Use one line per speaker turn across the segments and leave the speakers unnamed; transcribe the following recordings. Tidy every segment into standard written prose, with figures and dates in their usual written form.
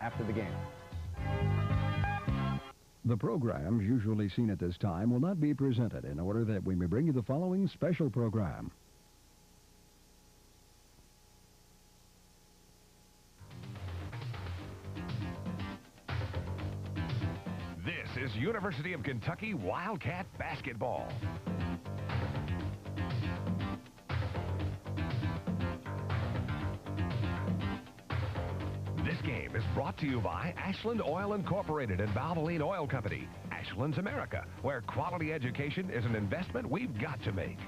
after the game.
The programs usually seen at this time will not be presented in order that we may bring you the following special program.
This is University of Kentucky Wildcat basketball. This game is brought to you by Ashland Oil Incorporated and Valvoline Oil Company. Ashland's America, where quality education is an investment we've got to make.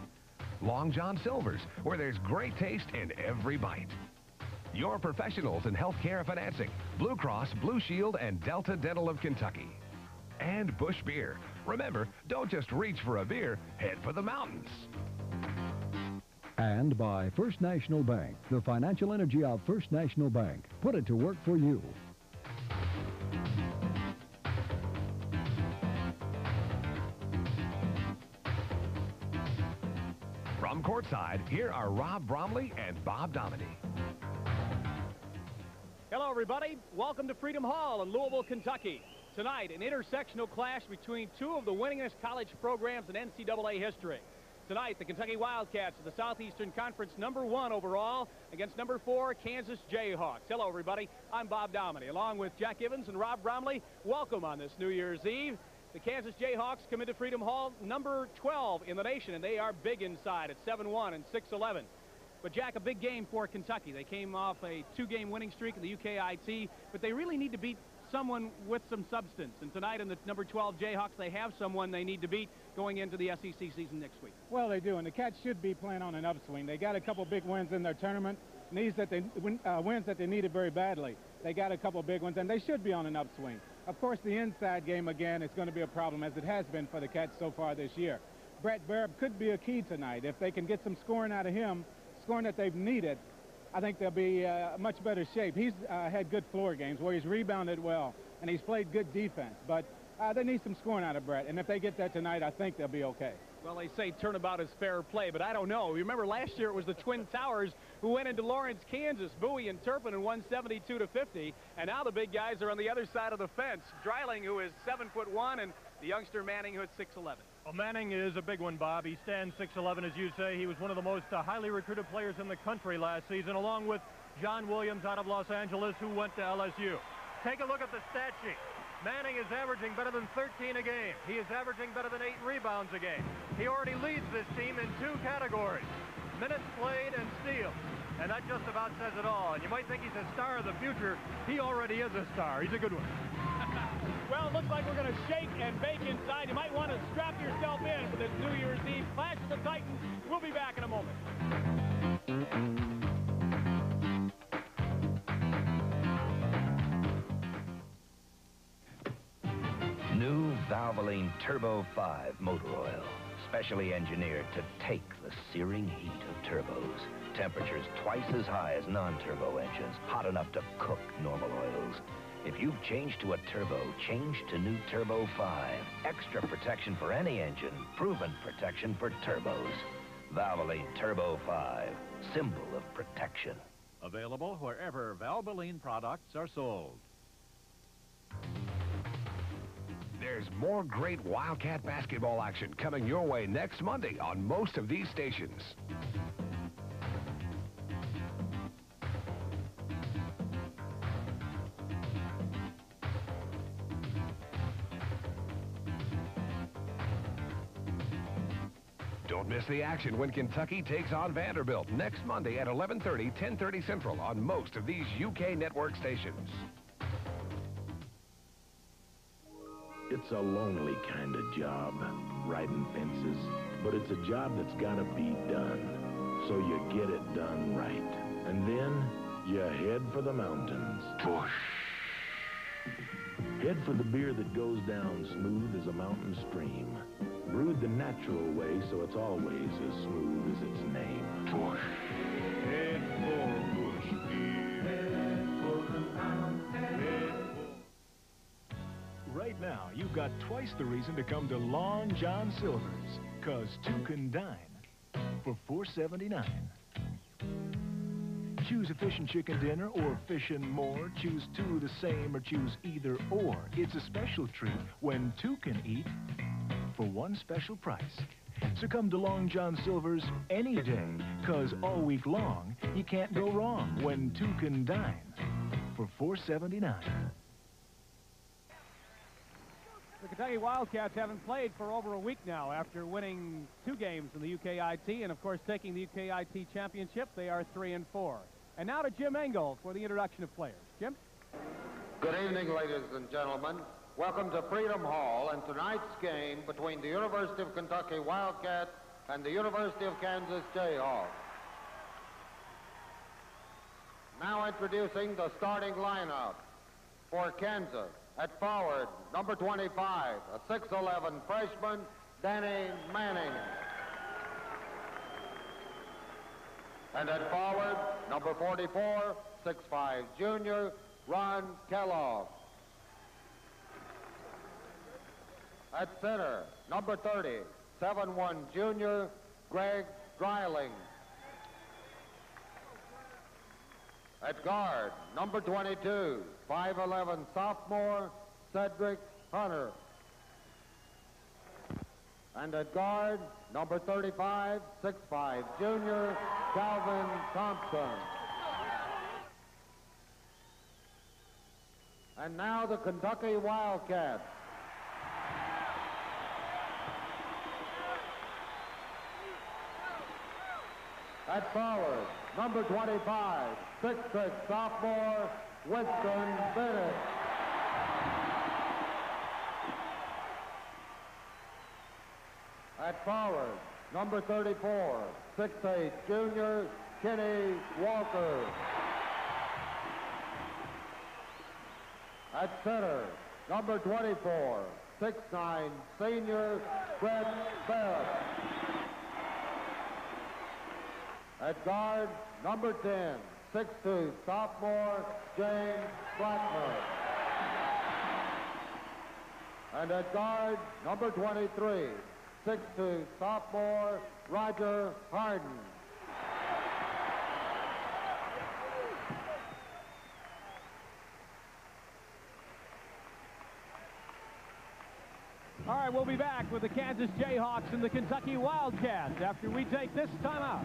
Long John Silver's, where there's great taste in every bite. Your professionals in healthcare financing, Blue Cross, Blue Shield, and Delta Dental of Kentucky. And Busch Beer. Remember, don't just reach for a beer, head for the mountains.
And by First National Bank, the financial energy of First National Bank. Put it to work for you.
From courtside, here are Rob Bromley and Bob Dominy.
Hello, everybody. Welcome to Freedom Hall in Louisville, Kentucky. Tonight, an intersectional clash between two of the winningest college programs in NCAA history. Tonight, the Kentucky Wildcats of the Southeastern Conference #1 overall against #4 Kansas Jayhawks. Hello, everybody. I'm Bob Dominy, along with Jack Evans and Rob Bromley. Welcome on this New Year's Eve. The Kansas Jayhawks come into Freedom Hall #12 in the nation, and they are big inside at 7-1 and 6-11. But, Jack, a big game for Kentucky. They came off a 2-game winning streak in the UKIT, but they really need to beat someone with some substance. And tonight in the #12 Jayhawks, they have someone they need to beat going into the SEC season next week.
Well, they do, and the Cats should be playing on an upswing. They got a couple big wins in their tournament, wins that they needed very badly. They got a couple big ones, and they should be on an upswing. Of course, the inside game, again, is going to be a problem, as it has been for the Cats so far this year. Brett Baird could be a key tonight. If they can get some scoring out of him, scoring that they've needed, I think they'll be much better shape. He's had good floor games where he's rebounded well, and he's played good defense. But they need some scoring out of Brett, and if they get that tonight, I think they'll be okay.
Well, they say turnabout is fair play, but I don't know. You remember last year it was the Twin Towers who went into Lawrence, Kansas, Bowie and Turpin, and won 72-50, and now the big guys are on the other side of the fence. Dreiling, who is 7'1", and the youngster Manning, who is 6'11".
Well, Manning is a big one, Bob. He stands 6'11", as you say. He was one of the most highly recruited players in the country last season, along with John Williams out of Los Angeles, who went to LSU. Take a look at the stat sheet. Manning is averaging better than 13 a game. He is averaging better than 8 rebounds a game. He already leads this team in 2 categories, minutes played and steals. And that just about says it all. And you might think he's a star of the future. He already is a star. He's a good one.
Well, it looks like we're going to shake and bake inside. You might want to strap yourself in for this New Year's Eve Clash of the Titans. We'll be back in a moment.
New Valvoline Turbo 5 motor oil, specially engineered to take the searing heat of turbos. Temperatures twice as high as non-turbo engines, hot enough to cook normal oils. If you've changed to a turbo, change to new Turbo 5. Extra protection for any engine, proven protection for turbos. Valvoline Turbo 5, symbol of protection.
Available wherever Valvoline products are sold.
There's more great Wildcat basketball action coming your way next Monday on most of these stations. Don't miss the action when Kentucky takes on Vanderbilt next Monday at 11:30, 10:30 Central on most of these UK network stations.
It's a lonely kind of job, riding fences, but it's a job that's gotta be done. So you get it done right. And then you head for the mountains. Whoosh. Head for the beer that goes down smooth as a mountain stream. Brewed the natural way, so it's always as smooth as its name. Whoosh. Head for Busch Beer. Head for the mountains.
Right now, you've got twice the reason to come to Long John Silver's, 'cause 2 can dine for $4.79. Choose a fish and chicken dinner or fish and more. Choose two of the same or choose either or. It's a special treat when two can eat for one special price. So come to Long John Silver's any day, 'cause all week long, you can't go wrong when two can dine for $4.79.
The Kentucky Wildcats haven't played for over a week now after winning 2 games in the UKIT and, of course, taking the UKIT championship. They are 3-4. And now to Jim Engel for the introduction of players. Jim?
Good evening, ladies and gentlemen. Welcome to Freedom Hall and tonight's game between the University of Kentucky Wildcats and the University of Kansas Jayhawks. Now introducing the starting lineup for Kansas. At forward, number 25, a 6'11 freshman, Danny Manning. And at forward, number 44, 6'5 junior, Ron Kellogg. At center, number 30, 7'1 junior, Greg Dreiling. At guard, number 22, 5'11 sophomore, Cedric Hunter. And at guard, number 35, 6'5 junior, Calvin Thompson. And now the Kentucky Wildcats. At forward, number 25, 6'6 sophomore, Winston Bennett. At forward, number 34, 6'8 junior, Kenny Walker. At center, number 24, 6'9 senior, Brett Barrett. At guard, number 10, 6'2 sophomore, James Blackmer. And at guard, number 23, 6'2 sophomore, Roger Harden.
All right, we'll be back with the Kansas Jayhawks and the Kentucky Wildcats after we take this timeout.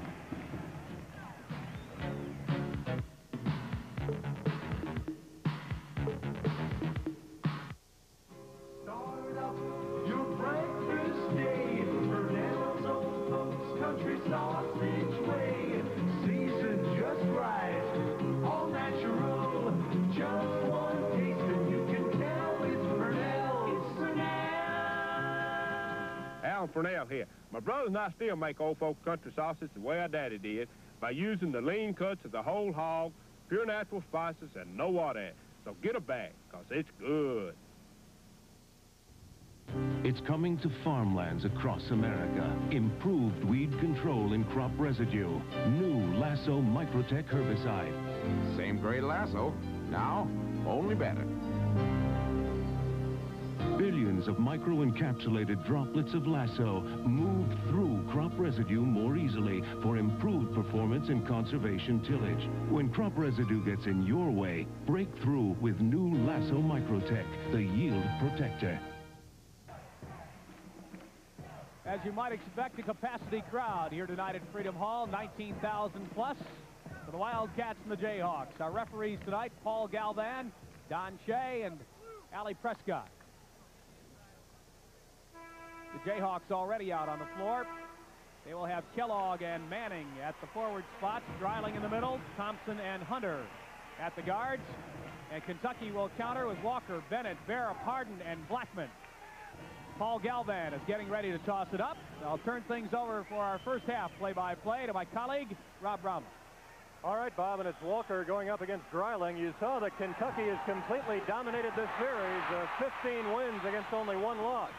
Purnell here. My brother and I still make old folk country sausage the way our daddy did, by using the lean cuts of the whole hog, pure natural spices, and no water. So get a bag, because it's good.
It's coming to farmlands across America. Improved weed control and crop residue. New Lasso Microtech herbicide.
Same great Lasso, now only better.
Billions of micro-encapsulated droplets of Lasso move through crop residue more easily for improved performance in conservation tillage. When crop residue gets in your way, break through with new Lasso Microtech, the yield protector.
As you might expect, a capacity crowd here tonight at Freedom Hall, 19,000 plus for the Wildcats and the Jayhawks. Our referees tonight, Paul Galvan, Don Shea, and Allie Prescott. The Jayhawks already out on the floor. They will have Kellogg and Manning at the forward spots, Dreiling in the middle, Thompson and Hunter at the guards. And Kentucky will counter with Walker, Bennett, Barrett, Harden, and Blackman. Paul Galvan is getting ready to toss it up. I'll turn things over for our first half play-by-play to my colleague, Rob Brownlee.
All right, Bob, and it's Walker going up against Dreiling. You saw that Kentucky has completely dominated this series, 15 wins against only 1 loss.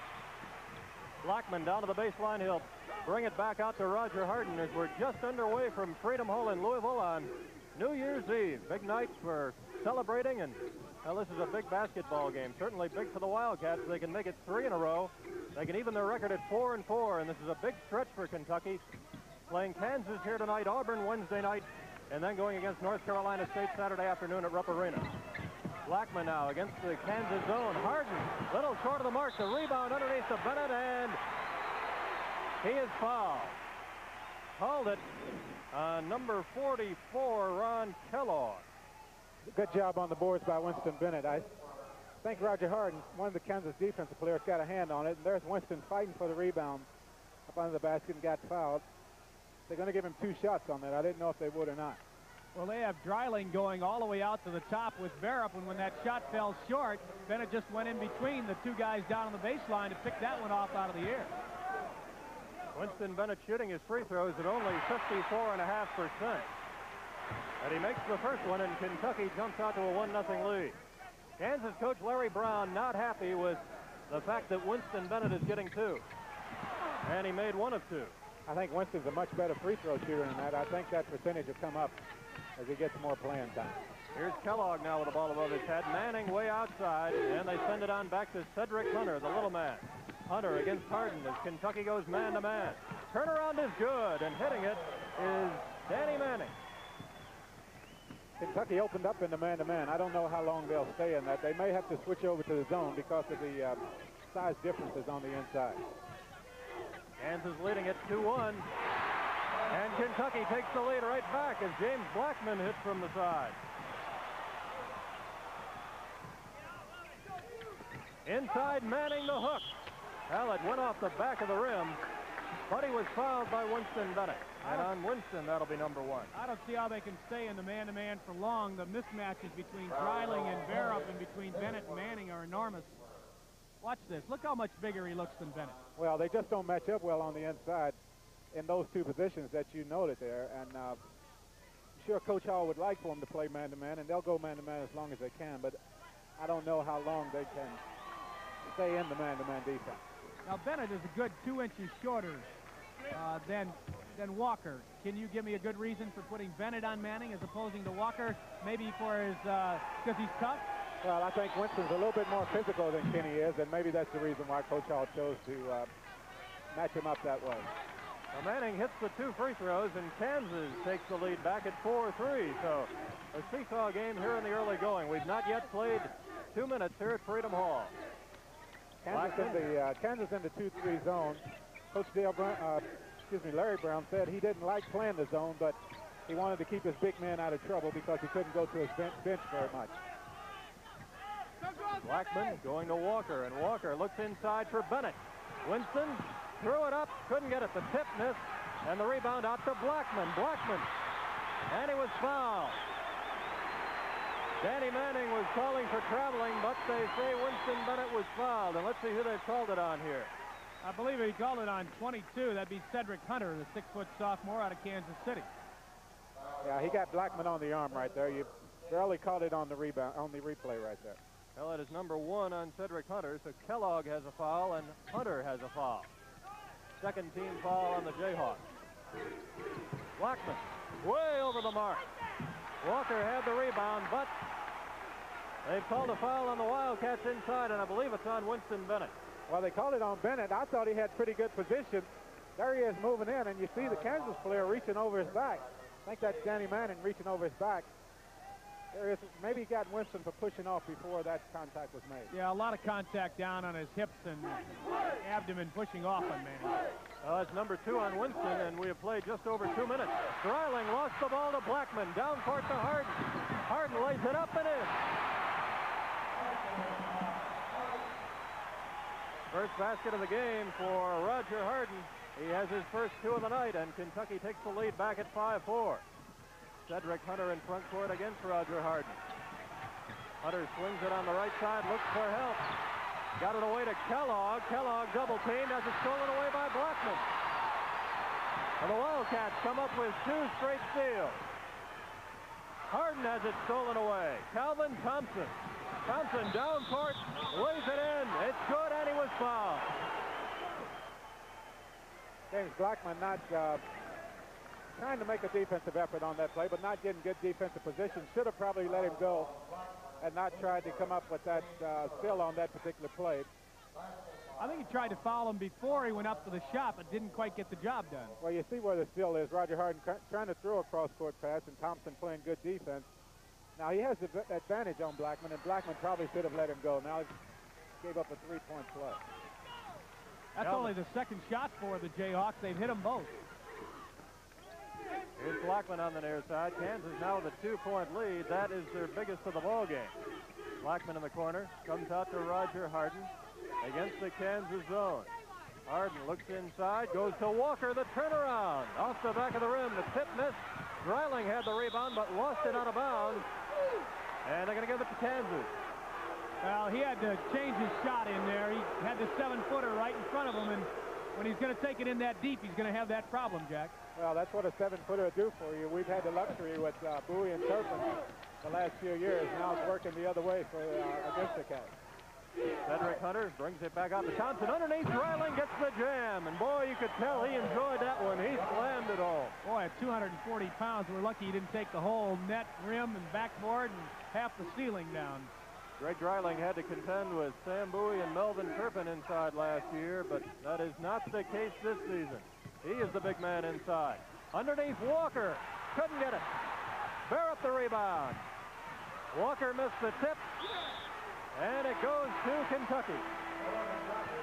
Blackman down to the baseline. He'll bring it back out to Roger Harden as we're just underway from Freedom Hall in Louisville on New Year's Eve. Big night for celebrating, and well, this is a big basketball game. Certainly big for the Wildcats. They can make it 3 in a row. They can even their record at 4-4, and this is a big stretch for Kentucky. Playing Kansas here tonight, Auburn Wednesday night, and then going against North Carolina State Saturday afternoon at Rupp Arena. Blackman now against the Kansas zone. Harden, little short of the mark. The rebound underneath to Bennett, and he is fouled. Called it number 44, Ron Kellogg.
Good job on the boards by Winston Bennett. I think Roger Harden, one of the Kansas defensive players, got a hand on it, and there's Winston fighting for the rebound up under the basket and got fouled. They're going to give him 2 shots on that. I didn't know if they would or not.
Well, they have Dreiling going all the way out to the top with Barrett, and when that shot fell short, Bennett just went in between the 2 guys down on the baseline to pick that one off out of the air.
Winston Bennett shooting his free throws at only 54.5%. And he makes the first one, and Kentucky jumps out to a 1-0 lead. Kansas coach Larry Brown not happy with the fact that Winston Bennett is getting 2. And he made 1 of 2.
I think Winston's a much better free throw shooter than that. I think that percentage will come up as he gets more playing time.
Here's Kellogg now with the ball above his head. Manning way outside, and they send it on back to Cedric Hunter, the little man. Hunter against Harden as Kentucky goes man-to-man. Turnaround is good, and hitting it is Danny Manning.
Kentucky opened up in the man-to-man. I don't know how long they'll stay in that. They may have to switch over to the zone because of the size differences on the inside.
Kansas leading it 2-1. And Kentucky takes the lead right back as James Blackman hits from the side. Inside Manning, the hook. Well, it went off the back of the rim, but he was fouled by Winston Bennett. And on Winston, that'll be number 1.
I don't see how they can stay in the man-to-man for long. The mismatches between Dreiling and Barrett and between Bennett and Manning are enormous. Watch this. Look how much bigger he looks than Bennett.
Well, they just don't match up well on the inside in those 2 positions that you noted there. And I'm sure Coach Hall would like for them to play man-to-man, and they'll go man-to-man as long as they can. But I don't know how long they can stay in the man-to-man defense.
Now, Bennett is a good 2 inches shorter than Walker. Can you give me a good reason for putting Bennett on Manning as opposing to Walker? Maybe for his, because he's tough?
Well, I think Winston's a little bit more physical than Kenny is, and maybe that's the reason why Coach Hall chose to match him up that way.
Well, Manning hits the 2 free throws, and Kansas takes the lead back at 4-3. So a seesaw game here in the early going. We've not yet played 2 minutes here at Freedom Hall.
Kansas in the 2-3 zone. Coach Larry Brown said he didn't like playing the zone, but he wanted to keep his big man out of trouble because he couldn't go to his bench very much.
Blackman going to Walker, and Walker looks inside for Bennett. Winston threw it up, couldn't get it. The tip missed, and the rebound out to Blackman. And he was fouled. Danny Manning was calling for traveling, but they say Winston Bennett was fouled. And let's see who they've called it on here.
I believe he called it on 22. That'd be Cedric Hunter, the 6-foot sophomore out of Kansas City.
Yeah, he got Blackman on the arm right there. You barely caught it on the rebound, on the replay right there.
Well, it is number 1 on Cedric Hunter, so Kellogg has a foul and Hunter has a foul. Second team foul on the Jayhawks. Blackman way over the mark. Walker had the rebound, but they've called a foul on the Wildcats inside, and I believe it's on Winston Bennett.
Well, they called it on Bennett. I thought he had pretty good position. There he is moving in, and you see the Kansas player reaching over his back. I think that's Danny Manning reaching over his back. There is, maybe he got Winston for pushing off before that contact was made.
Yeah, a lot of contact down on his hips and abdomen, pushing off on Manning.
That's number 2 on Winston, and we have played just over 2 minutes. Dreiling lost the ball to Blackman. Down court to Harden. Harden lays it up and in. First basket of the game for Roger Harden. He has his first 2 of the night, and Kentucky takes the lead back at 5-4. Cedric Hunter in front court against Roger Harden. Hunter swings it on the right side, looks for help. Got it away to Kellogg. Kellogg double teamed, has it stolen away by Blackman. And the Wildcats come up with 2 straight steals. Harden has it stolen away. Calvin Thompson. Thompson down court, lays it in. It's good, and he was fouled.
James Blackman not trying to make a defensive effort on that play, but not getting good defensive position. Should have probably let him go and not tried to come up with that steal on that particular play.
I think he tried to foul him before he went up to the shot, but didn't quite get the job done.
Well, you see where the steal is. Roger Harden trying to throw a cross-court pass, and Thompson playing good defense. Now, he has the advantage on Blackman, and Blackman probably should have let him go. Now he gave up a three-point play.
That's only the second shot for the Jayhawks. They've hit them both.
Here's Blackman on the near side. Kansas now with a 2-point lead. That is their biggest of the ball game. Blackman in the corner. Comes out to Roger Harden against the Kansas zone. Harden looks inside, goes to Walker, the turnaround. Off the back of the rim, the tip missed. Dreiling had the rebound, but lost it out of bounds. And they're going to give it to Kansas.
Well, he had to change his shot in there. He had the 7-footer right in front of him, and when he's going to take it in that deep, he's going to have that problem, Jack.
Well, that's what a 7-footer will do for you. We've had the luxury with Bowie and Turpin the last few years. Now it's working the other way for against the Cats.
Cedric Hunter brings it back out to Thompson. Underneath, Dreiling gets the jam. And boy, you could tell he enjoyed that one. He slammed it all.
Boy, at 240 pounds, we're lucky he didn't take the whole net, rim, and backboard and half the ceiling down.
Greg Dreiling had to contend with Sam Bowie and Melvin Turpin inside last year, but that is not the case this season. He is the big man inside. Underneath, Walker. Couldn't get it. Bear up the rebound. Walker missed the tip. And it goes to Kentucky.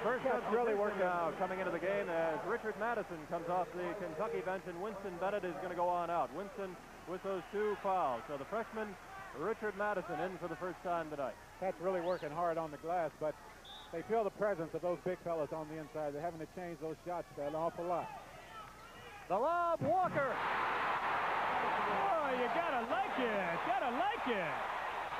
First that's really working now coming into the game as Richard Madison comes off the Kentucky bench and Winston Bennett is going to go on out. Winston with those 2 fouls. So the freshman Richard Madison in for the first time tonight.
That's really working hard on the glass, but they feel the presence of those big fellas on the inside. They're having to change those shots an awful lot.
The lob, Walker.
Oh, you gotta like it. Gotta like it.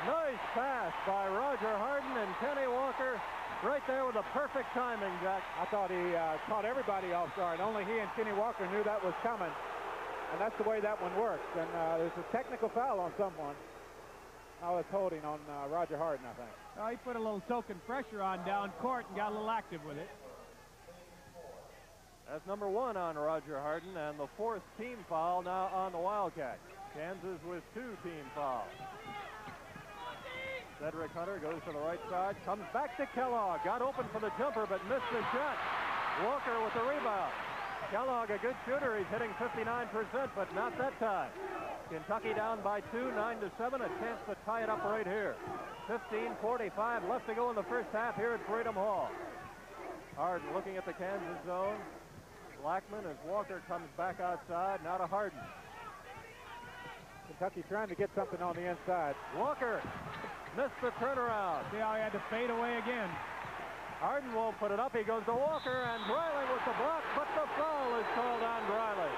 Nice pass by Roger Harden and Kenny Walker right there with the perfect timing, Jack.
I thought he caught everybody off guard. Only he and Kenny Walker knew that was coming. And that's the way that one works. And there's a technical foul on someone. Now it's holding on Roger Harden, I think.
Oh, he put a little token pressure on down court and got a little active with it.
That's number 1 on Roger Harden and the 4th team foul now on the Wildcats. Kansas with 2 team fouls. Cedric Hunter goes to the right side, comes back to Kellogg. Got open for the jumper, but missed the shot. Walker with the rebound. Kellogg, a good shooter. He's hitting 59%, but not that time. Kentucky down by 2, 9-7. A chance to tie it up right here. 15:45 left to go in the first half here at Freedom Hall. Harden looking at the Kansas zone. Blackman as Walker comes back outside. Now to Harden.
Kentucky trying to get something on the inside.
Walker missed the turnaround.
See how he had to fade away again.
Harden won't put it up. He goes to Walker, and Dreiling with the block, but the foul is called on Dreiling.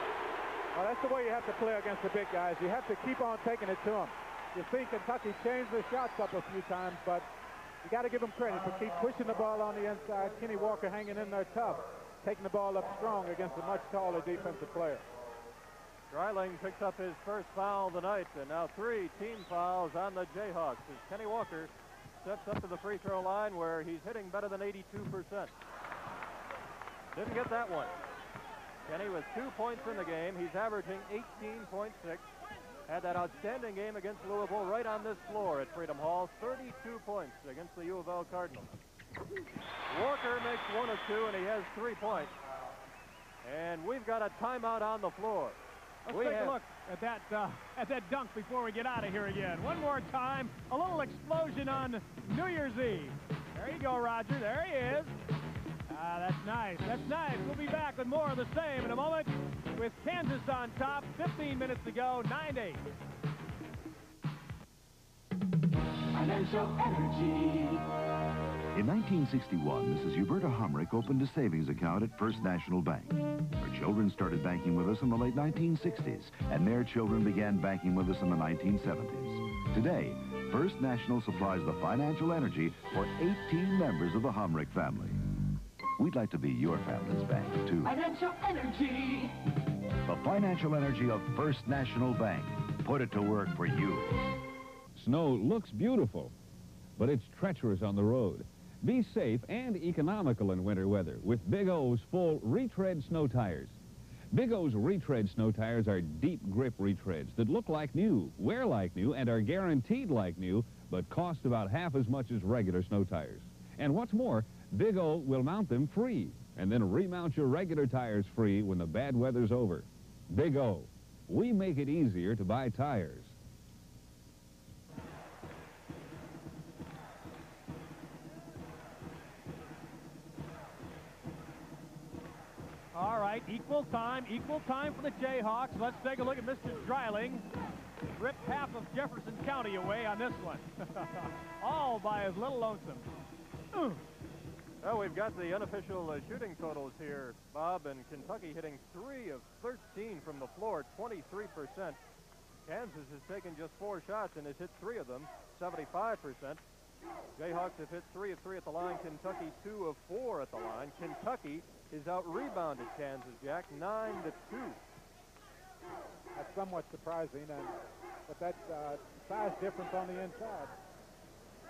Well, that's the way you have to play against the big guys. You have to keep on taking it to them. You see Kentucky change their shots up a few times, but you got to give them credit for keep pushing the ball on the inside. Kenny Walker hanging in there tough, taking the ball up strong against a much taller defensive player.
Dreiling picks up his first foul of the night, and now 3 team fouls on the Jayhawks as Kenny Walker steps up to the free throw line where he's hitting better than 82%. Didn't get that one. Kenny with 2 points in the game. He's averaging 18.6. Had that outstanding game against Louisville right on this floor at Freedom Hall. 32 points against the U of L Cardinals. Walker makes 1 of 2, and he has 3 points. And we've got a timeout on the floor.
Let's take a look at that dunk before we get out of here again. One more time, a little explosion on New Year's Eve. There you go, Roger. There he is. That's nice. That's nice. We'll be back with more of the same in a moment with Kansas on top. 15 minutes to go, 9-8.
Financial Energy.
In 1961, Mrs. Huberta Humrick opened a savings account at First National Bank. Her children started banking with us in the late 1960s, and their children began banking with us in the 1970s. Today, First National supplies the financial energy for 18 members of the Humrick family. We'd like to be your family's bank, too.
Financial Energy.
The financial energy of First National Bank. Put it to work for you.
Snow looks beautiful, but it's treacherous on the road. Be safe and economical in winter weather with Big O's full retread snow tires. Big O's retread snow tires are deep grip retreads that look like new, wear like new, and are guaranteed like new, but cost about half as much as regular snow tires. And what's more, Big O will mount them free and then remount your regular tires free when the bad weather's over. Big O, we make it easier to buy tires.
All right, equal time for the Jayhawks. Let's take a look at Mr. Dreiling. Ripped half of Jefferson County away on this one. All by his little lonesome.
Well, we've got the unofficial shooting totals here, Bob, and Kentucky hitting 3 of 13 from the floor, 23%. Kansas has taken just 4 shots and has hit 3 of them, 75%. Jayhawks have hit 3 of 3 at the line. Kentucky 2 of 4 at the line. Kentucky is out-rebounded Kansas, Jack, 9-2.
That's somewhat surprising, but that size difference on the inside,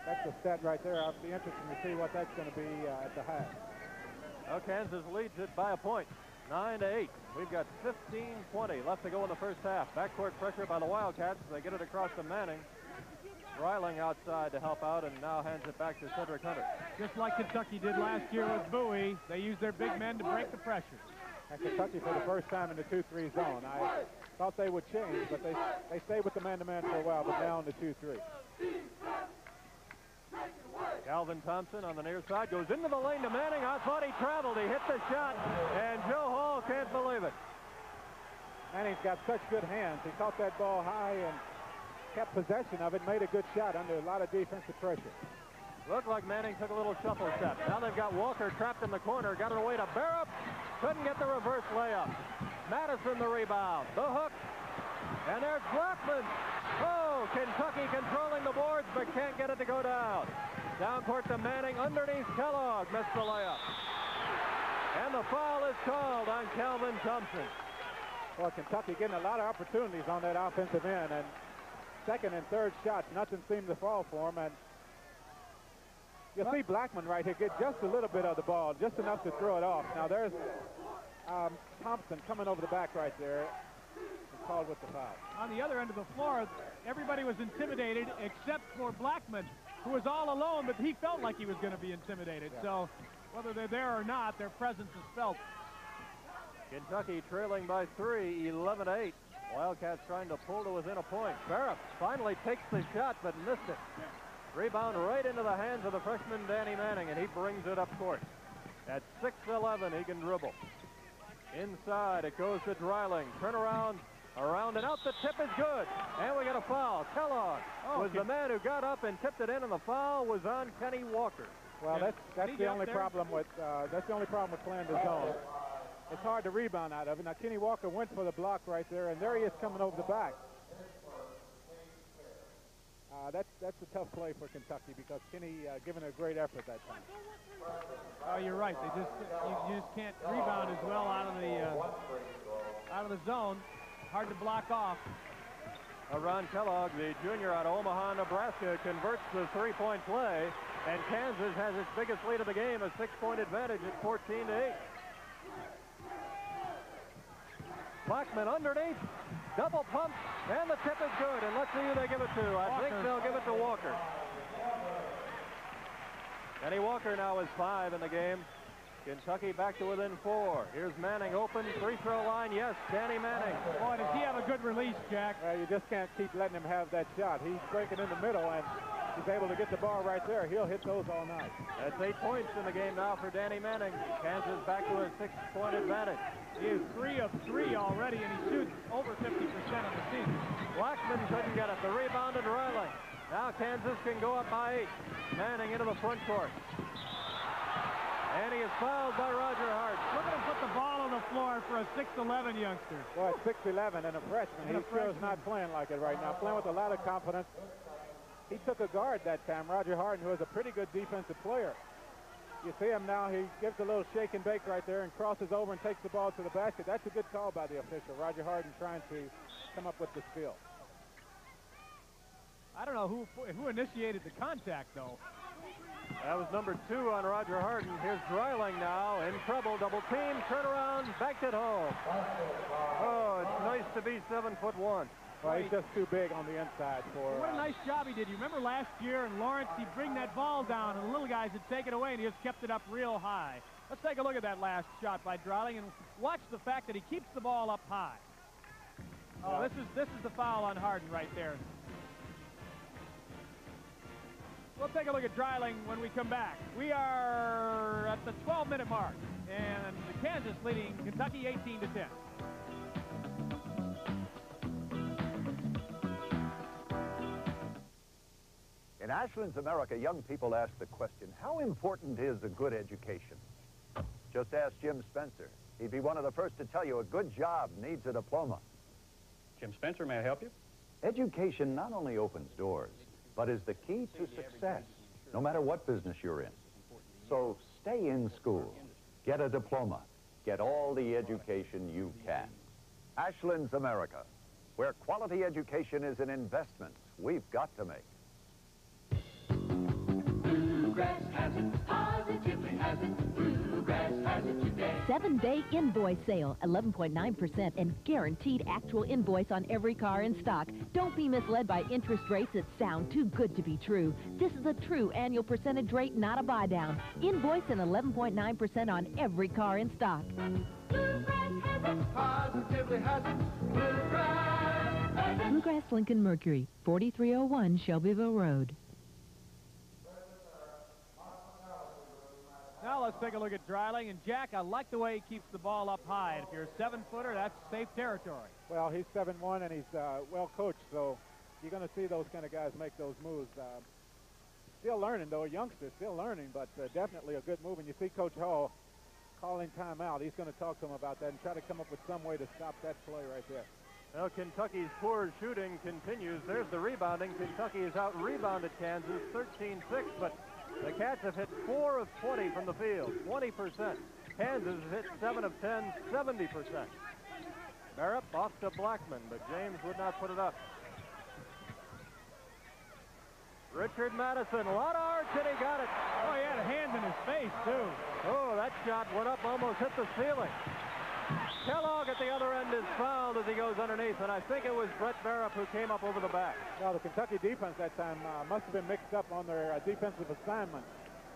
that's a stat right there. I'll be interested to see what that's going to be at the half.
Well, Kansas leads it by a point, 9-8. We've got 15:20 left to go in the first half. Backcourt pressure by the Wildcats. They get it across to Manning. Dreiling outside to help out and now hands it back to Cedric Hunter.
Just like Kentucky did last year with Bowie, they used their big men to break the pressure.
And Kentucky for the first time in the 2-3 zone. I thought they would change, but they stayed with the man-to-man for a while, but now in the 2-3.
Calvin Thompson on the near side goes into the lane to Manning. I thought he traveled. He hit the shot, and Joe Hall can't believe it.
Manning's got such good hands. He caught that ball high and kept possession of it, made a good shot under a lot of defensive pressure.
Looked like Manning took a little shuffle step. Now they've got Walker trapped in the corner. Got it away to Barrett. Couldn't get the reverse layup. Madison the rebound. The hook. And there's Blackman. Oh, Kentucky controlling the boards but can't get it to go down. Down court to Manning. Underneath Kellogg. Missed the layup. And the foul is called on Calvin Thompson.
Well, Kentucky getting a lot of opportunities on that offensive end. And second and third shots, nothing seemed to fall for him. And you'll see Blackman right here get just a little bit of the ball, just enough to throw it off. Now there's Thompson coming over the back right there and called with the foul.
On the other end of the floor, everybody was intimidated except for Blackman, who was all alone, but he felt like he was going to be intimidated. Yeah. So whether they're there or not, their presence is felt.
Kentucky trailing by 3, 11-8. Wildcats trying to pull to within a point. Barrett finally takes the shot, but missed it. Rebound right into the hands of the freshman Danny Manning, and he brings it up court. At 6'11", he can dribble. Inside, it goes to Dreiling. Turnaround, around and out. The tip is good, and we got a foul. Kellogg was the man who got up and tipped it in, and the foul was on Kenny Walker.
Well, that's the only problem with playing the zone. It's hard to rebound out of it. Now Kenny Walker went for the block right there, and there he is coming over the back. That's a tough play for Kentucky because Kenny giving a great effort that time.
Oh, you're right. You just can't rebound as well out of the zone. Hard to block off.
Ron Kellogg, the junior out of Omaha, Nebraska, converts the three-point play, and Kansas has its biggest lead of the game, a 6-point advantage at 14-8. Blackman underneath, double pump, and the tip is good. And let's see who they give it to. I think they'll give it to Walker. Kenny Walker now is 5 in the game. Kentucky back to within 4. Here's Manning open, free throw line. Yes, Danny Manning.
Boy, does he have a good release, Jack.
Well, you just can't keep letting him have that shot. He's breaking in the middle, and he's able to get the ball right there. He'll hit those all night.
That's 8 points in the game now for Danny Manning. Kansas back to a 6-point advantage.
He is 3 of 3 already, and he shoots over 50% of the season.
Blackman couldn't get it. The rebound to Dreiling. Now Kansas can go up by 8. Manning into the front court. And he is fouled by Roger Hart.
Look at him put the ball on the floor for a 6'11" youngster.
Well, 6'11" and a freshman. He sure is not playing like it right now. Playing with a lot of confidence. He took a guard that time, Roger Harden, who is a pretty good defensive player. You see him now, he gives a little shake and bake right there and crosses over and takes the ball to the basket. That's a good call by the official. Roger Harden trying to come up with the steal.
I don't know who initiated the contact, though.
That was number 2 on Roger Harden. Here's Dreiling now in trouble. Double team, turnaround, backed it home. Oh, it's nice to be 7'1".
Well, he's just too big on the inside for...
What a nice job he did. You remember last year in Lawrence, he'd bring that ball down, and the little guys would take it away, and he just kept it up real high. Let's take a look at that last shot by Dreiling, and watch the fact that he keeps the ball up high. Oh, this is the foul on Harden right there. We'll take a look at Dreiling when we come back. We are at the 12-minute mark, and Kansas leading Kentucky 18-10.
In Ashland's America, young people ask the question, how important is a good education? Just ask Jim Spencer. He'd be one of the first to tell you a good job needs a diploma.
Jim Spencer, may I help you?
Education not only opens doors, but is the key to success, no matter what business you're in. So stay in school, get a diploma, get all the education you can. Ashland's America, where quality education is an investment we've got to make.
Bluegrass has it, positively has it. Bluegrass has it today.
7-day invoice sale, 11.9% and guaranteed actual invoice on every car in stock. Don't be misled by interest rates that sound too good to be true. This is a true annual percentage rate, not a buy down. Invoice and 11.9% on every car in stock.
Bluegrass has it, positively has it. Bluegrass has it.
Bluegrass Lincoln Mercury, 4301 Shelbyville Road.
Now let's take a look at Dreiling. And, Jack, I like the way he keeps the ball up high. And if you're a 7-footer, that's safe territory.
Well, he's 7'1", and he's well coached, so you're going to see those kind of guys make those moves. Still learning, though, a youngster, still learning, but definitely a good move. And you see Coach Hall calling timeout. He's going to talk to him about that and try to come up with some way to stop that play right there.
Well, Kentucky's poor shooting continues. There's the rebounding. Kentucky has out-rebounded Kansas 13-6, but the Cats have hit 4 of 20 from the field, 20%. Kansas has hit 7 of 10, 70%. Barrett off to Blackman, but James would not put it up. Richard Madison, a lot of arch, and he got it.
Oh, he had a hand in his face, too.
Oh, that shot went up, almost hit the ceiling. Kellogg at the other end is fouled as he goes underneath, and I think it was Brett Barrett who came up over the back.
Now, the Kentucky defense that time must have been mixed up on their defensive assignment.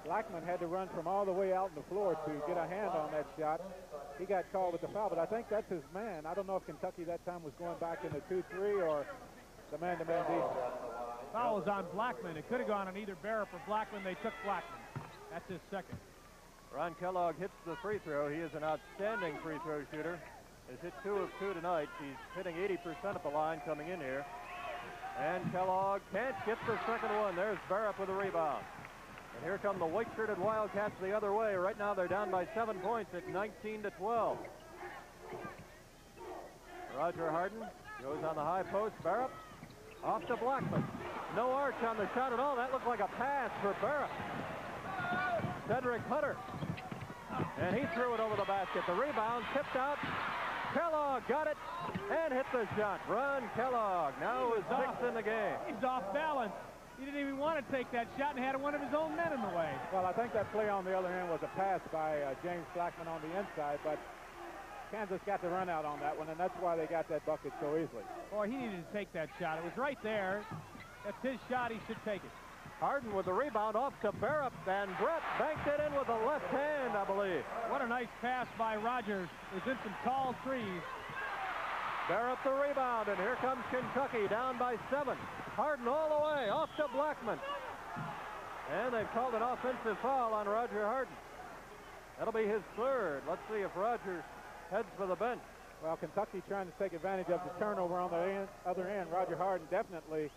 Blackman had to run from all the way out on the floor to get a hand on that shot. He got called with the foul, but I think that's his man. I don't know if Kentucky that time was going back into 2-3 or the man-to-man defense.
Foul was on Blackman. It could have gone on either Barrett or Blackman. They took Blackman. That's his second.
Ron Kellogg hits the free throw. He is an outstanding free throw shooter. He's hit 2 of 2 tonight. He's hitting 80% at the line coming in here. And Kellogg can't get the second one. There's Barrett with a rebound. And here come the white-shirted Wildcats the other way. Right now they're down by 7 points at 19-12. Roger Harden goes on the high post. Barrett off to Blackman. No arch on the shot at all. That looked like a pass for Barrett. Cedric Hutter. And he threw it over the basket. The rebound tipped out. Kellogg got it and hit the shot. Ron Kellogg now is 6th in the game.
He's off balance. He didn't even want to take that shot and had one of his own men in the way.
Well, I think that play on the other end was a pass by James Blackman on the inside, but Kansas got the run out on that one, and that's why they got that bucket so easily.
Boy, he needed to take that shot. It was right there. That's his shot. He should take it.
Harden with the rebound off to Barrett, and Brett banked it in with the left hand, I believe.
What a nice pass by Rogers. It was in some tall trees.
Barrett the rebound, and here comes Kentucky down by 7. Harden all the way, off to Blackman. And they've called an offensive foul on Roger Harden. That'll be his 3rd. Let's see if Roger heads for the bench.
Well, Kentucky trying to take advantage of the turnover on the other end. Roger Harden definitely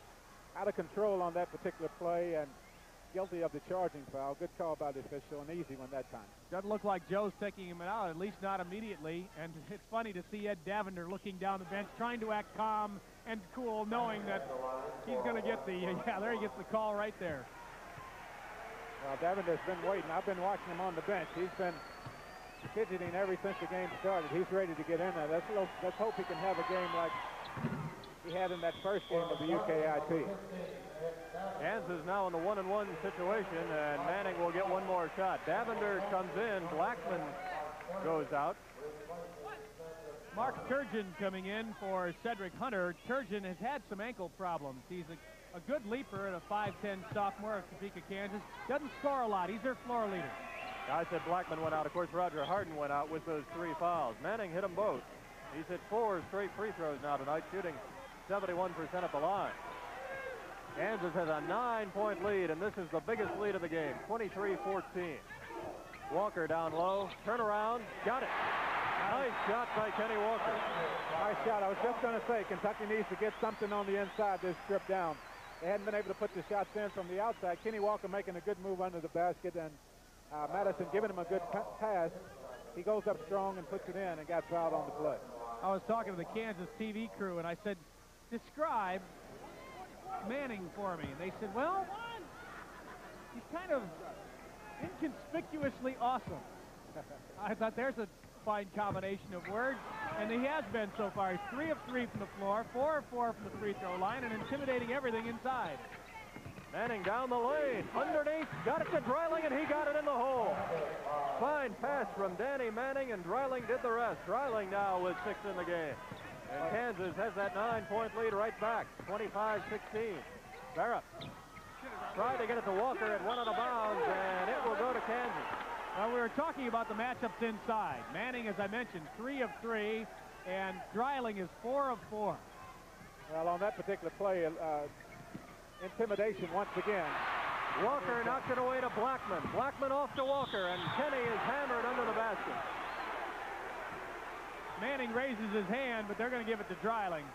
out of control on that particular play and guilty of the charging foul. Good call by the official, an easy one that time.
Doesn't look like Joe's taking him out, at least not immediately. And it's funny to see Ed Davender looking down the bench, trying to act calm and cool, knowing that he's going to get the, yeah, there he gets the call right there.
Well, Davender's been waiting. I've been watching him on the bench. He's been fidgeting ever since the game started. He's ready to get in there. Let's hope he can have a game like he had in that first game of the UKIT.
Kansas now in the 1-on-1 situation, and Manning will get one more shot. Davender comes in. Blackman goes out.
Mark Turgeon coming in for Cedric Hunter. Turgeon has had some ankle problems. He's a good leaper at a 5'10 sophomore of Topeka, Kansas. Doesn't score a lot. He's their floor leader.
I said Blackman went out. Of course, Roger Harden went out with those 3 fouls. Manning hit them both. He's hit 4 straight free throws now tonight, shooting 71% at the line. Kansas has a 9-point lead, and this is the biggest lead of the game, 23-14. Walker down low, turn around, got it. Nice shot by Kenny Walker.
Nice shot. I was just going to say, Kentucky needs to get something on the inside this trip down. They hadn't been able to put the shots in from the outside. Kenny Walker making a good move under the basket, and Madison giving him a good pass. He goes up strong and puts it in and got fouled on the play.
I was talking to the Kansas TV crew, and I said, describe Manning for me. And they said, well, he's kind of inconspicuously awesome. I thought there's a fine combination of words, and he has been so far. He's 3 of 3 from the floor, 4 of 4 from the free throw line, and intimidating everything inside.
Manning down the lane, underneath, got it to Dreiling, and he got it in the hole. Fine pass from Danny Manning, and Dreiling did the rest. Dreiling now with 6 in the game. And Kansas has that 9-point lead right back, 25-16. Barrett tried to get it to Walker, it went out of bounds, and it will go to Kansas.
Well, we were talking about the matchups inside. Manning, as I mentioned, 3 of 3, and Dreiling is 4 of 4.
Well, on that particular play, intimidation once again.
Walker knocked it away to Blackman. Blackman off to Walker, and Kenny is hammered under the basket.
Manning raises his hand, but they're going to give it to Dreiling.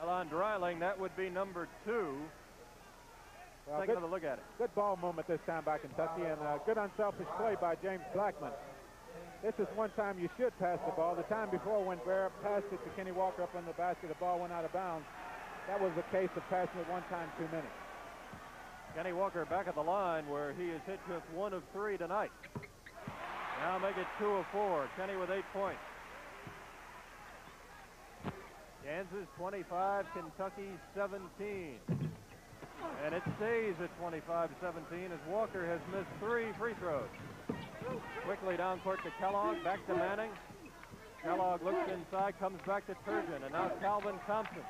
Well, on Dreiling, that would be number 2.
Well,
take another look at it.
Good ball movement this time by Kentucky, and good unselfish play by James Blackman. This is one time you should pass the ball. The time before, when Barrett passed it to Kenny Walker up in the basket, the ball went out of bounds. That was a case of passing it one time too many.
Kenny Walker back at the line, where he has hit just 1 of 3 tonight. Now make it 2 of 4. Kenny with 8 points. Kansas 25, Kentucky 17. And it stays at 25-17 as Walker has missed 3 free throws. Quickly down court to Kellogg, back to Manning. Kellogg looks inside, comes back to Turgeon, and now Calvin Thompson.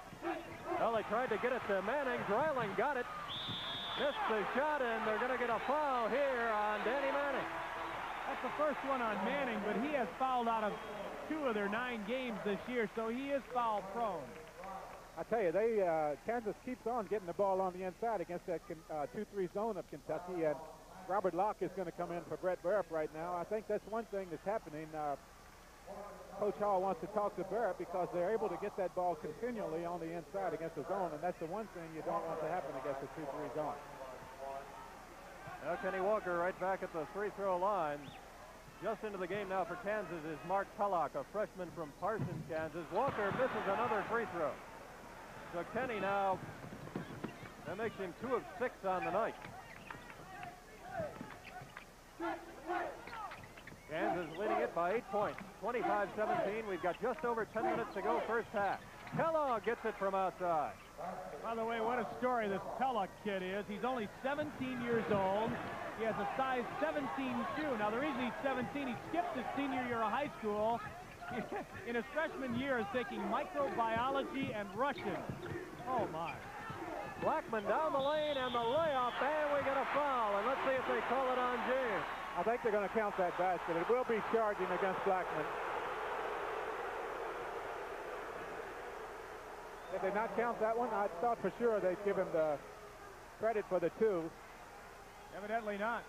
Well, they tried to get it to Manning. Dreiling got it. Missed the shot, and they're going to get a foul here on Danny Manning.
That's the first one on Manning, but he has fouled out of 2 of their 9 games this year, so he is foul prone.
I tell you, Kansas keeps on getting the ball on the inside against that 2-3 zone of Kentucky, and Robert Locke is going to come in for Brett Barrett right now. I think that's one thing that's happening. Coach Hall wants to talk to Barrett because they're able to get that ball continually on the inside against the zone, and that's the one thing you don't want to happen against the 2-3 zone.
Now Kenny Walker right back at the free throw line. Just into the game now for Kansas is Mark Tullock, a freshman from Parsons, Kansas. Walker misses another free throw. So Kenny now, that makes him 2 of 6 on the night. Kansas leading it by 8 points, 25-17. We've got just over 10 minutes to go first half. Kellogg gets it from outside.
By the way, what a story this Kellogg kid is. He's only 17 years old. He has a size 17 shoe. Now, the reason he's 17, he skipped his senior year of high school. In his freshman year, is taking microbiology and Russian. Oh, my.
Blackman down the lane and the layup, and we get a foul. And let's see if they call it on James.
I think they're going to count that basket. It will be charging against Blackman. Did they not count that one? I thought for sure they'd give him the credit for the 2.
Evidently not.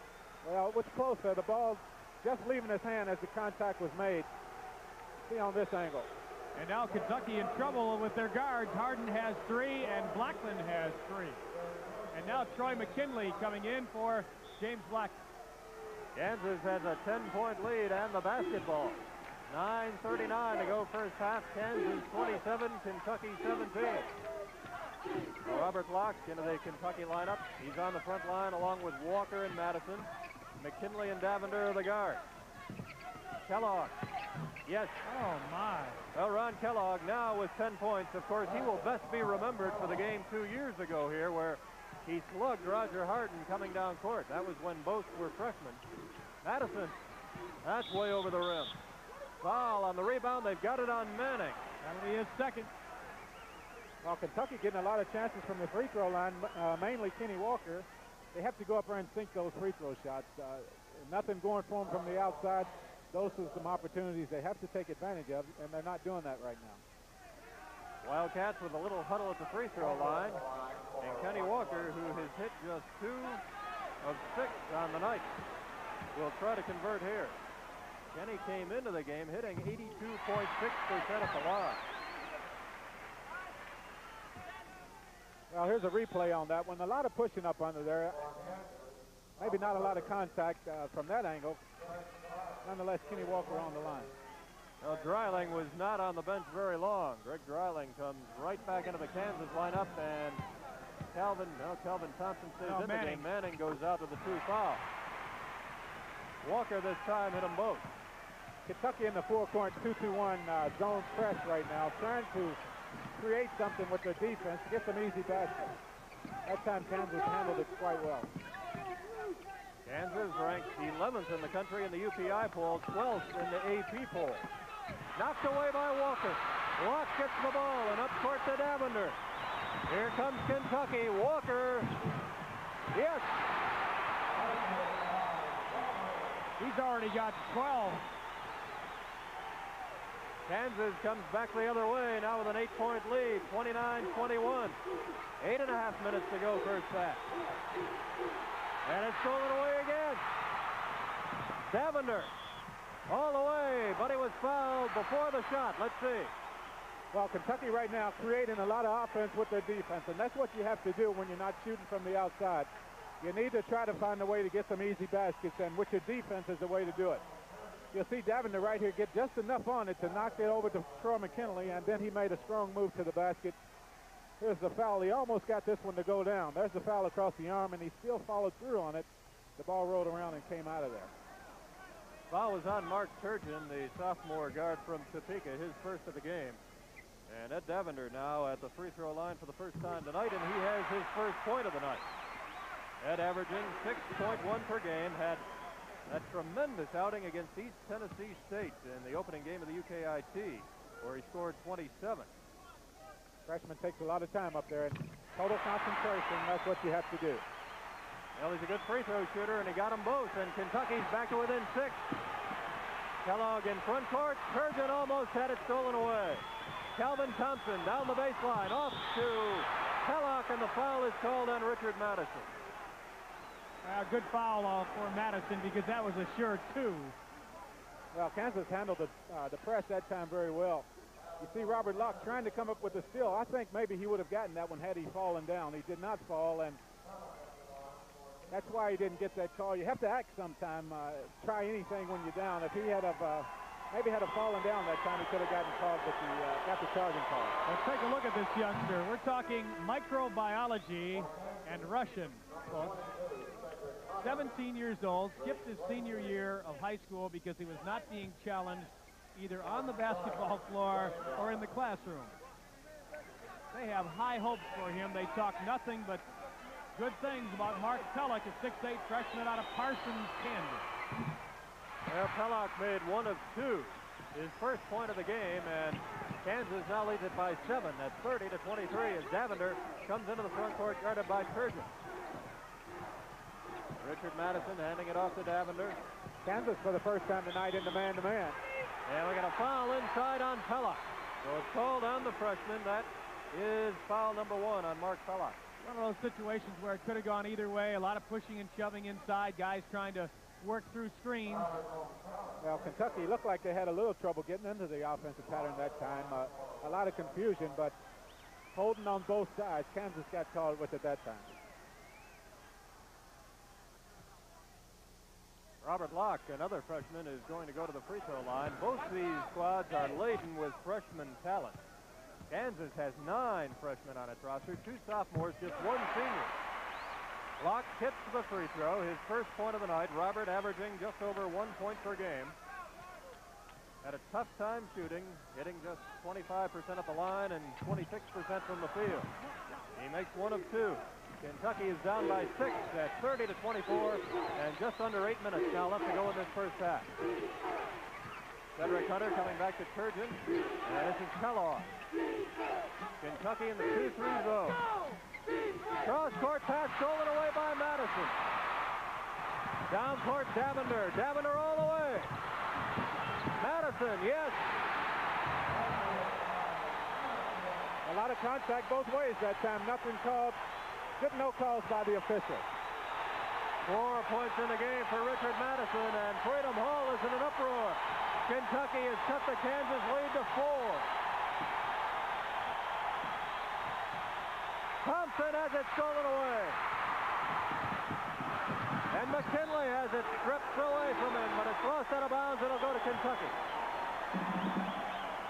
Well, it was close there. The ball just leaving his hand as the contact was made. See on this angle.
And now Kentucky in trouble with their guards. Harden has 3 and Blackman has 3. And now Troy McKinley coming in for James Blackman.
Kansas has a 10-point lead and the basketball. 9:39 to go first half. Kansas 27, Kentucky 17. Robert Locke into the Kentucky lineup. He's on the front line along with Walker and Madison. McKinley and Davender are the guards. Kellogg. Yes.
Oh, my.
Well, Ron Kellogg now with 10 points. Of course, he will best be remembered for the game 2 years ago here where he slugged Roger Harden coming down court. That was when both were freshmen. Madison, that's way over the rim. Foul on the rebound. They've got it on Manning.
That'll be his second.
Well, Kentucky getting a lot of chances from the free throw line, mainly Kenny Walker. They have to go up there and sink those free throw shots. Nothing going for them from the outside. Those are some opportunities they have to take advantage of, and they're not doing that right now.
Wildcats with a little huddle at the free throw line. And Kenny Walker, who has hit just 2 of 6 on the night, will try to convert here. Kenny came into the game hitting 82.6% at the line.
Well, here's a replay on that one. A lot of pushing up under there. Maybe not a lot of contact from that angle. Nonetheless, Kenny Walker on the line.
Well, Dreiling was not on the bench very long. Greg Dreiling comes right back into the Kansas lineup, and Calvin Thompson stays in the game. Manning goes out with a 2 foul. Walker this time hit them both.
Kentucky in the four-point 2-2-1 zone press right now, trying to create something with their defense to get some easy baskets. That time Kansas handled it quite well.
Kansas ranked 11th in the country in the UPI poll, 12th in the AP poll. Knocked away by Walker. Locke gets the ball and up court to Davender. Here comes Kentucky. Walker. Yes.
He's already got 12.
Kansas comes back the other way now with an 8-point lead, 29-21. 8.5 minutes to go first half. And it's stolen away again. Davender all the way, but he was fouled before the shot. Let's see.
Well, Kentucky right now creating a lot of offense with their defense, and that's what you have to do when you're not shooting from the outside. You need to try to find a way to get some easy baskets, and with your defense is the way to do it. You'll see Davender right here get just enough on it to knock it over to Troy McKinley, and then he made a strong move to the basket. Here's the foul. He almost got this one to go down. There's the foul across the arm, and he still followed through on it. The ball rolled around and came out of there.
Foul was on Mark Turgeon, the sophomore guard from Topeka, his first of the game. And Ed Davender now at the free throw line for the first time tonight, and he has his first point of the night. Ed averaging 6.1 per game, had that tremendous outing against East Tennessee State in the opening game of the UKIT, where he scored 27.
Freshman takes a lot of time up there, and total concentration, that's what you have to do.
Well, he's a good free throw shooter, and he got them both, and Kentucky's back to within 6. Kellogg in front court. Turgeon almost had it stolen away. Calvin Thompson down the baseline, off to Kellogg, and the foul is called on Richard Madison.
Good foul for Madison, because that was a sure 2.
Well, Kansas handled the press that time very well. You see Robert Locke trying to come up with a steal. I think maybe he would have gotten that one had he fallen down. He did not fall, and that's why he didn't get that call. You have to act sometime, try anything when you're down. If he had maybe had fallen down that time, he could have gotten called, but got the charging call.
Let's take a look at this youngster. We're talking microbiology and Russian, folks. 17 years old, skipped his senior year of high school because he was not being challenged either on the basketball floor or in the classroom. They have high hopes for him. They talk nothing but good things about Mark Pellock, a 6'8" freshman out of Parsons, Kansas.
Well, Pellock made 1 of 2, his first point of the game, and Kansas now leads it by 7. That's 30-23 as Davender comes into the front court guarded by Turgeon. Richard Madison handing it off to Davender.
Kansas for the first time tonight in the man-to-man.
And we got a foul inside on Pellock. So it's called on the freshman. That is foul number 1 on Mark Pellock.
One of those situations where it could have gone either way. A lot of pushing and shoving inside. Guys trying to work through screens.
Well, Kentucky looked like they had a little trouble getting into the offensive pattern that time. A lot of confusion, but holding on both sides. Kansas got called with it that time.
Robert Locke, another freshman, is going to go to the free throw line. Both these squads are laden with freshman talent. Kansas has 9 freshmen on its roster, 2 sophomores, just 1 senior. Locke hits the free throw, his first point of the night. Robert averaging just over 1 point per game. Had a tough time shooting, hitting just 25% at the line and 26% from the field. He makes 1 of 2. Kentucky is down by 6 at 30-24, and just under 8 minutes now left to go in this first half. Cedric Hunter coming back to Turgeon. And this is Kellogg. Kentucky in the 2-3 zone. Cross-court pass stolen away by Madison. Down court, Davender. Davender all the way. Madison, yes.
A lot of contact both ways that time. Nothing called. No calls by the official.
4 points in the game for Richard Madison, and Freedom Hall is in an uproar. Kentucky has cut the Kansas lead to 4. Thompson has it stolen away. And McKinley has it stripped away from him, but it's lost out of bounds. It'll go to Kentucky.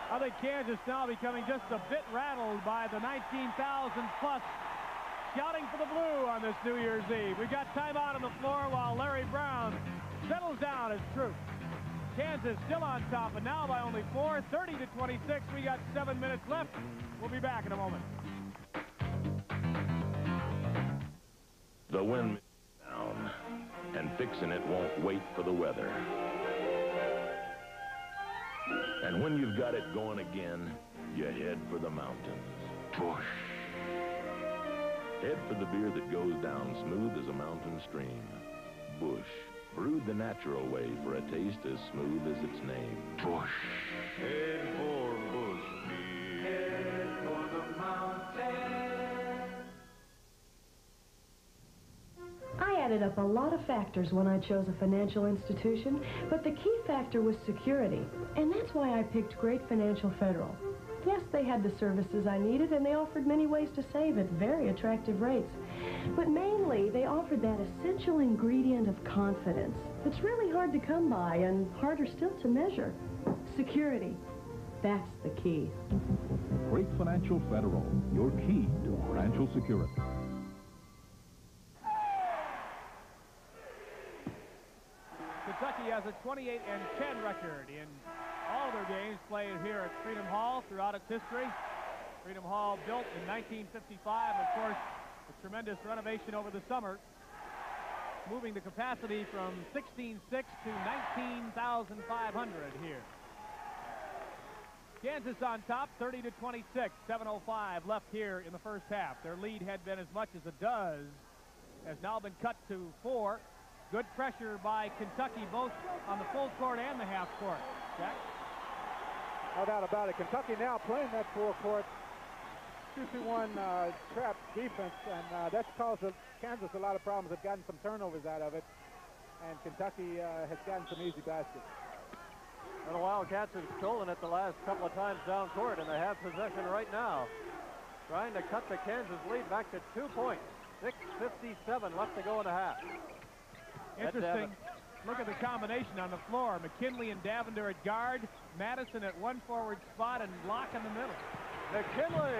I think Kansas now becoming just a bit rattled by the 19,000+ shouting for the blue on this New Year's Eve. We've got timeout on the floor while Larry Brown settles down his troops. Kansas still on top, and now by only 4, 30-26. We got 7 minutes left. We'll be back in a moment.
The wind down, and fixing it won't wait for the weather. And when you've got it going again, you head for the mountains. Push. Head for the beer that goes down smooth as a mountain stream. Busch. Brewed the natural way for a taste as smooth as its name. Busch.
Head for Busch beer. Head for the mountain.
I added up a lot of factors when I chose a financial institution, but the key factor was security. And that's why I picked Great Financial Federal. Yes, they had the services I needed, and they offered many ways to save at very attractive rates. But mainly, they offered that essential ingredient of confidence that's really hard to come by and harder still to measure. Security. That's the key.
Great Financial Federal, your key to financial security.
Kentucky has a 28-10 record in all their games played here at Freedom Hall throughout its history. Freedom Hall built in 1955, of course, a tremendous renovation over the summer, moving the capacity from 16,600 to 19,500 here. Kansas on top, 30-26, 7:05 left here in the first half. Their lead had been as much as a dozen, has now been cut to 4. Good pressure by Kentucky, both on the full court and the half court. Jack?
No doubt about it. Kentucky now playing that full court 2-2-1 trap defense, and that's caused Kansas a lot of problems. They've gotten some turnovers out of it, and Kentucky has gotten some easy baskets.
And the Wildcats have stolen it the last couple of times down court, and they have possession right now. Trying to cut the Kansas lead back to 2 points. 6:57 left to go in the half.
Interesting. Look at the combination on the floor. McKinley and Davender at guard. Madison at one forward spot and Locke in the middle.
McKinley.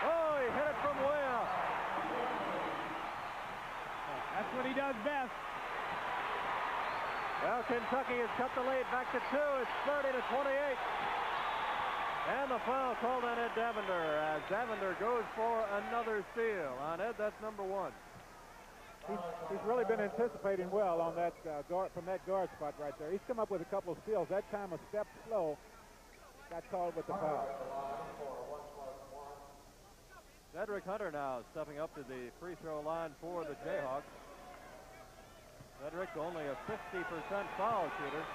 Oh, he hit it from way out.
That's what he does best.
Well, Kentucky has cut the lead back to 2. It's 30-28. And the foul called on Ed Davender as Davender goes for another steal. On Ed, that's number 1.
He's really been anticipating well on that guard, from that guard spot right there. He's come up with a couple of steals. That time a step slow. Got called with the foul.
Cedric Hunter now stepping up to the free throw line for the Jayhawks. Cedric only a 50% foul shooter.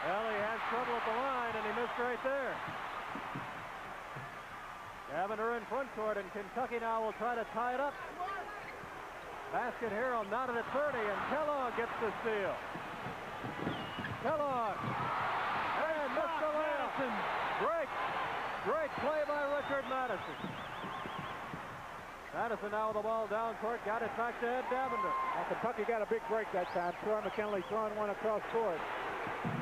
Well, he has trouble at the line, and he missed right there. Davender in front court, and Kentucky now will try to tie it up. Basket Hero knotted at 30, and Kellogg gets the steal. Kellogg. And missed the layup. Great play by Richard Madison. Madison now with the ball down court, got it back to Ed Davender.
Well, Kentucky got a big break that time. Troy McKinley throwing one across court.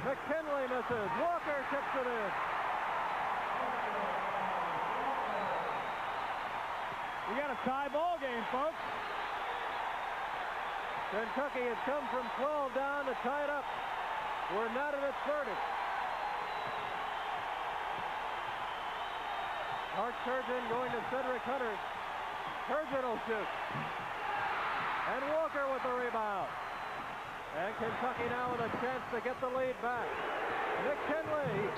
McKinley misses. Walker tips it in.
We got a tie ball game, folks.
Kentucky has come from 12 down to tie it up. We're not at 30. Mark Turgeon going to Cedric Hunter. Turgeon will shoot. And Walker with the rebound. And Kentucky now with a chance to get the lead back. McKinley.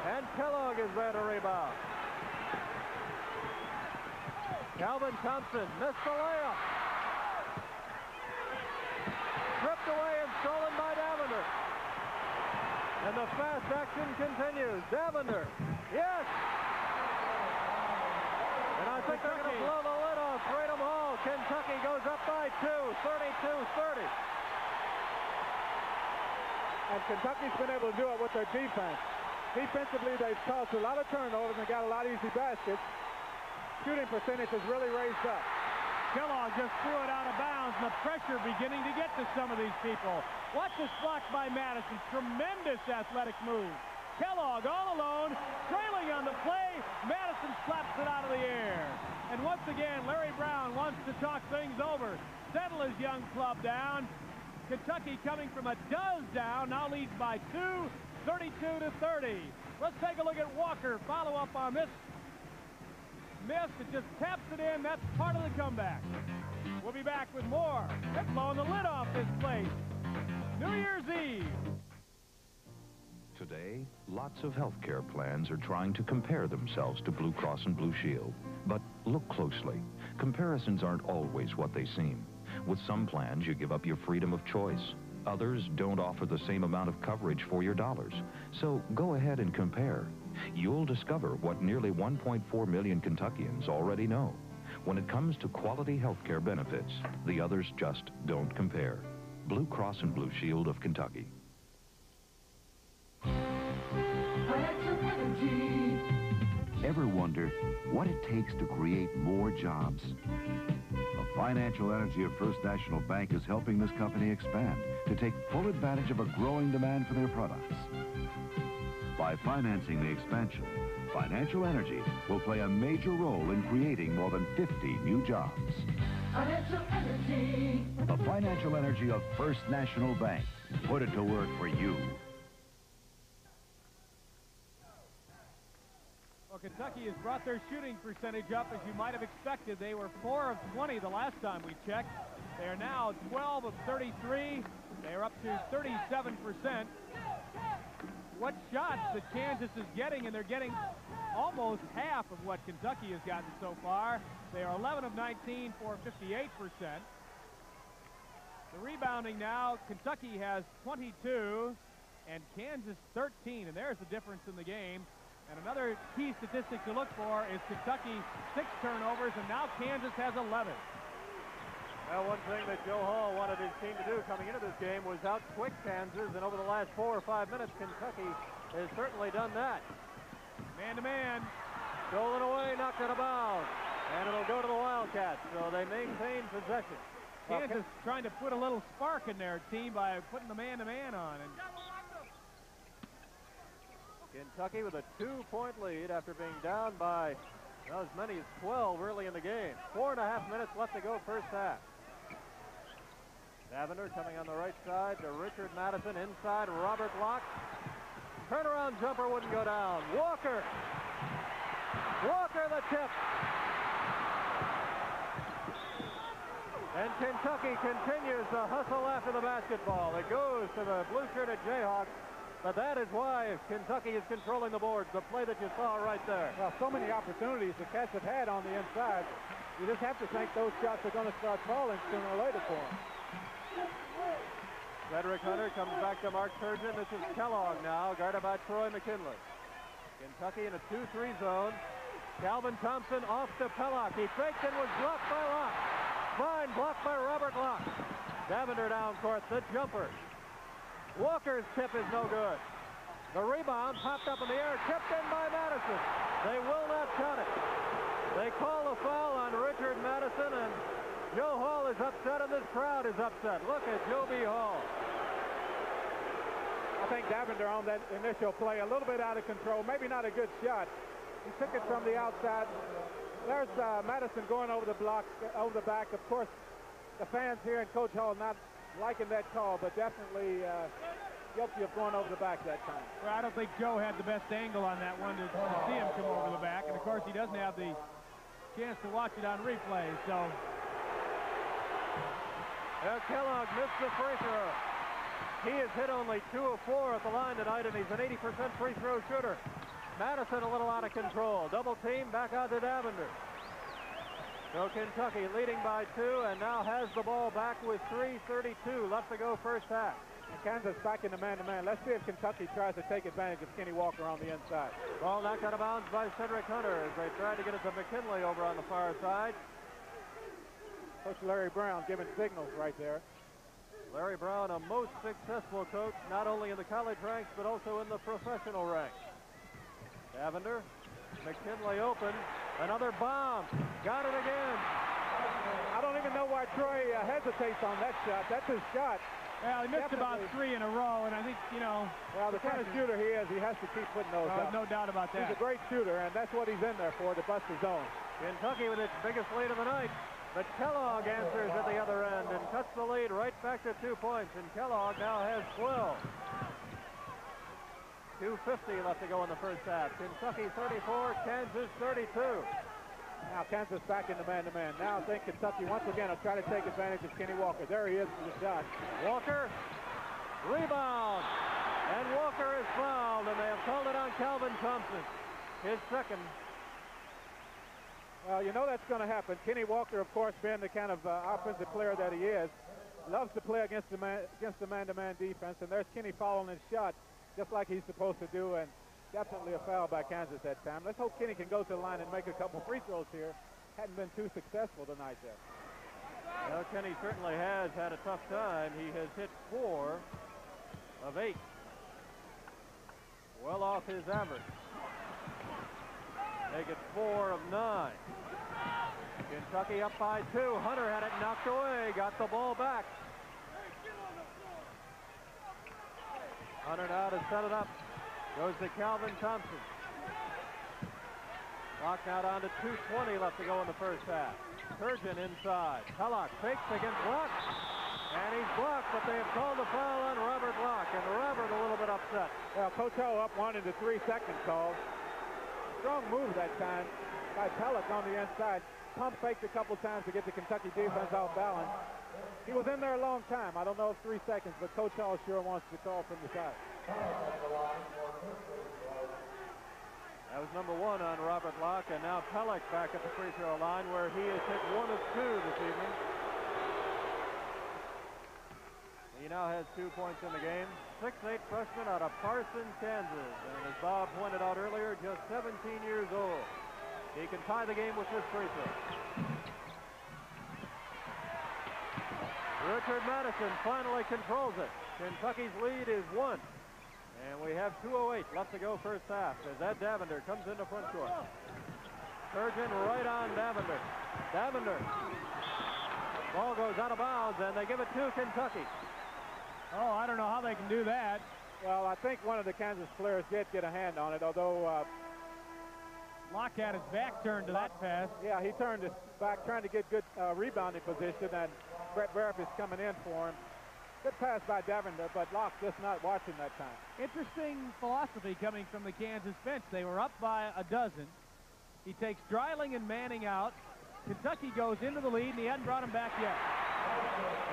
And Kellogg is there to rebound. Calvin Thompson missed the layup. Stripped away and stolen by Davender. And the fast action continues. Davender. Yes! And I think they're going to blow the lid off Freedom Hall. Kentucky goes up by 2, 32-30.
And Kentucky's been able to do it with their defense. Defensively, they've caused a lot of turnovers and got a lot of easy baskets. Shooting percentage has really raised up.
Kellogg just threw it out of bounds, and the pressure beginning to get to some of these people. Watch this block by Madison. Tremendous athletic move. Kellogg all alone, trailing on the play. Madison slaps it out of the air. And once again, Larry Brown wants to talk things over. Settle his young club down. Kentucky coming from a does down, now leads by 2, 32-30. Let's take a look at Walker. Follow up on this miss. It just taps it in. That's part of the comeback. We'll be back with more. They're blowing the lid off this place. New Year's Eve.
Today, lots of healthcare plans are trying to compare themselves to Blue Cross and Blue Shield. But look closely. Comparisons aren't always what they seem. With some plans, you give up your freedom of choice. Others don't offer the same amount of coverage for your dollars. So go ahead and compare. You'll discover what nearly 1.4 million Kentuckians already know. When it comes to quality health care benefits, the others just don't compare. Blue Cross and Blue Shield of Kentucky.
Ever wonder what it takes to create more jobs? The financial energy of First National Bank is helping this company expand to take full advantage of a growing demand for their products. By financing the expansion, financial energy will play a major role in creating more than 50 new jobs.
Financial energy.
The financial energy of First National Bank. Put it to work for you.
Well, Kentucky has brought their shooting percentage up as you might have expected. They were 4 of 20 the last time we checked. They are now 12 of 33. They are up to 37%. What shots that Kansas is getting, and they're getting almost half of what Kentucky has gotten so far. They are 11 of 19 for 58%. The rebounding now, Kentucky has 22 and Kansas 13, and there's the difference in the game. And another key statistic to look for is Kentucky 6 turnovers, and now Kansas has 11.
Well, one thing that Joe Hall wanted his team to do coming into this game was out-quick Kansas, and over the last 4 or 5 minutes, Kentucky has certainly done that.
Man-to-man.
Stolen away, knocked out of bounds, and it'll go to the Wildcats, so they maintain possession.
Kansas trying to put a little spark in their team by putting the man-to-man on. And
Kentucky with a 2-point lead after being down by as many as 12 early in the game. 4.5 minutes left to go first half. Davender coming on the right side to Richard Madison. Inside, Robert Locke. Turnaround jumper wouldn't go down. Walker. Walker the tip. And Kentucky continues to hustle after the basketball. It goes to the blue-shirted Jayhawks. But that is why Kentucky is controlling the boards, the play that you saw right there.
Well, so many opportunities the Cats have had on the inside. You just have to think those shots are going to start falling sooner or later for them.
Frederick Hunter comes back to Mark Turgeon. This is Kellogg now, guarded by Troy McKinley. Kentucky in a 2-3 zone. Calvin Thompson off to Pellock. He faked and was blocked by Locke. Fine, blocked by Robert Locke. Davender down court, the jumper. Walker's tip is no good. The rebound popped up in the air, tipped in by Madison. They will not count it. They call a foul on Richard Madison, and Joe Hall is upset, and this crowd is upset. Look at Joe B. Hall.
I think Davender on that initial play, a little bit out of control, maybe not a good shot. He took it from the outside. There's Madison going over the block, over the back. Of course, the fans here and Coach Hall not liking that call, but definitely guilty of going over the back that time.
Well, I don't think Joe had the best angle on that one to see him come over the back, and of course he doesn't have the chance to watch it on replay. So
Kellogg missed the free throw. He has hit only 2 of 4 at the line tonight, and he's an 80% free throw shooter. Madison a little out of control. Double team, back out to Davender. So Kentucky leading by 2 and now has the ball back with 3:32 left to go first half.
And Kansas back in the man-to-man. Let's see if Kentucky tries to take advantage of Kenny Walker on the inside.
Ball knocked out of bounds by Cedric Hunter as they tried to get it to McKinley over on the far side.
Coach Larry Brown giving signals right there.
Larry Brown, a most successful coach, not only in the college ranks, but also in the professional ranks. Davender, McKinley open, another bomb, got it again.
I don't even know why Troy hesitates on that shot. That's his shot.
Well, he missed about 3 in a row, and I think, you know...
Well, the kind of shooter he is, he has to keep putting those up.
No doubt about that.
He's a great shooter, and that's what he's in there for, to bust the zone.
Kentucky with its biggest lead of the night. But Kellogg answers at the other end and cuts the lead right back to 2 points. And Kellogg now has 12. 2:50 left to go in the first half. Kentucky 34, Kansas 32.
Now Kansas back in the man-to-man. Now I think Kentucky once again will try to take advantage of Kenny Walker. There he is for the shot.
Walker, rebound. And Walker is fouled, and they have called it on Calvin Thompson. His second.
Well, you know that's going to happen. Kenny Walker, of course, being the kind of offensive player that he is, loves to play against the man-to-man defense, and there's Kenny following his shot just like he's supposed to do, and definitely a foul by Kansas that time. Let's hope Kenny can go to the line and make a couple free throws here. Hadn't been too successful tonight there.
Well, Kenny certainly has had a tough time. He has hit 4 of 8. Well off his average. Make it 4 of 9. Kentucky up by 2. Hunter had it knocked away. Got the ball back. Hunter now to set it up. Goes to Calvin Thompson. Clock now down to 2:20 left to go in the first half. Turgeon inside. Kellogg fakes against Block. And he's blocked, but they have called the foul on Robert Block. And Robert a little bit upset.
Well, Coach O up 1 in the 3-second call. Strong move that time by Pellick on the inside. Pump faked a couple times to get the Kentucky defense off balance. He was in there a long time. I don't know if 3 seconds, but Coach Hall sure wants to call from the side.
That was number 1 on Robert Block, and now Pellick back at the free throw line where he has hit 1 of 2 this evening. He now has 2 points in the game. 6'8" freshman out of Parsons, Kansas. And as Bob pointed out earlier, just 17 years old. He can tie the game with this free throw. Richard Madison finally controls it. Kentucky's lead is 1. And we have 2:08 left to go first half as Ed Davender comes into front court. Turgeon right on Davender. Davender. Ball goes out of bounds, and they give it to Kentucky.
Oh, I don't know how they can do that.
Well, I think one of the Kansas players did get a hand on it, although...
Locke had his back turned to that pass.
Yeah, he turned his back trying to get good rebounding position, and Brett Barrett is coming in for him. Good pass by Davender, but Locke just not watching that time.
Interesting philosophy coming from the Kansas bench. They were up by a dozen. He takes Dreiling and Manning out. Kentucky goes into the lead, and he hadn't brought him back yet.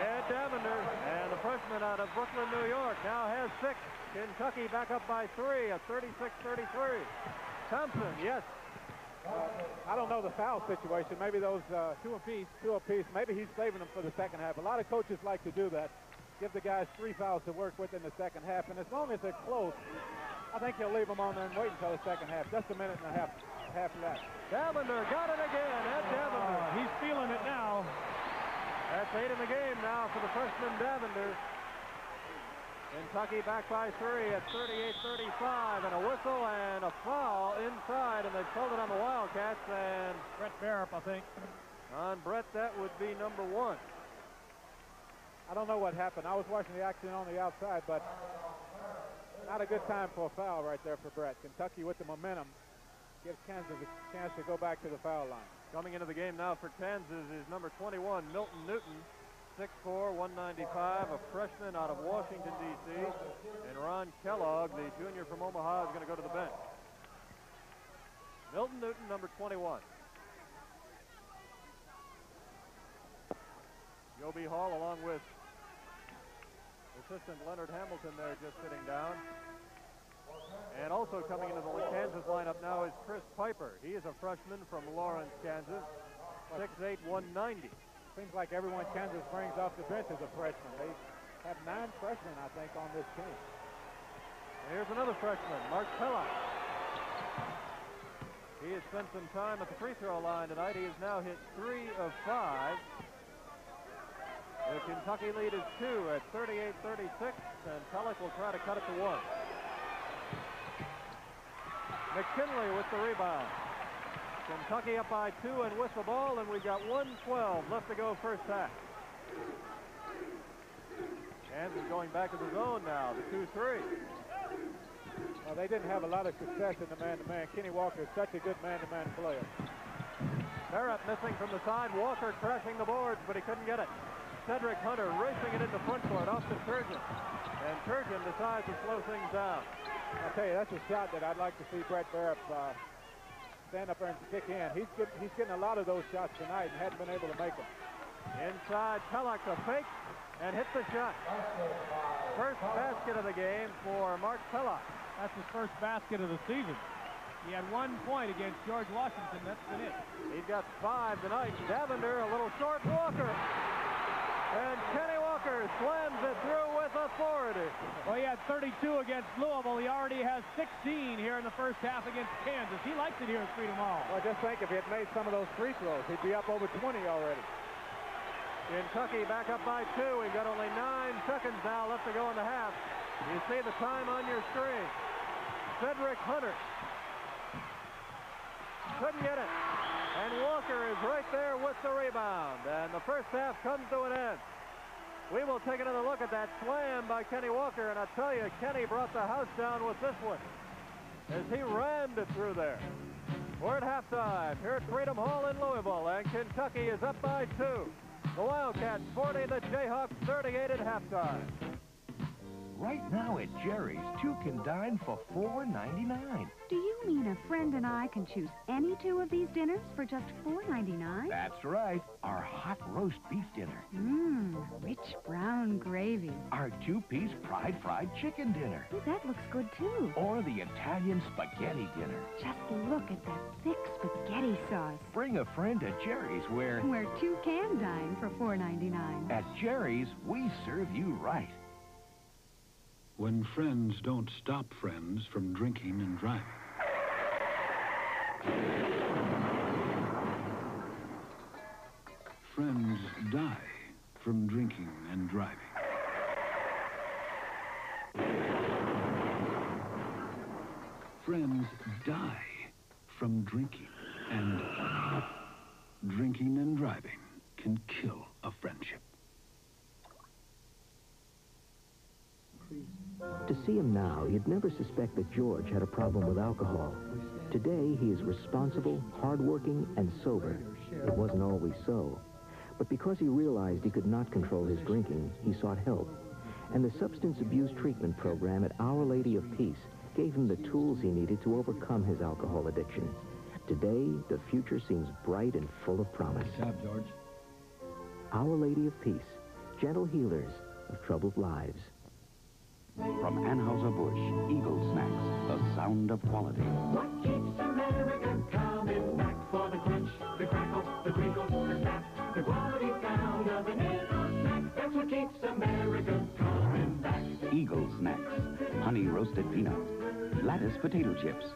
Ed Davender, and the freshman out of Brooklyn, New York, now has 6. Kentucky back up by 3 at 36-33. Thompson, yes.
I don't know the foul situation. Maybe those
2 apiece.
2 apiece. Maybe he's saving them for the second half. A lot of coaches like to do that. Give the guys 3 fouls to work with in the second half. And as long as they're close, I think he'll leave them on there and wait until the second half. Just a minute and a half left.
Davender got it again. Ed Davender.
He's feeling it now.
That's 8 in the game now for the freshman Davender. Kentucky back by 3 at 38-35, and a whistle and a foul inside, and they've called it on the Wildcats, and
Brett Barrett, I think.
On Brett, that would be number 1.
I don't know what happened. I was watching the action on the outside, but not a good time for a foul right there for Brett. Kentucky with the momentum gives Kansas a chance to go back to the foul line.
Coming into the game now for Kansas is number 21, Milton Newton. 6'4", 195, a freshman out of Washington, D.C. And Ron Kellogg, the junior from Omaha, is going to go to the bench. Milton Newton, number 21. Joby Hall along with assistant Leonard Hamilton there just sitting down. And also coming into the Kansas lineup now is Chris Piper. He is a freshman from Lawrence, Kansas, 6'8", 190.
Seems like everyone Kansas brings off the bench is a freshman. They have 9 freshmen, I think, on this team.
Here's another freshman, Mark Pella. He has spent some time at the free throw line tonight. He has now hit 3 of 5. The Kentucky lead is 2 at 38-36, and Pellick will try to cut it to 1. McKinley with the rebound. Kentucky up by 2 and with the ball, and we've got 1:12 left to go first half. Kansas going back to the zone now, the 2-3.
Well, they didn't have a lot of success in the man-to-man. Kenny Walker is such a good man-to-man player.
Barrett missing from the side. Walker crashing the boards, but he couldn't get it. Cedric Hunter racing it into front court off to Turgeon. And Turgeon decides to slow things down.
I'll tell you, that's a shot that I'd like to see Brett Barrett stand up there and kick in. He's getting a lot of those shots tonight and hadn't been able to make them.
Inside, Pellick a fake and hits the shot. First basket of the game for Mark Pellick.
That's his first basket of the season. He had 1 point against George Washington. That's been it.
He's got 5 tonight. Davender, a little short. Walker. And Kenny Walker slams it through with authority.
Well, he had 32 against Louisville. He already has 16 here in the first half against Kansas. He likes it here at Freedom Hall.
Well, just think if he had made some of those free throws, he'd be up over 20 already.
Kentucky back up by 2. We've got only 9 seconds now left to go in the half. You see the time on your screen. Cedric Hunter. Couldn't get it. And Walker is right there with the rebound. And the first half comes to an end. We will take another look at that slam by Kenny Walker. And I tell you, Kenny brought the house down with this one as he rammed it through there. We're at halftime here at Freedom Hall in Louisville. And Kentucky is up by 2. The Wildcats 40, the Jayhawks 38 at halftime.
Right now at Jerry's, 2 can dine for $4.99.
Do you mean a friend and I can choose any 2 of these dinners for just $4.99?
That's right. Our hot roast beef dinner.
Mmm, rich brown gravy.
Our 2-piece fried chicken dinner.
Ooh, that looks good, too.
Or the Italian spaghetti dinner.
Just look at that thick spaghetti sauce.
Bring a friend to Jerry's where
2 can dine for $4.99.
At Jerry's, we serve you right.
When friends don't stop friends from drinking and driving. Friends die from drinking and driving. Friends die from drinking and driving can kill a friendship.
To see him now, you'd never suspect that George had a problem with alcohol. Today, he is responsible, hardworking, and sober. It wasn't always so. But because he realized he could not control his drinking, he sought help. And the substance abuse treatment program at Our Lady of Peace gave him the tools he needed to overcome his alcohol addiction. Today, the future seems bright and full of promise.
Good job, George.
Our Lady of Peace, gentle healers of troubled lives.
From Anheuser-Busch, Eagle Snacks, the sound of quality.
What keeps America coming back for the crunch, the crackle, the crinkle, the snap, the quality sound of an Eagle snack? That's what keeps America coming back.
Eagle Snacks, honey roasted peanuts, lattice potato chips,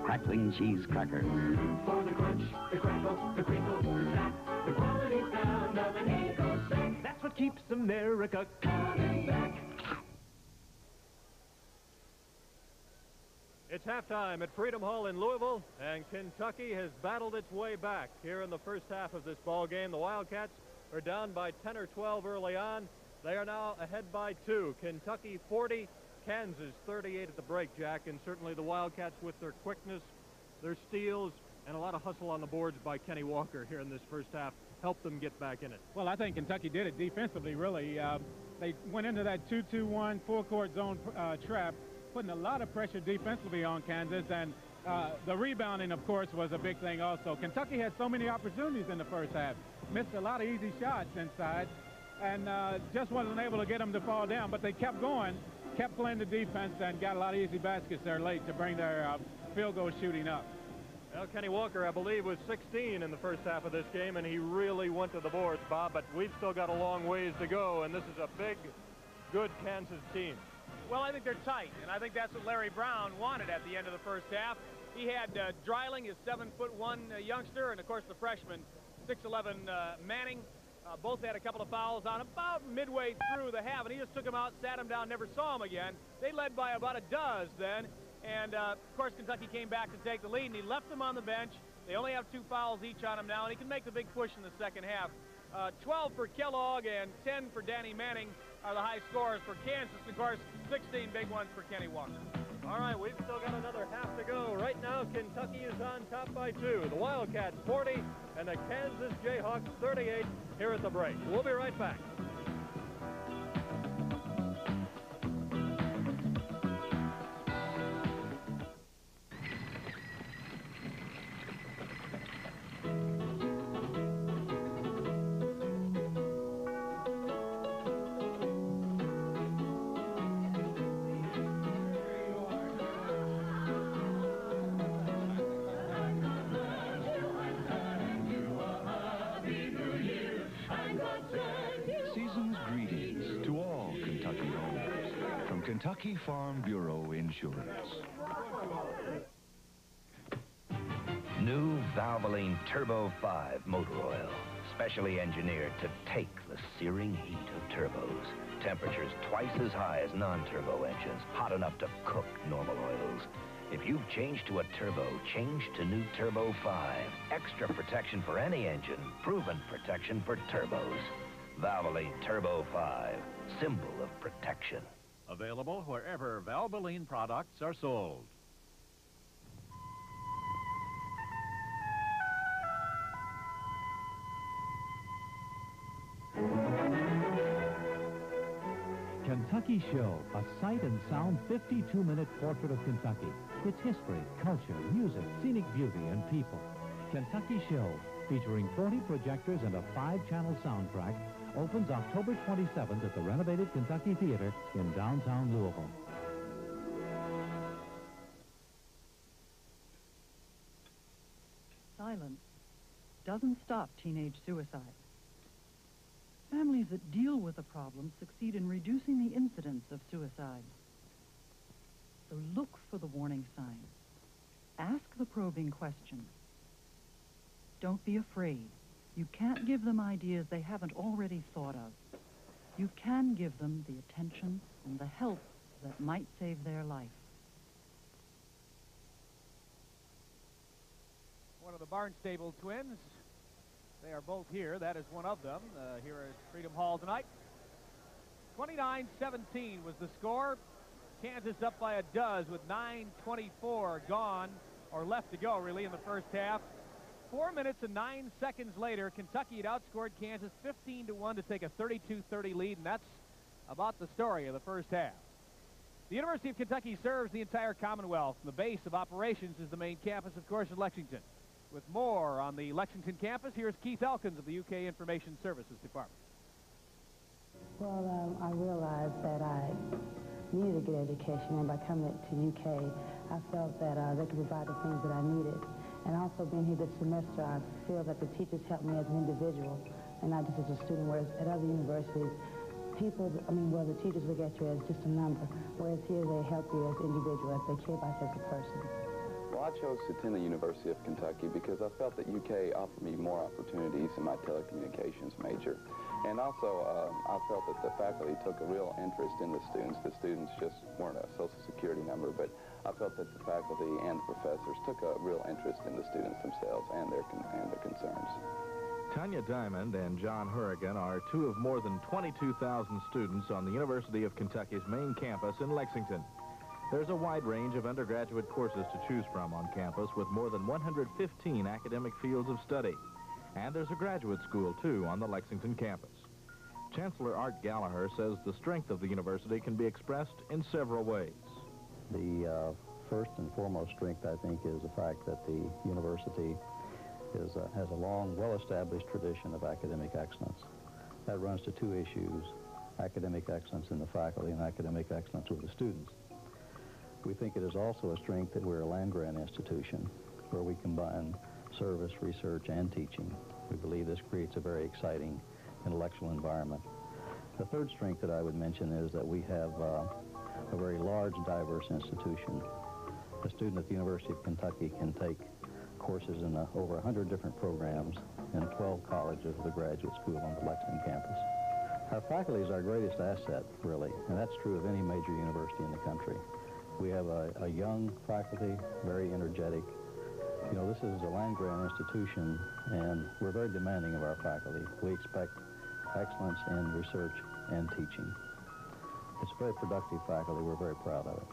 crackling cheese crackers.
For the crunch, the crackle, the crinkle, the snap, the quality sound of an Eagle snack. That's what keeps America coming back.
It's halftime at Freedom Hall in Louisville, and Kentucky has battled its way back here in the first half of this ball game. The Wildcats are down by 10 or 12 early on. They are now ahead by 2. Kentucky 40, Kansas 38 at the break, Jack, and certainly the Wildcats with their quickness, their steals, and a lot of hustle on the boards by Kenny Walker here in this first half helped them get back in it.
Well, I think Kentucky did it defensively, really. They went into that 2-2-1 full-court zone trap, putting a lot of pressure defensively on Kansas, and the rebounding, of course, was a big thing also. Kentucky had so many opportunities in the first half. Missed a lot of easy shots inside, and just wasn't able to get them to fall down. But they kept going, kept playing the defense, and got a lot of easy baskets there late to bring their field goal shooting up.
Well, Kenny Walker, I believe, was 16 in the first half of this game, and he really went to the boards, Bob, but we've still got a long ways to go, and this is a big, good Kansas team.
Well, I think they're tight, and I think that's what Larry Brown wanted at the end of the first half. He had Dreiling, his 7'1" youngster, and, of course, the freshman, 6'11" Manning. Both had a couple of fouls on about midway through the half, and he just took them out, sat them down, never saw them again. They led by about a dozen then. And, of course, Kentucky came back to take the lead, and he left them on the bench. They only have 2 fouls each on him now, and he can make the big push in the second half. 12 for Kellogg and 10 for Danny Manning are the high scores for Kansas. Of course, 16 big ones for Kenny Walker.
All right, we've still got another half to go. Right now, Kentucky is on top by 2. The Wildcats 40 and the Kansas Jayhawks 38 here at the break. We'll be right back.
Kentucky Farm Bureau Insurance.
New Valvoline Turbo 5 motor oil, specially engineered to take the searing heat of turbos. Temperatures twice as high as non-turbo engines, hot enough to cook normal oils. If you've changed to a turbo, change to new Turbo 5. Extra protection for any engine, proven protection for turbos. Valvoline Turbo 5, symbol of protection.
Available wherever Valvoline products are sold.
Kentucky Show, a sight and sound 52-minute portrait of Kentucky. Its history, culture, music, scenic beauty, and people. Kentucky Show, featuring 40 projectors and a 5-channel soundtrack, opens October 27th at the renovated Kentucky Theater in downtown Louisville.
Silence doesn't stop teenage suicide. Families that deal with the problem succeed in reducing the incidence of suicide. So look for the warning signs. Ask the probing questions. Don't be afraid. You can't give them ideas they haven't already thought of. You can give them the attention and the help that might save their life.
One of the Barnstable twins. They are both here. That is one of them here at Freedom Hall tonight. 29-17 was the score. Kansas up by a dozen with 9:24 gone, or left to go, really, in the first half. 4 minutes and 9 seconds later, Kentucky had outscored Kansas 15-1 to take a 32-30 lead, and that's about the story of the first half. The University of Kentucky serves the entire Commonwealth, and the base of operations is the main campus, of course, in Lexington. With more on the Lexington campus, here's Keith Elkins of the UK Information Services Department.
Well, I realized that I needed a good education, and by coming to UK, I felt that they could provide the things that I needed. And also being here this semester, I feel that the teachers helped me as an individual and not just as a student, whereas at other universities, the teachers look at you as just a number, whereas here they help you as an individual, as they care about you as a person.
Well, I chose to attend the University of Kentucky because I felt that UK offered me more opportunities in my telecommunications major. And also, I felt that the faculty took a real interest in the students. The students just weren't a Social Security number, but I felt that the faculty and the professors took a real interest in the students themselves and their concerns.
Tanya Diamond and John Hurrigan are two of more than 22,000 students on the University of Kentucky's main campus in Lexington. There's a wide range of undergraduate courses to choose from on campus with more than 115 academic fields of study. And there's a graduate school, too, on the Lexington campus. Chancellor Art Gallagher says the strength of the university can be expressed in several ways.
The first and foremost strength, I think, is the fact that the university has a long, well-established tradition of academic excellence. That runs to two issues: academic excellence in the faculty and academic excellence with the students. We think it is also a strength that we're a land-grant institution where we combine service, research, and teaching. We believe this creates a very exciting intellectual environment. The third strength that I would mention is that we have a very large, diverse institution. A student at the University of Kentucky can take courses in over 100 different programs in 12 colleges with a graduate school on the Lexington campus. Our faculty is our greatest asset, really, and that's true of any major university in the country. We have a young faculty, very energetic. You know, this is a land-grant institution, and we're very demanding of our faculty. We expect excellence in research and teaching. It's a very productive faculty. We're very proud of it.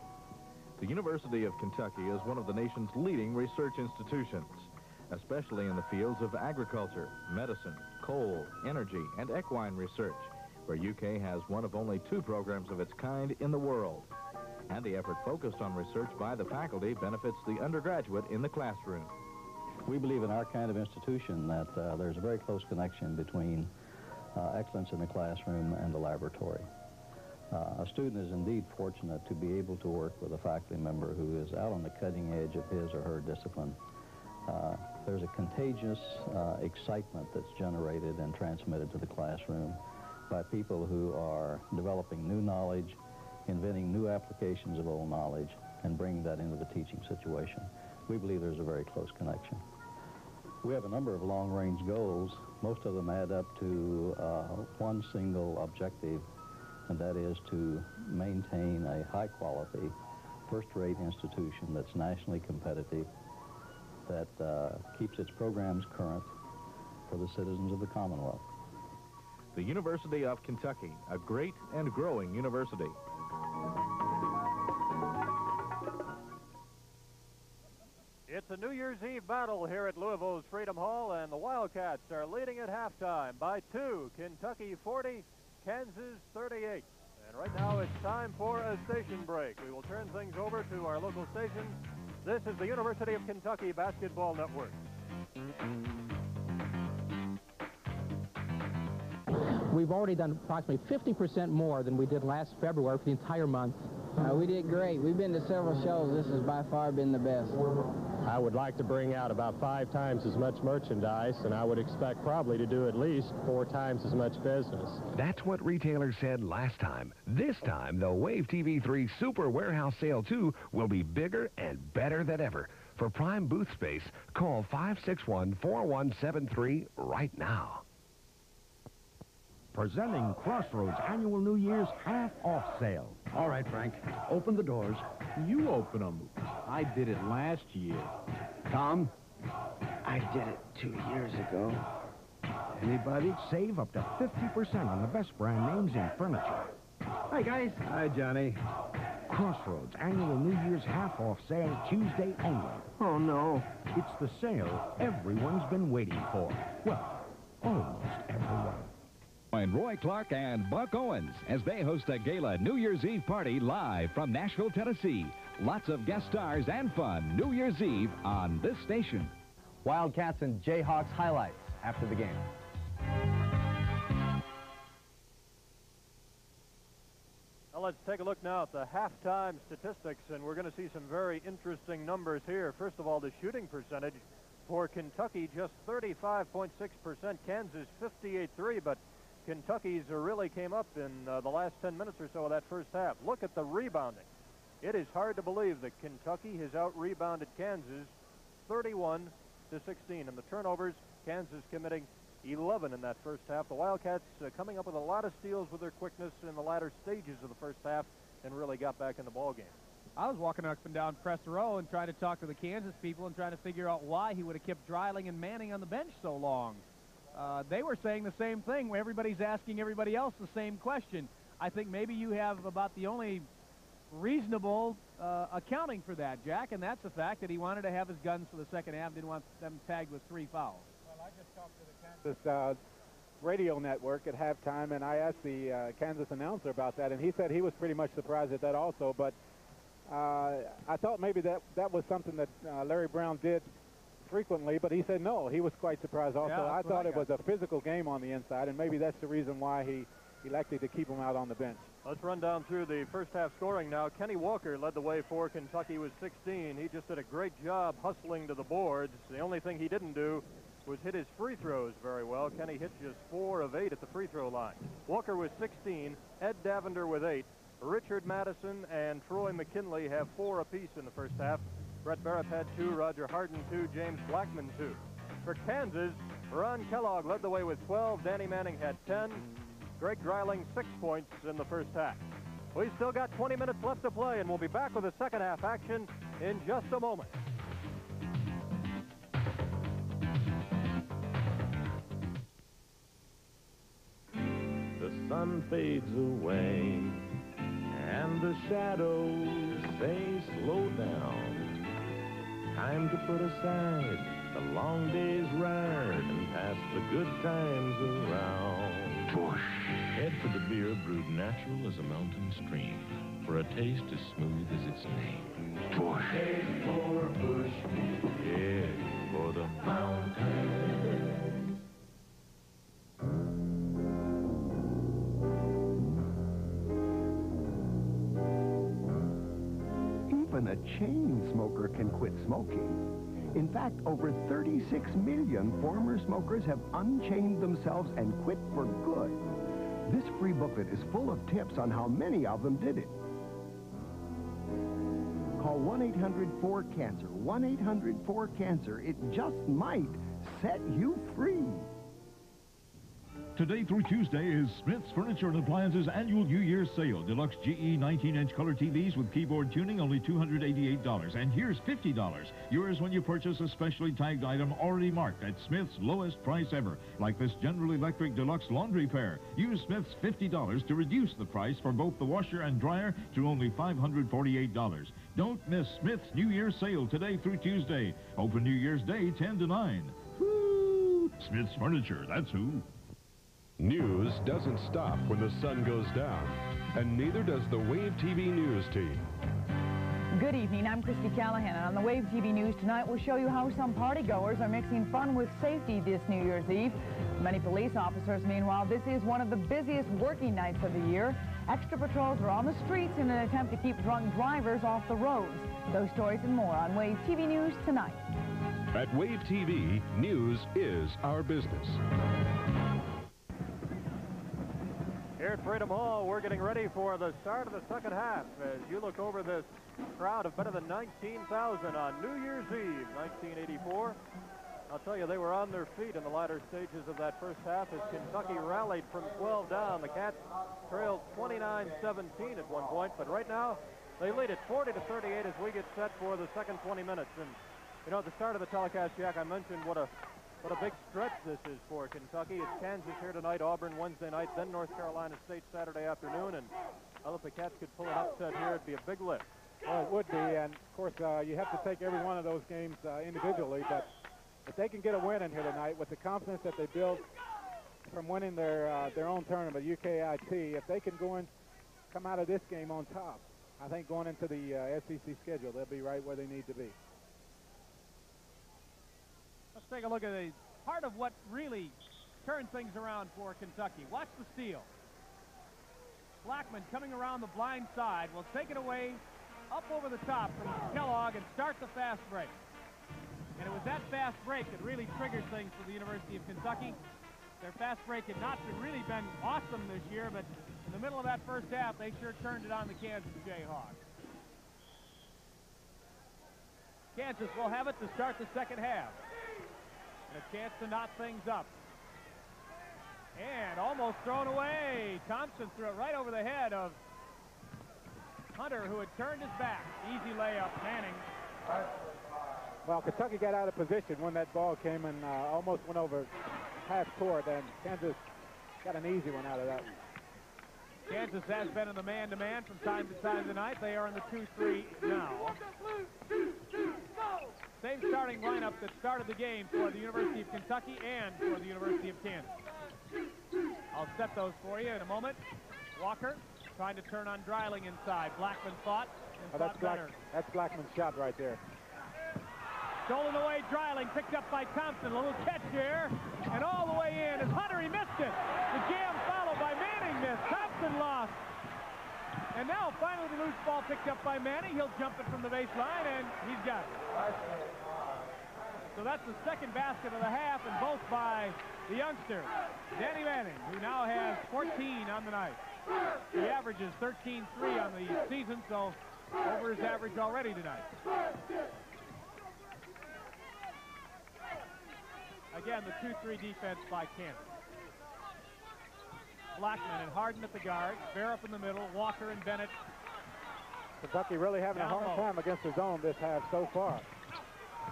The University of Kentucky is one of the nation's leading research institutions, especially in the fields of agriculture, medicine, coal, energy, and equine research, where UK has one of only 2 programs of its kind in the world. And the effort focused on research by the faculty benefits the undergraduate in the classroom.
We believe in our kind of institution that there's a very close connection between excellence in the classroom and the laboratory. A student is indeed fortunate to be able to work with a faculty member who is out on the cutting edge of his or her discipline. There's a contagious excitement that's generated and transmitted to the classroom by people who are developing new knowledge, inventing new applications of old knowledge, and bringing that into the teaching situation. We believe there's a very close connection. We have a number of long-range goals. Most of them add up to one single objective, and that is to maintain a high-quality, first-rate institution that's nationally competitive, that keeps its programs current for the citizens of the Commonwealth.
The University of Kentucky, a great and growing university.
It's a New Year's Eve battle here at Louisville's Freedom Hall, and the Wildcats are leading at halftime by 2. Kentucky 40, Kansas 38. And right now it's time for a station break. We will turn things over to our local station. This is the University of Kentucky Basketball Network.
We've already done approximately 50% more than we did last February for the entire month.
We did great. We've been to several shows. This has by far been the best.
I would like to bring out about 5 times as much merchandise, and I would expect probably to do at least 4 times as much business.
That's what retailers said last time. This time, the Wave TV 3 Super Warehouse Sale 2 will be bigger and better than ever. For prime booth space, call 561-4173 right now.
Presenting Crossroads Annual New Year's half-off sale.
All right, Frank. Open the doors.
You open them. I did it last year.
Tom?
I did it 2 years ago.
Anybody? Save up to 50% on the best brand names in furniture.
Hi, guys.
Hi, Johnny. Crossroads Annual New Year's half-off sale Tuesday only.
Oh, no.
It's the sale everyone's been waiting for. Well, almost everyone.
Join Roy Clark and Buck Owens as they host a gala New Year's Eve party live from Nashville, Tennessee. Lots of guest stars and fun New Year's Eve on this station.
Wildcats and Jayhawks highlights after the game.
Now let's take a look now at the halftime statistics, and we're going to see some very interesting numbers here. First of all, the shooting percentage for Kentucky, just 35.6%. Kansas, 58.3%, but Kentucky's really came up in the last 10 minutes or so of that first half. Look at the rebounding. It is hard to believe that Kentucky has out-rebounded Kansas 31-16. And the turnovers, Kansas committing 11 in that first half. The Wildcats coming up with a lot of steals with their quickness in the latter stages of the first half and really got back in the ballgame.
I was walking up and down Press Row and trying to talk to the Kansas people and trying to figure out why he would have kept Dreiling and Manning on the bench so long. They were saying the same thing. Everybody's asking everybody else the same question. I think maybe you have about the only reasonable accounting for that, Jack, and that's the fact that he wanted to have his guns for the second half, didn't want them tagged with 3 fouls.
Well, I just talked to the Kansas radio network at halftime, and I asked the Kansas announcer about that, and he said he was pretty much surprised at that also, but I thought maybe that was something that Larry Brown did frequently, but he said no. He was quite surprised also.
Yeah,
I thought it
got.
was a physical game on the inside, and maybe that's the reason why he elected to keep him out on the bench.
Let's run down through the first half scoring now. Kenny Walker led the way for Kentucky with 16. He just did a great job hustling to the boards. The only thing he didn't do was hit his free throws very well. Kenny hit just 4 of 8 at the free throw line. Walker with 16, Ed Davender with 8. Richard Madison and Troy McKinley have 4 apiece in the first half. Brett Barrett had 2, Roger Harden 2, James Blackman 2. For Kansas, Ron Kellogg led the way with 12. Danny Manning had 10. Greg Dreiling 6 points in the first half. We've still got 20 minutes left to play, and we'll be back with the second half action in just a moment.
The sun fades away, and the shadows say slow down. Time to put aside the long day's ride and pass the good times around. Busch. Head for the beer brewed natural as a mountain stream, for a taste as smooth as its name. Busch. Head for Busch. Head for the mountains.
Even a chain smoker can quit smoking. In fact, over 36 million former smokers have unchained themselves and quit for good. This free booklet is full of tips on how many of them did it. Call 1-800-4-CANCER. 1-800-4-CANCER. It just might set you free.
Today through Tuesday is Smith's Furniture and Appliances annual New Year's sale. Deluxe GE 19-inch color TVs with keyboard tuning, only $288. And here's $50. Yours when you purchase a specially tagged item already marked at Smith's lowest price ever. Like this General Electric Deluxe laundry pair. Use Smith's $50 to reduce the price for both the washer and dryer to only $548. Don't miss Smith's New Year's sale today through Tuesday. Open New Year's Day 10 to 9. Woo! Smith's Furniture, that's who.
News doesn't stop when the sun goes down, and neither does the Wave TV News team.
Good evening, I'm Christy Callahan, and on the Wave TV News tonight we'll show you how some partygoers are mixing fun with safety this New Year's Eve. Many police officers, meanwhile, this is one of the busiest working nights of the year. Extra patrols are on the streets in an attempt to keep drunk drivers off the roads. Those stories and more on Wave TV News tonight.
At Wave TV, news is our business.
Here at Freedom Hall, we're getting ready for the start of the second half. As you look over this crowd of better than 19,000 on New Year's Eve, 1984. I'll tell you, they were on their feet in the latter stages of that first half as Kentucky rallied from 12 down. The Cats trailed 29-17 at one point, but right now they lead it 40-38 as we get set for the second 20 minutes. And, you know, at the start of the telecast, Jack, I mentioned what a big stretch this is for Kentucky. It's Kansas here tonight, Auburn Wednesday night, then North Carolina State Saturday afternoon. And well, if the Cats could pull an upset here, it'd be a big lift.
Well, it would be, and of course, you have to take every one of those games individually, but if they can get a win in here tonight with the confidence that they built from winning their own tournament, UKIT, if they can come out of this game on top, I think going into the SEC schedule, they'll be right where they need to be.
Let's take a look at the part of what really turned things around for Kentucky. Watch the steal. Blackman coming around the blind side will take it away up over the top from Kellogg and start the fast break. And it was that fast break that really triggered things for the University of Kentucky. Their fast break had not really been awesome this year, but in the middle of that first half, they sure turned it on the Kansas Jayhawks. Kansas will have it to start the second half. And a chance to knot things up. And almost thrown away. Thompson threw it right over the head of Hunter, who had turned his back. Easy layup, Manning.
Well, Kentucky got out of position when that ball came and almost went over half court, and Kansas got an easy one out of that one.
Kansas has been in the man-to-man from time to time tonight. They are in the 2-3 now. Same starting lineup that started the game for the University of Kentucky and for the University of Kansas. I'll set those for you in a moment. Walker trying to turn on Dreiling inside. Blackman fought and fought better.
That's Blackman's shot right there.
Stolen away, Dreiling, picked up by Thompson. A little catch here, and all the way in is Hunter. He missed it. The jam followed by Manning missed. Thompson lost. And now finally the loose ball picked up by Manning. He'll jump it from the baseline, and he's got it. So that's the second basket of the half, and both by the youngster, Danny Manning, who now has 14 on the night. He averages 13-3 on the season, so over his average already tonight. Again, the 2-3 defense by Kansas. Blackman and Harden at the guard, Bear up in the middle, Walker and Bennett.
Kentucky really having a hard time against the zone this half so far.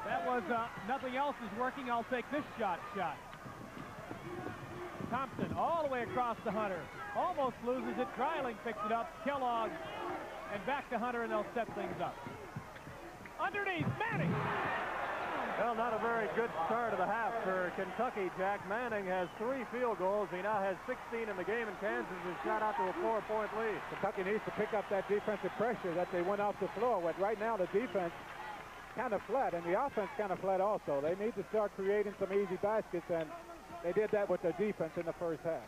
That was nothing else is working. I'll take this shot. Thompson all the way across to Hunter. Almost loses it. Dreiling picks it up. Kellogg and back to Hunter, and they'll set things up. Underneath, Manning.
Well, not a very good start of the half for Kentucky, Jack. Manning has 3 field goals. He now has 16 in the game, and Kansas has shot out to a 4-point lead.
Kentucky needs to pick up that defensive pressure that they went off the floor with. Right now, the defense kind of flat, and the offense kind of flat also. They need to start creating some easy baskets, and they did that with their defense in the first half.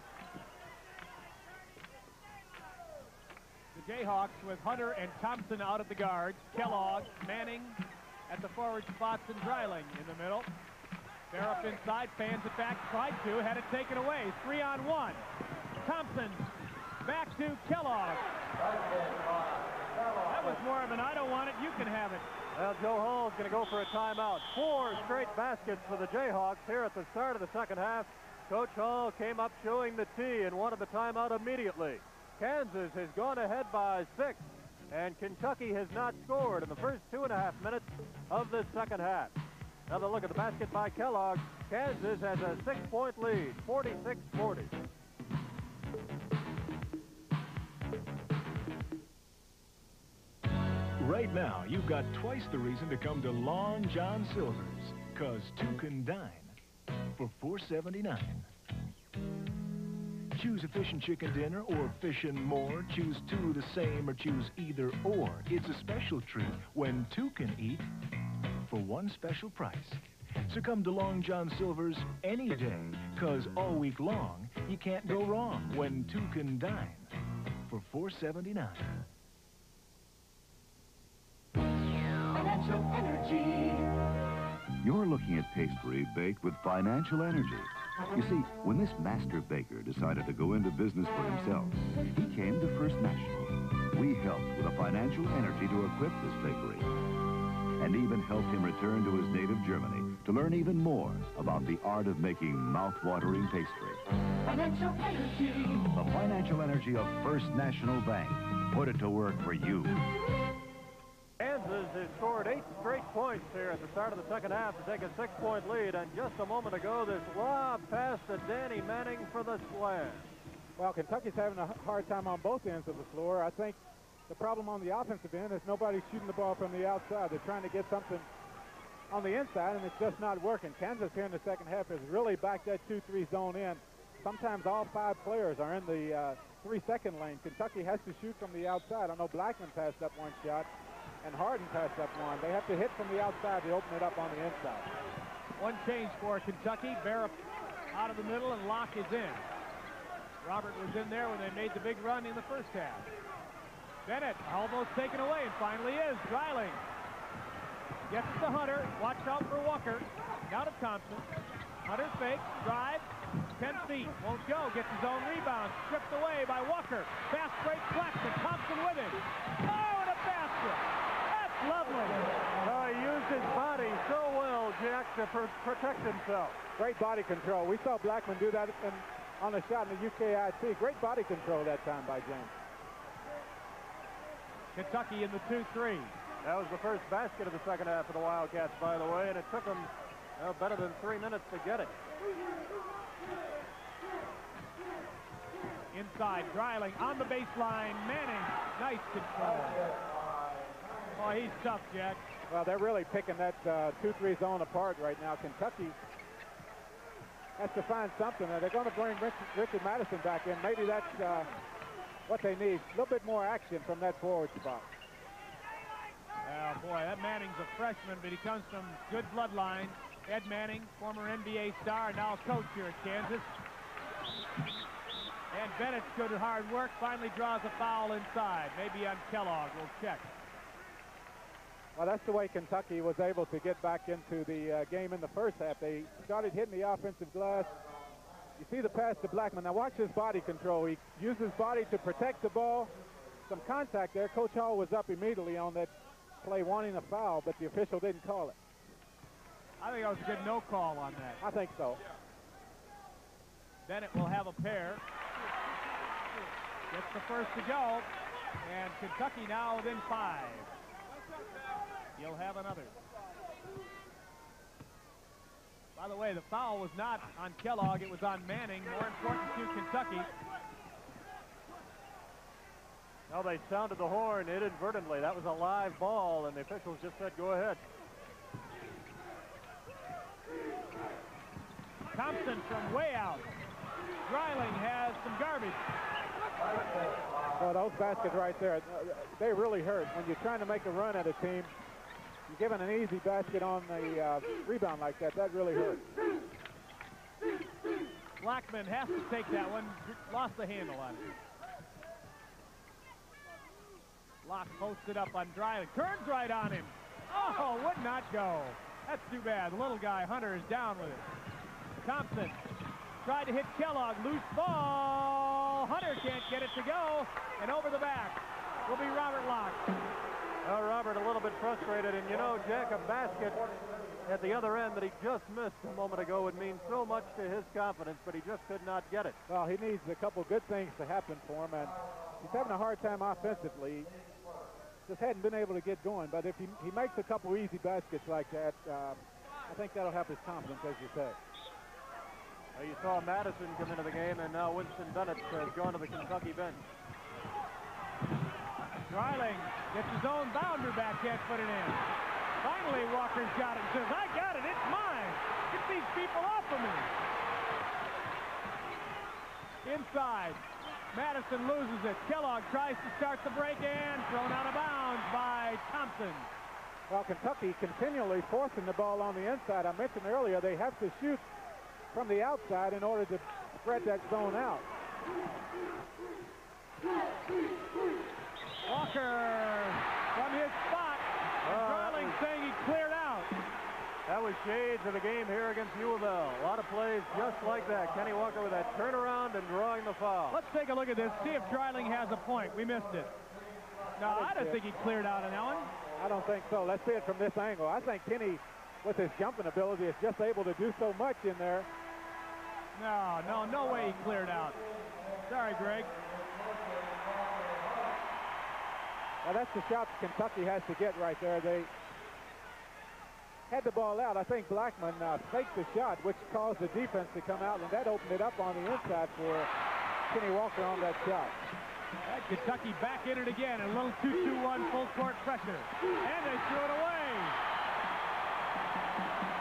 The Jayhawks with Hunter and Thompson out at the guards. Kellogg, Manning at the forward spots, and Dreiling in the middle. They're up inside, fans it back, tried to, had it taken away. 3-on-1. Thompson back to Kellogg. That was more of an I don't want it, you can have it.
Well, Joe Hall's going to go for a timeout. 4 straight baskets for the Jayhawks here at the start of the second half. Coach Hall came up showing the tee and wanted the timeout immediately. Kansas has gone ahead by 6, and Kentucky has not scored in the first 2.5 minutes of this second half. Another look at the basket by Kellogg. Kansas has a 6-point lead, 46-40.
Right now, you've got twice the reason to come to Long John Silver's, because 2 can dine for $4.79. Choose a fish and chicken dinner or fish and more. Choose 2 of the same or choose either or. It's a special treat when 2 can eat for 1 special price. So come to Long John Silver's any day, because all week long, you can't go wrong when 2 can dine for $4.79.
Financial Energy. You're looking at pastry baked with financial energy. You see, when this master baker decided to go into business for himself, he came to First National. We helped with a financial energy to equip this bakery, and even helped him return to his native Germany to learn even more about the art of making mouth-watering pastry. Financial Energy. The financial energy of First National Bank. Put it to work for you.
Kansas has scored 8 straight points here at the start of the second half to take a 6-point lead. And just a moment ago, this lob pass to Danny Manning for the slam.
Well, Kentucky's having a hard time on both ends of the floor. I think the problem on the offensive end is nobody's shooting the ball from the outside. They're trying to get something on the inside, and it's just not working. Kansas here in the second half has really backed that 2-3 zone in. Sometimes all 5 players are in the 3-second lane. Kentucky has to shoot from the outside. I know Blackman passed up 1 shot, and Harden passed up 1. They have to hit from the outside to open it up on the inside.
1 change for Kentucky. Barrett out of the middle, and Locke is in. Robert was in there when they made the big run in the first half. Bennett almost taken away, and finally is. Dreiling gets it to Hunter. Watch out for Walker. Now to Thompson. Hunter fakes, drives, 10 feet. Won't go. Gets his own rebound. Stripped away by Walker. Fast break Claxton. Thompson with him. Oh, and a basket. That's lovely.
He used his body so well, Jack, to protect himself.
Great body control. We saw Blackman do that on a shot in the UKIT. Great body control that time by James.
Kentucky in the 2-3.
That was the first basket of the second half for the Wildcats, by the way, and it took them better than 3 minutes to get it.
Inside, Dreiling on the baseline. Manning, nice control. Oh, he's tough, Jack.
Well, they're really picking that 2-3 zone apart right now. Kentucky has to find something. They're going to bring Richard Madison back in. Maybe that's what they need. A little bit more action from that forward spot.
Well, boy, that Manning's a freshman, but he comes from good bloodline. Ed Manning, former NBA star, and now coach here at Kansas. And Bennett's good at hard work, finally draws a foul inside. Maybe on Kellogg. We'll check.
Well, that's the way Kentucky was able to get back into the game in the first half. They started hitting the offensive glass. You see the pass to Blackman. Now watch his body control. He used his body to protect the ball. Some contact there. Coach Hall was up immediately on that play wanting a foul, but the official didn't call it.
I think that was a good no call on that.
I think so.
Bennett will have a pair. Gets the first to go. And Kentucky now within 5. He'll have another. By the way, the foul was not on Kellogg. It was on Manning. More important to Kentucky.
Well, they sounded the horn inadvertently. That was a live ball, and the officials just said, go ahead.
Thompson from way out. Dreiling has some garbage.
Well, those baskets right there, they really hurt. When you're trying to make a run at a team, you're giving an easy basket on the rebound like that. That really hurt.
Blackman has to take that one. Lost the handle on it. Locke posted up on Dreiling. Turns right on him. Oh, would not go. That's too bad. The little guy, Hunter, is down with it. Thompson tried to hit Kellogg. Loose ball. Hunter can't get it to go. And over the back will be Robert Locke.
Well, Robert a little bit frustrated. And, you know, Jack, a basket at the other end that he just missed a moment ago would mean so much to his confidence, but he just could not get it.
Well, he needs a couple good things to happen for him, and he's having a hard time offensively. Just hadn't been able to get going, but if he makes a couple easy baskets like that, I think that'll help his confidence, as you say.
Well, you saw Madison come into the game, and now Winston Bennett has gone to the Kentucky bench.
Dreiling gets his own bounder back, can't put it in. Finally, Walker's got it and says, I got it, it's mine. Get these people off of me. Inside. Madison loses it. Kellogg tries to start the break and thrown out of bounds by Thompson.
Well, Kentucky continually forcing the ball on the inside. I mentioned earlier they have to shoot from the outside in order to spread that zone out.
Walker from his spot. Dreiling saying he cleared out.
That was shades of the game here against U of L. A lot of plays just like that. Kenny Walker with that turnaround and drawing the foul.
Let's take a look at this, see if Dreiling has a point. We missed it. No, I don't think he cleared out on that one.
I don't think so. Let's see it from this angle. I think Kenny, with his jumping ability, is just able to do so much in there.
No way he cleared out. Sorry, Greg.
Well, that's the shot Kentucky has to get right there. They had the ball out. I think Blackman faked the shot, which caused the defense to come out, and that opened it up on the inside for Kenny Walker on that shot.
And Kentucky back in it again, a little 2-2-1 full court pressure. And they threw it away.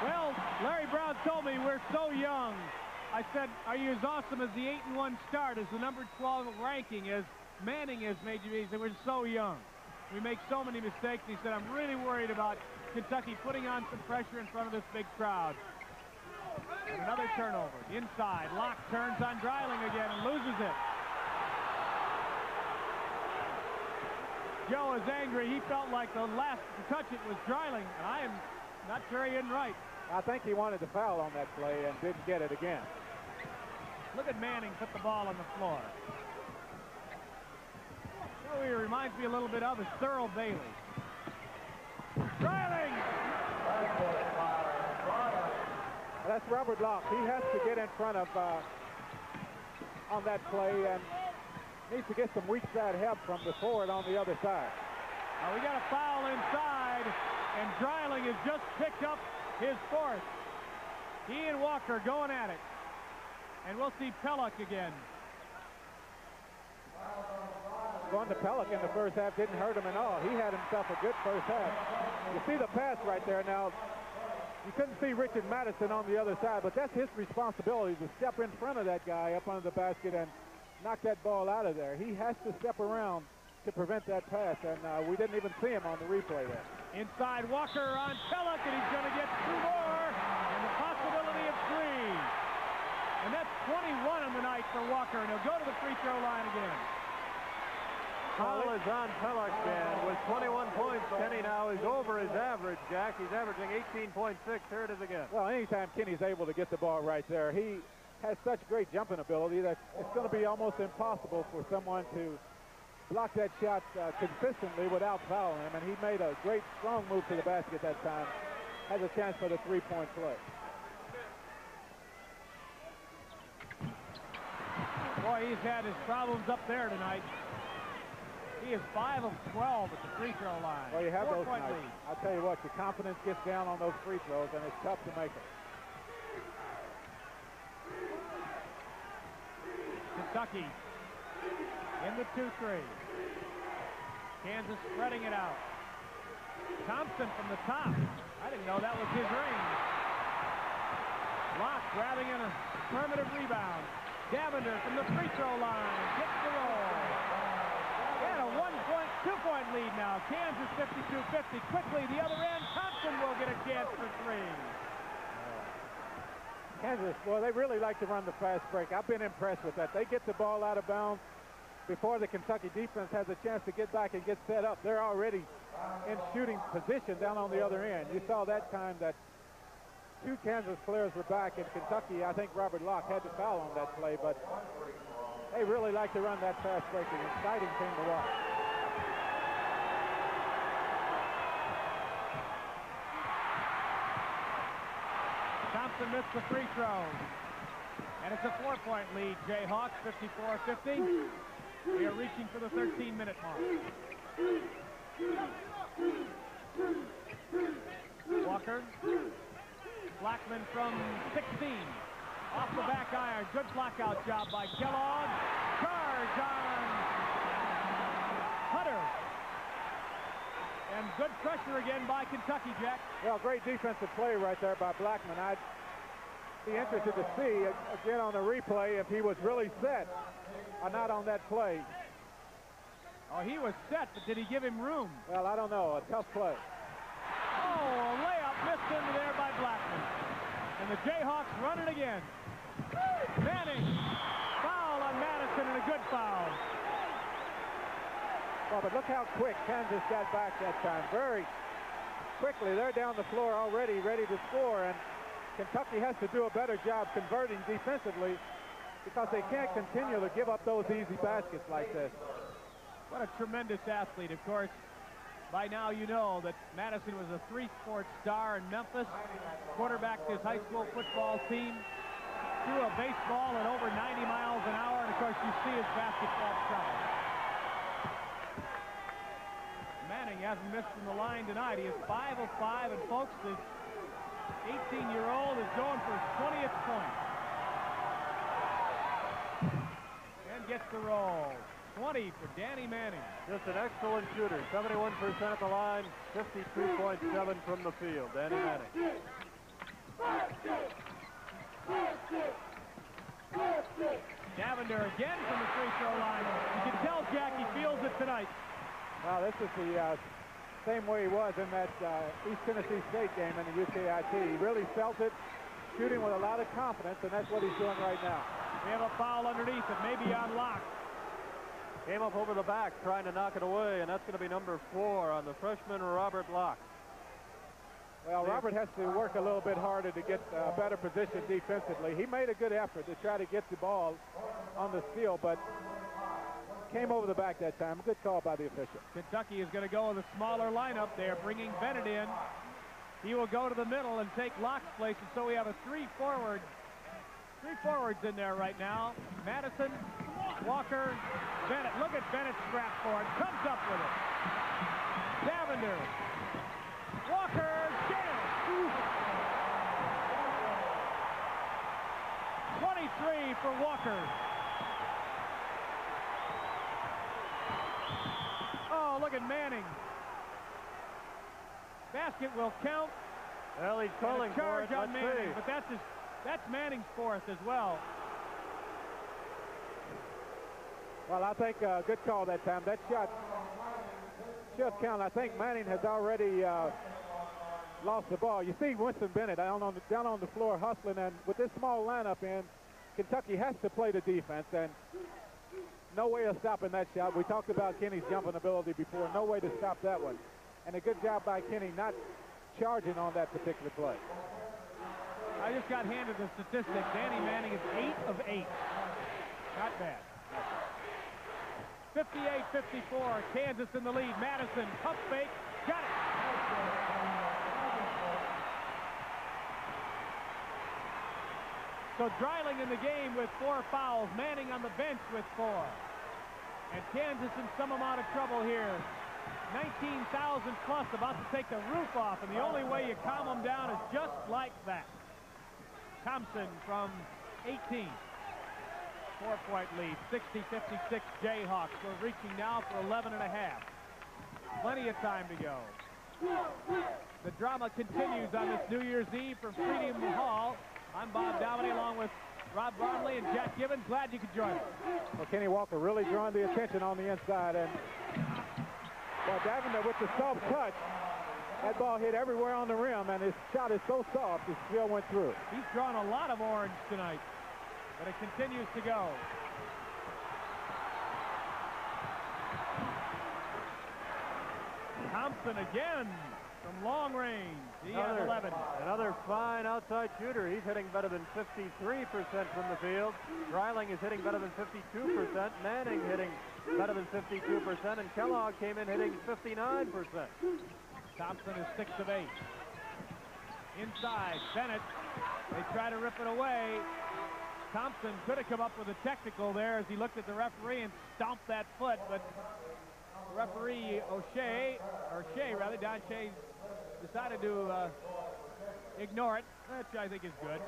Well, Larry Brown told me we're so young. I said, are you as awesome as the 8-1 start, as the number 12 ranking, as Manning has made you? He said, we're so young. We make so many mistakes. He said, I'm really worried about Kentucky putting on some pressure in front of this big crowd. And another turnover. Inside, Locke turns on Dreiling again and loses it. Joe is angry. He felt like the last to touch it was Dreiling, and I am not sure he isn't right.
I think he wanted to foul on that play and didn't get it again.
Look at Manning put the ball on the floor. He reminds me a little bit of is Thurl Bailey. Dreiling!
That's Robert Locke. He has to get in front of on that play and needs to get some weak side help from the forward on the other side.
Now we got a foul inside, and Dreiling has just picked up his fourth. He and Walker going at it. And we'll see Pellick again.
Going to Pellick in the first half didn't hurt him at all. He had himself a good first half. You see the pass right there now. You couldn't see Richard Madison on the other side, but that's his responsibility to step in front of that guy up under the basket and knock that ball out of there. He has to step around to prevent that pass, and we didn't even see him on the replay there.
Inside Walker on Pellick, and he's going to get 2 more, and the possibility of 3. And that's 21 on the night for Walker, and he'll go to the free throw line again.
Foul is on Pellick, and with 21 points, Kenny now is over his average, Jack. He's averaging 18.6. Here it is again.
Well, anytime Kenny's able to get the ball right there, he has such great jumping ability that it's going to be almost impossible for someone to block that shot consistently without fouling him, and he made a great, strong move to the basket that time. Has a chance for the three-point play.
Boy, he's had his problems up there tonight. He is 5 of 12 at the free throw line.
Well, you have those
Four-point
nights.
lead.
I'll tell you what, your confidence gets down on those free throws, and it's tough to make them.
Kentucky in the 2-3. Kansas spreading it out. Thompson from the top. I didn't know that was his range. Locke grabbing an affirmative rebound. Davender from the free throw line gets the roll. And a 2-point lead now. Kansas 52-50. Quickly the other end. Thompson will get a chance for 3.
Kansas, well, they really like to run the fast break. I've been impressed with that. They get the ball out of bounds before the Kentucky defense has a chance to get back and get set up. They're already in shooting position down on the other end. You saw that time that 2 Kansas players were back in Kentucky. I think Robert Locke had to foul on that play, but they really like to run that fast break. An exciting thing to watch.
Thompson missed the free throw. And it's a 4-point lead. Jayhawks 54-50. We are reaching for the 13-minute mark. Walker. Blackman from 16. Off the back iron. Good blockout job by Kellogg. Charge on Hunter. And good pressure again by Kentucky, Jack.
Well, great defensive play right there by Blackman. I'd be interested to see, again on the replay, if he was really set or not on that play.
Oh, he was set, but did he give him room?
Well, I don't know. A tough play.
Oh, a layup missed into there by Blackman. And the Jayhawks run it again. Manning. Foul on Madison, and a good foul.
Well, but look how quick Kansas got back that time. Very quickly. They're down the floor already, ready to score, and Kentucky has to do a better job converting defensively because they can't continue to give up those easy baskets like this.
What a tremendous athlete. Of course, by now you know that Madison was a 3-sport star in Memphis, quarterbacked his high school football team, threw a baseball at over 90 miles an hour, and of course you see his basketball prowess. Manning hasn't missed from the line tonight. He is 5 of 5, and folks, this 18-year-old is going for his 20th point. And gets the roll. 20 for Danny Manning.
Just an excellent shooter. 71% at the line, 52.7 from the field. Danny Manning.
Davender again from the free throw line. You can tell Jack he feels it tonight.
Well, this is the same way he was in that East Tennessee State game in the UKIT. He really felt it, shooting with a lot of confidence, and that's what he's doing right now.
We have a foul underneath it, maybe on Locke.
Came up over the back trying to knock it away, and that's going to be number 4 on the freshman Robert Locke.
Well, Robert has to work a little bit harder to get a better position defensively. He made a good effort to try to get the ball on the steal, but came over the back that time. Good call by the official.
Kentucky is going to go with a smaller lineup. They are bringing Bennett in. He will go to the middle and take Locke's place, and so we have a three forwards in there right now. Madison, Walker, Bennett. Look at Bennett scrap for it. Comes up with it. Davender. Walker. Down. 23 for Walker. Oh, look at Manning. Basket will count.
Well, he's calling for it.
Charge on Manning, but that's Manning's 4th as well.
Well, I think good call that time. That shot should count. I think Manning has already lost the ball. You see Winston Bennett down on the floor hustling, and with this small lineup in, Kentucky has to play the defense, and no way of stopping that shot. We talked about Kenny's jumping ability before. No way to stop that one. And a good job by Kenny not charging on that particular play.
I just got handed the statistic. Danny Manning is 8 of 8. Not bad. 58-54, Kansas in the lead. Madison, pump fake, got it. So Dreiling in the game with 4 fouls. Manning on the bench with 4. And Kansas in some amount of trouble here. 19,000 plus about to take the roof off, and the only way you calm them down is just like that. Thompson from 18. 4-point lead, 60-56 Jayhawks. We're reaching now for 11 and a half. Plenty of time to go. The drama continues on this New Year's Eve from Freedom Hall. I'm Bob Downey along with Rob Barnley and Jack Gibbons. Glad you could join us.
Well, Kenny Walker really drawing the attention on the inside, and Davender with the soft touch. That ball hit everywhere on the rim, and his shot is so soft, it still went through.
He's drawn a lot of orange tonight, but it continues to go. Thompson again from long range. He has 11.
Another fine outside shooter. He's hitting better than 53% from the field. Dreiling is hitting better than 52%. Manning hitting better than 52%. And Kellogg came in hitting 59%.
Thompson is 6 of 8. Inside, Bennett. They try to rip it away. Thompson could have come up with a technical there as he looked at the referee and stomped that foot, but referee Don Shea decided to ignore it, which I think is good.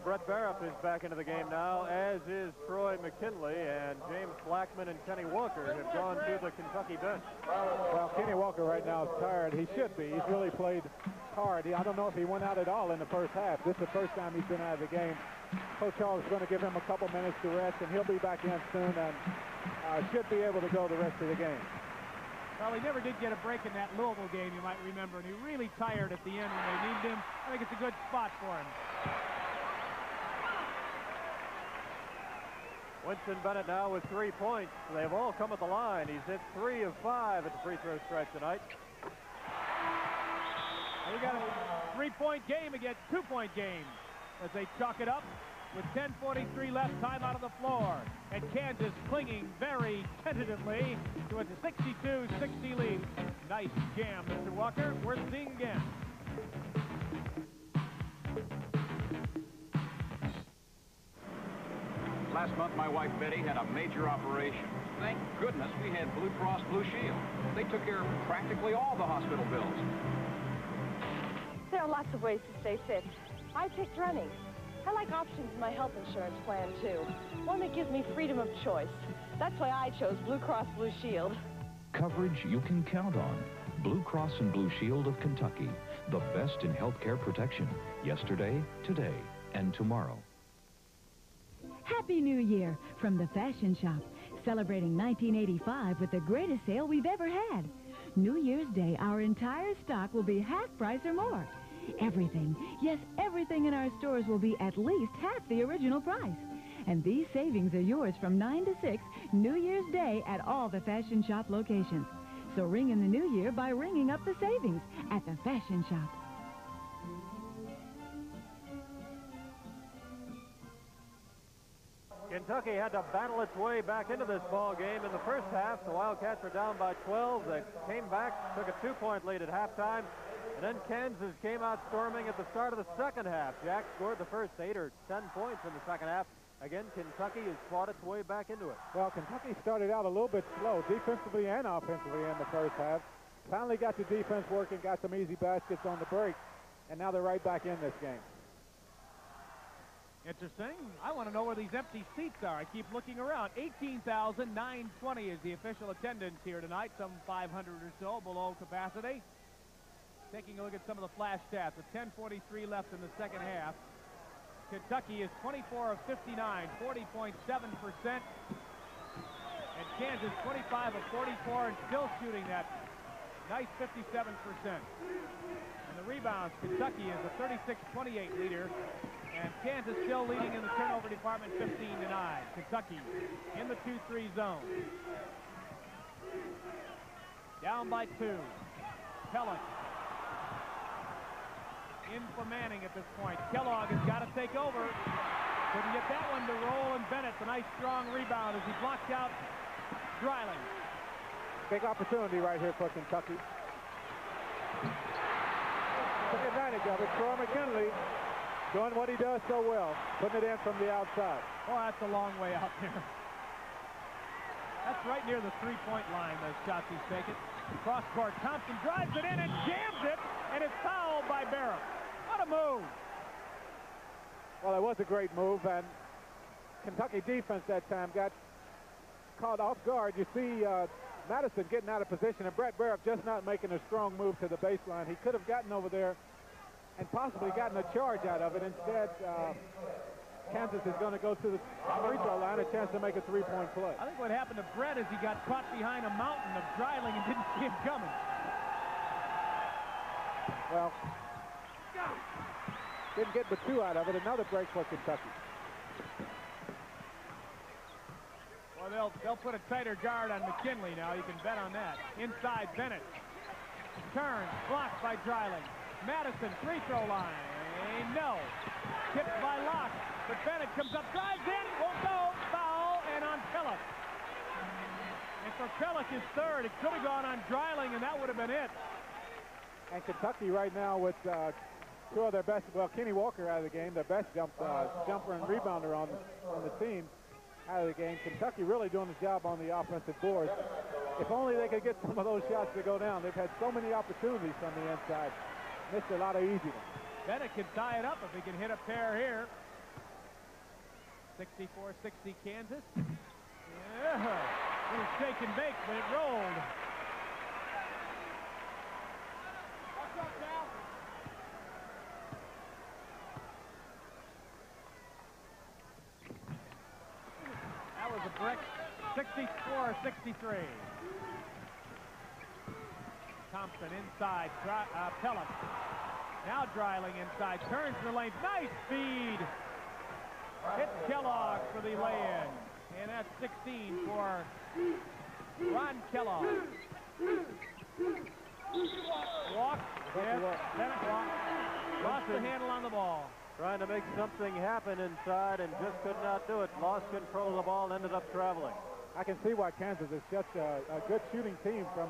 Brett Barrett is back into the game now, as is Troy McKinley, and James Blackman and Kenny Walker have gone to the Kentucky bench.
Well, Kenny Walker right now is tired. He should be. He's really played hard. I don't know if he went out at all in the first half. This is the first time he's been out of the game. Coach Hall is going to give him a couple minutes to rest, and he'll be back in soon and should be able to go the rest of the game.
Well, he never did get a break in that Louisville game, you might remember, and he really tired at the end when they needed him. I think it's a good spot for him.
Winston Bennett now with 3 points. They've all come at the line. He's hit 3 of 5 at the free throw strike tonight.
We got a 3-point game against 2-point game as they chalk it up with 10:43 left, time out of the floor. And Kansas clinging very tentatively to a 62-60 lead. Nice jam, Mr. Walker. Worth seeing again.
Last month, my wife Betty had a major operation. Thank goodness we had Blue Cross Blue Shield. They took care of practically all the hospital bills.
There are lots of ways to stay fit. I picked running. I like options in my health insurance plan, too. One that gives me freedom of choice. That's why I chose Blue Cross Blue Shield.
Coverage you can count on. Blue Cross and Blue Shield of Kentucky. The best in healthcare protection. Yesterday, today, and tomorrow.
Happy New Year from the Fashion Shop. Celebrating 1985 with the greatest sale we've ever had. New Year's Day, our entire stock will be half price or more. Everything, yes, everything in our stores will be at least half the original price. And these savings are yours from 9 to 6, New Year's Day at all the Fashion Shop locations. So ring in the new year by ringing up the savings at the Fashion Shop.
Kentucky had to battle its way back into this ball game in the first half. The Wildcats were down by 12. They came back, took a 2-point lead at halftime. And then Kansas came out storming at the start of the second half. Jack scored the first 8 or 10 points in the second half. Again, Kentucky has fought its way back into it.
Well, Kentucky started out a little bit slow, defensively and offensively in the first half. Finally got the defense working, got some easy baskets on the break, and now they're right back in this game.
Interesting. I want to know where these empty seats are. I keep looking around. 18,920 is the official attendance here tonight, some 500 or so below capacity. Taking a look at some of the flash stats with 10:43 left in the second half. Kentucky is 24 of 59, 40.7%. And Kansas 25 of 44 and still shooting that nice 57%. And the rebounds, Kentucky is a 36-28 leader. And Kansas still leading in the turnover department 15-9. Kentucky in the 2-3 zone. Down by 2. Pellick. In for Manning at this point. Kellogg has got to take over. Couldn't get that one to roll, and Bennett, a nice strong rebound as he blocked out Dreiling.
Big opportunity right here for Kentucky. Took advantage of it. Troy McKinley doing what he does so well, putting it in from the outside.
Oh, that's a long way out there. That's right near the three-point line, those shots he's taken. Cross court, Thompson drives it in and jams it, and it's fouled by Barham. What a move.
Well, it was a great move, and Kentucky defense that time got caught off guard. You see Madison getting out of position, and Brett Barham just not making a strong move to the baseline. He could have gotten over there and possibly gotten a charge out of it. Instead, Kansas is going to go to the free throw line, a chance to make a three-point play.
I think what happened to Brett is he got caught behind a mountain of Dreiling and didn't see him coming.
Well, didn't get but 2 out of it. Another break for Kentucky.
Well, they'll put a tighter guard on McKinley now. You can bet on that. Inside, Bennett. Turns, blocked by Dreiling. Madison, free throw line. No. Tipped by Locke. But Bennett comes up, drives in, won't go. Foul, and on Pellick. And for Pellick his third. It could have gone on Dreiling, and that would have been it.
And Kentucky right now with 2 of their best, well, Kenny Walker out of the game, their best jumper and rebounder on the team out of the game. Kentucky really doing the job on the offensive boards. If only they could get some of those shots to go down. They've had so many opportunities from the inside. Missed a lot of easy ones.
Bennett can tie it up if he can hit a pair here. 64-60 Kansas. Yeah. It was shake and bake, but it rolled. What's up, Cal? That was a brick. 64-63. Thompson inside. Pellick. Now Dreiling inside. Turns the lane. Nice feed. Hits Kellogg for the lay-in. And that's 16 for Ron Kellogg. Walk. Yes. Bennett walk. Lost the handle on the ball.
Trying to make something happen inside and just could not do it. Lost control of the ball and ended up traveling.
I can see why Kansas is such a good shooting team from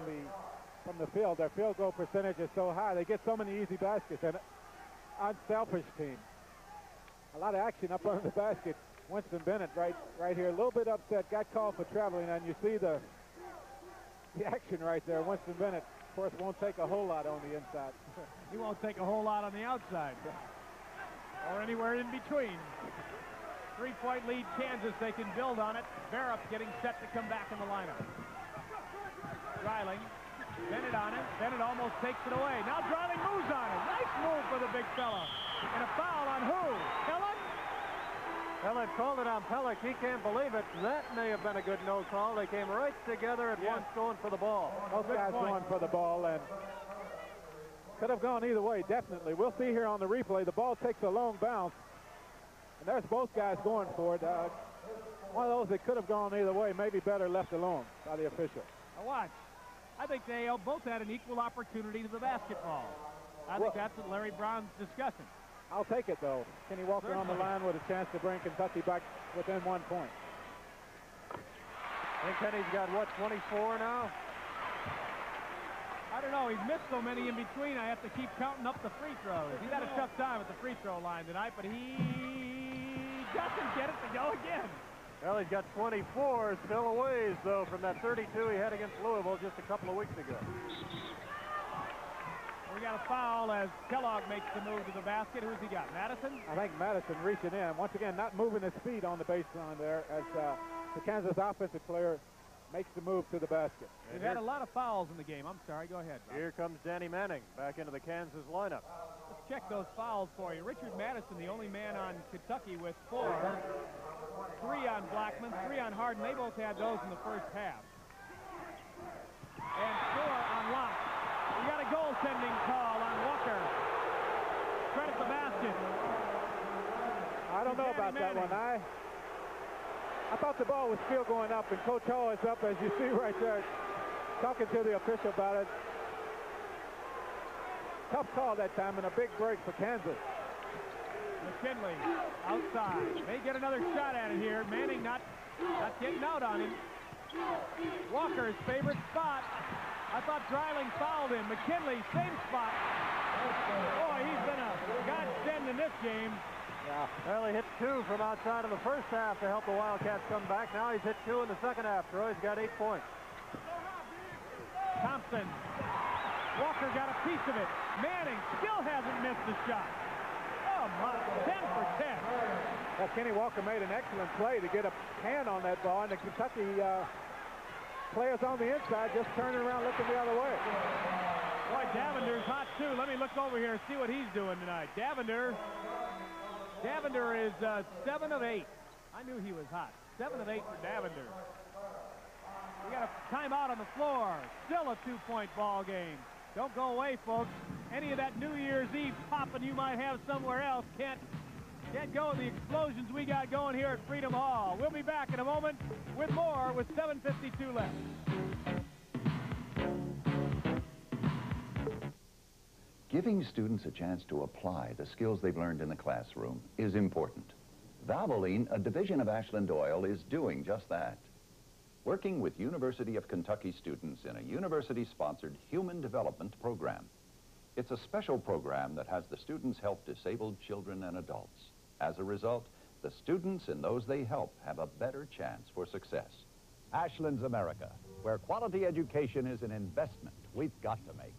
the field. Their field goal percentage is so high. They get so many easy baskets. And unselfish team. A lot of action up under the basket. Winston Bennett right here. A little bit upset. Got called for traveling. And you see the action right there. Winston Bennett, of course, won't take a whole lot on the inside.
He won't take a whole lot on the outside. Or anywhere in between. 3-point lead, Kansas. They can build on it. Barham getting set to come back in the lineup. Dreiling. Bennett on it. Bennett almost takes it away. Now Dreiling moves on it. Nice move for the big fella. And a foul on who? Pellick?
Pellick called it on Pellick. He can't believe it. That may have been a good no call. They came right together at once going for the ball.
Both guys going for the ball, and could have gone either way, definitely. We'll see here on the replay. The ball takes a long bounce, and there's both guys going for it. One of those that could have gone either way, maybe better left alone by the official.
Now watch. I think they both had an equal opportunity to the basketball. I think that's what Larry Brown's discussing.
I'll take it, though. Kenny Walker on the line with a chance to bring Kentucky back within 1 point.
I think Kenny's got, what, 24 now?
I don't know. He's missed so many in between. I have to keep counting up the free throws. He's had a tough time at the free throw line tonight, but he doesn't get it to go again.
Well, he's got 24, still a ways, though, from that 32 he had against Louisville just a couple of weeks ago.
We got a foul as Kellogg makes the move to the basket. Who's he got? Madison?
I think Madison reaching in. Once again, not moving his feet on the baseline there as the Kansas offensive player makes the move to the basket.
We've had a lot of fouls in the game. I'm sorry. Go ahead, Bob.
Here comes Danny Manning back into the Kansas lineup.
check those fouls for you. Richard Madison, the only man on Kentucky with 4. 3 on Blackman, 3 on Harden. They both had those in the first half. And 4 on Locke. We got a goaltending call on Walker. Credit the basket.
I don't know about that one. I thought the ball was still going up, and Coach Hall is up, as you see right there, talking to the official about it. Tough call that time, and a big break for Kansas.
McKinley outside. May get another shot at it here. Manning not getting out on him. Walker's favorite spot. I thought Dreiling fouled him. McKinley, same spot. Boy, he's been a godsend in this game.
Yeah, well, he hit 2 from outside in the first half to help the Wildcats come back. Now he's hit 2 in the second half. Troy's got 8 points.
Thompson. Walker got a piece of it. Manning still hasn't missed a shot. Oh, my, 10 for 10.
Well, Kenny Walker made an excellent play to get a hand on that ball, and the Kentucky players on the inside just turning around looking the other way.
Boy, Davender's hot, too. Let me look over here and see what he's doing tonight. Davender is 7 of 8. I knew he was hot. 7 of 8 for Davender. We got a timeout on the floor. Still a 2-point ball game. Don't go away, folks. Any of that New Year's Eve popping you might have somewhere else can't go with the explosions we got going here at Freedom Hall. We'll be back in a moment with more with 7:52 left.
Giving students a chance to apply the skills they've learned in the classroom is important. Valvoline, a division of Ashland Oil, is doing just that. Working with University of Kentucky students in a university-sponsored human development program. It's a special program that has the students help disabled children and adults. As a result, the students and those they help have a better chance for success.
Ashland's America, where quality education is an investment we've got to make.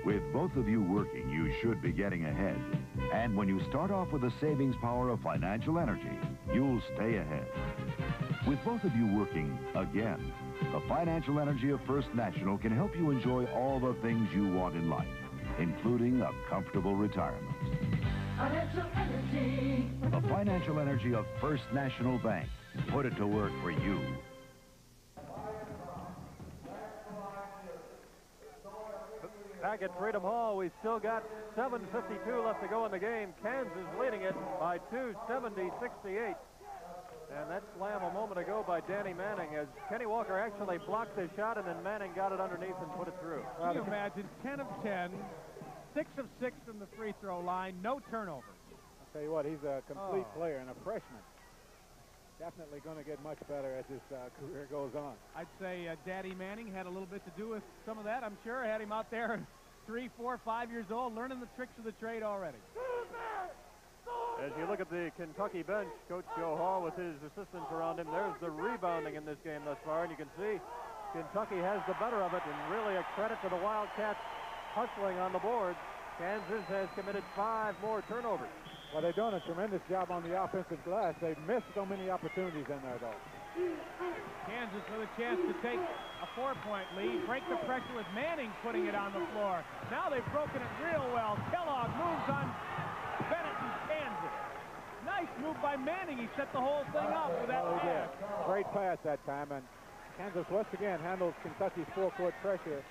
With both of you working, you should be getting ahead. And when you start off with the savings power of financial energy, you'll stay ahead. With both of you working, again, the financial energy of First National can help you enjoy all the things you want in life, including a comfortable retirement. Financial energy. The financial energy of First National Bank. Put it to work for you.
Back at Freedom Hall, we've still got 7:52 left to go in the game. Kansas leading it by 2, 70-68. And that slam a moment ago by Danny Manning as Kenny Walker actually blocked his shot, and then Manning got it underneath and put it through.
Can you imagine 10 of 10, 6 of 6 from the free throw line, no turnovers.
I'll tell you what, he's a complete player and a freshman. Definitely going to get much better as his career goes on.
I'd say Daddy Manning had a little bit to do with some of that. I'm sure I had him out there 3, 4, 5 years old learning the tricks of the trade already.
As you look at the Kentucky bench, Coach Joe Hall with his assistants around him, there's the rebounding in this game thus far, and you can see Kentucky has the better of it, and really a credit to the Wildcats hustling on the boards. Kansas has committed 5 more turnovers.
Well, they've done a tremendous job on the offensive glass. They've missed so many opportunities in there, though.
Kansas with a chance to take a 4-point lead, break the pressure with Manning putting it on the floor. Now they've broken it real well. Kellogg moves on Bennett and Kansas. Nice move by Manning. He set the whole thing up with that pass.
Great pass that time, and Kansas once again handles Kentucky's full-court pressure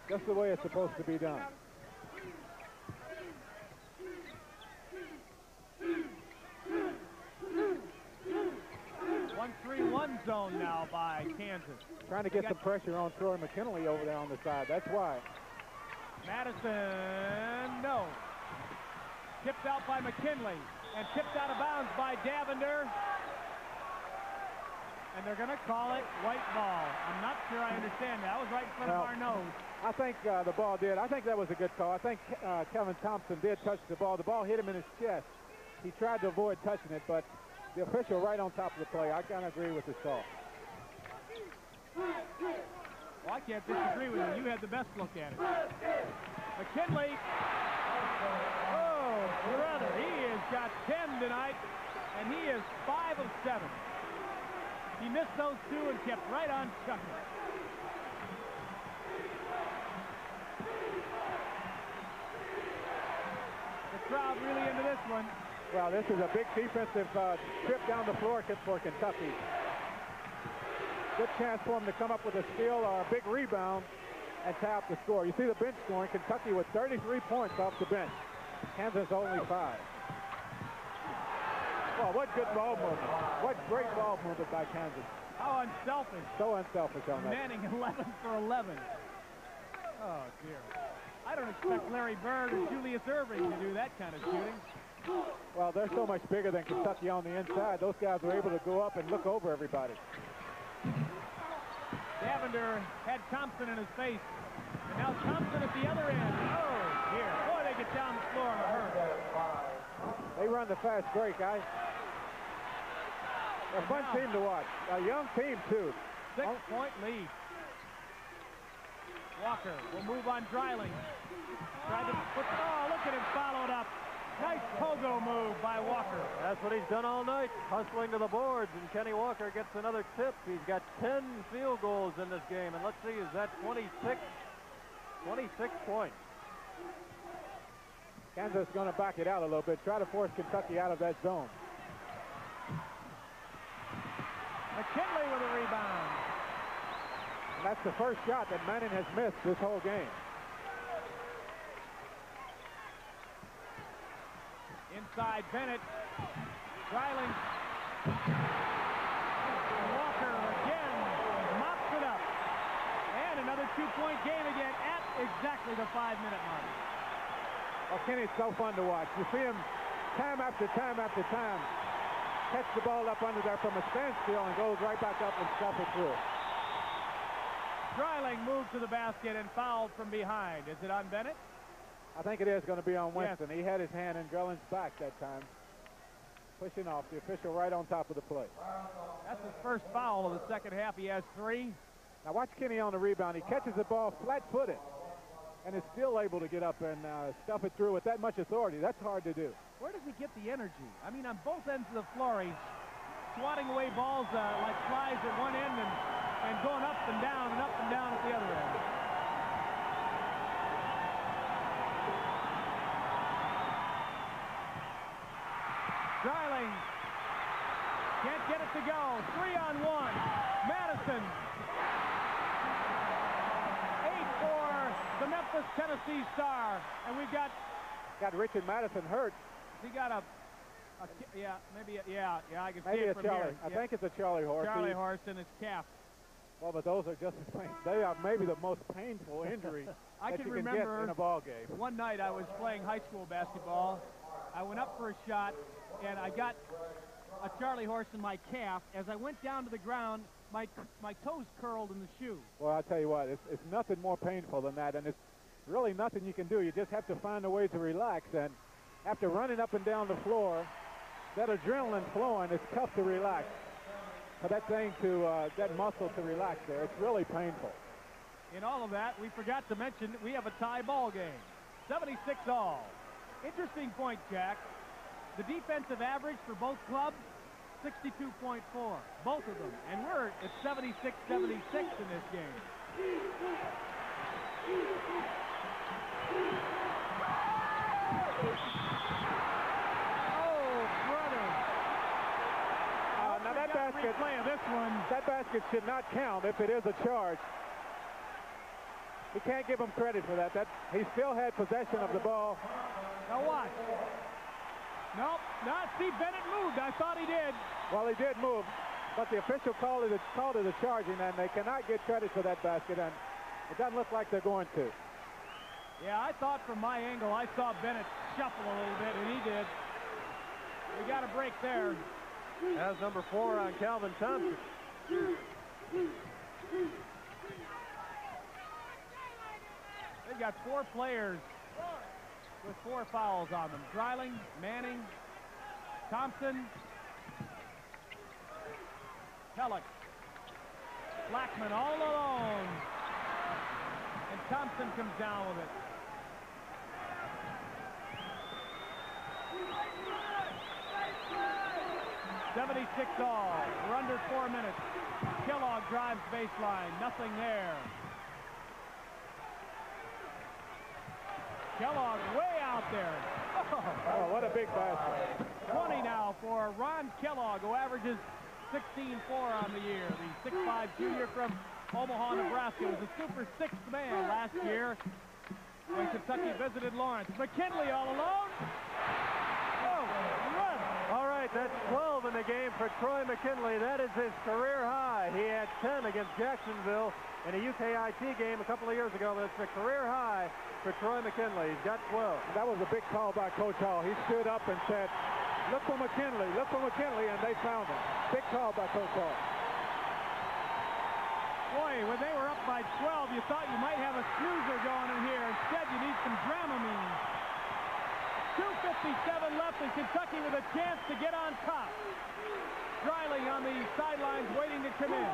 just the way it's supposed to be done.
1-3-1 zone now by Kansas.
Trying to get some pressure on Troy McKinley over there on the side. That's why.
Madison, no. Tipped out by McKinley and tipped out of bounds by Davender. And they're going to call it white ball. I'm not sure I understand that. That was right in front of our nose.
I think the ball did. I think that was a good call. I think Kevin Thompson did touch the ball. The ball hit him in his chest. He tried to avoid touching it, but the official right on top of the play. I kind of agree with this call.
Well, I can't disagree with you. You had the best look at it. McKinley. Oh, brother. He has got 10 tonight, and he is 5 of 7. He missed those 2 and kept right on chucking. crowd really into this one.
Well, this is a big defensive trip down the floor for Kentucky. Good chance for them to come up with a steal or a big rebound and tie up the score. You see the bench scoring. Kentucky with 33 points off the bench. Kansas only 5. Well, what good ball movement. What great ball movement by Kansas.
How unselfish.
So unselfish on that.
Manning 11 for 11. Oh, dear. I don't expect Larry Bird or Julius Irving to do that kind of shooting.
Well, they're so much bigger than Kentucky on the inside. Those guys were able to go up and look over everybody.
Davender had Thompson in his face. And now Thompson at the other end. Oh, dear. Boy, they get down the floor in a hurry.
They run the fast break. They're a fun team to watch. A young team, too.
6-point lead. Walker will move on Dreiling. Tried to put, oh, look at him followed up. Nice pogo move by Walker.
That's what he's done all night, hustling to the boards, and Kenny Walker gets another tip. He's got 10 field goals in this game, and let's see, is that 26 points.
Kansas is going to back it out a little bit, try to force Kentucky out of that zone.
McKinley with a rebound.
And that's the first shot that Manning has missed this whole game.
Inside Bennett. Dreiling. Walker again mops it up. And another 2-point game again at exactly the 5-minute mark.
Well, Kenny's so fun to watch. You see him time after time after time catch the ball up under there from a standstill and goes right back up and stuff it through.
Dreiling moved to the basket and fouled from behind. Is it on Bennett?
I think it is going to be on Winston. Yes. He had his hand in Drelling's back that time. Pushing off the official right on top of the play.
That's his first foul of the second half. He has 3.
Now watch Kenny on the rebound. He catches the ball flat-footed and is still able to get up and stuff it through with that much authority. That's hard to do.
Where does he get the energy? I mean, on both ends of the floor, he's swatting away balls like flies at one end and going up and down at the other end. Dreiling can't get it to go. 3-on-1. Madison. 8 for the Memphis, Tennessee Star. And we've got
Richard Madison hurt.
He got I can see
maybe
it from here.
I think it's a Charlie horse.
Charlie horse in his calf.
Well, but those are just as painful. They are maybe the most painful injury
I
that
can
you
remember
get in a ball game.
One night I was playing high school basketball. I went up for a shot, and I got a Charlie horse in my calf. As I went down to the ground, my toes curled in the shoe.
Well, I'll tell you what, it's nothing more painful than that, and it's really nothing you can do. You just have to find a way to relax, and after running up and down the floor, that adrenaline flowing, it's tough to relax. For that thing that muscle to relax there, it's really painful.
In all of that, we forgot to mention we have a tie ball game. 76 all. Interesting point, Jack. The defensive average for both clubs, 62.4. Both of them. And we're at 76-76 in this game.
Now that basket should not count if it is a charge. We can't give him credit for that. He still had possession of the ball.
Now watch. Nope. Not see Bennett moved. I thought he did.
Well, he did move, but the official called it a charging, and they cannot get credit for that basket, and it doesn't look like they're going to.
Yeah, I thought from my angle I saw Bennett shuffle a little bit, and he did. We got a break there.
As number 4 on Calvin Thompson.
They've got 4 players with 4 fouls on them. Dreiling, Manning, Thompson, Pellick, Blackman all alone. And Thompson comes down with it. .76 all. We're under 4 minutes. Kellogg drives baseline. Nothing there. Kellogg way out out there.
Oh, what a big basket.
20 now for Ron Kellogg, who averages 16-4 on the year. The 6'5" junior from Omaha, Nebraska, was a super sixth man last year when Kentucky visited Lawrence. McKinley all alone. Oh, run.
All right, that's 12 in the game for Troy McKinley. That is his career high. He had 10 against Jacksonville in a UKIT game a couple of years ago, but it's a career high for Troy McKinley. He's got 12.
That was a big call by Coach Hall. He stood up and said, look for McKinley, and they found him. Big call by Coach Hall.
Boy, when they were up by 12, you thought you might have a snoozer going in here. Instead, you need some Dramamine. 2:57 left, and Kentucky with a chance to get on top. Dreiling on the sidelines waiting to come in.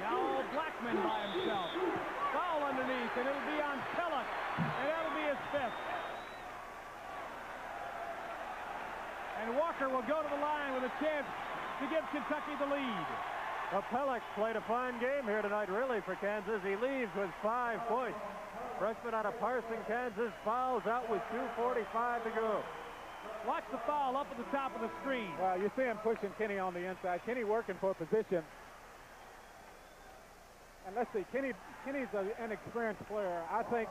Now Blackman by himself. Foul underneath, and it'll be on Pellick, and that'll be his fifth. And Walker will go to the line with a chance to give Kentucky the lead.
Pellick played a fine game here tonight, really, for Kansas. He leaves with 5 points. Freshman out of Parson, Kansas, fouls out with 2:45 to go.
Watch the foul up at the top of the screen.
Well, you see him pushing Kenny on the inside. Kenny working for position. And let's see, Kenny's an inexperienced player. I think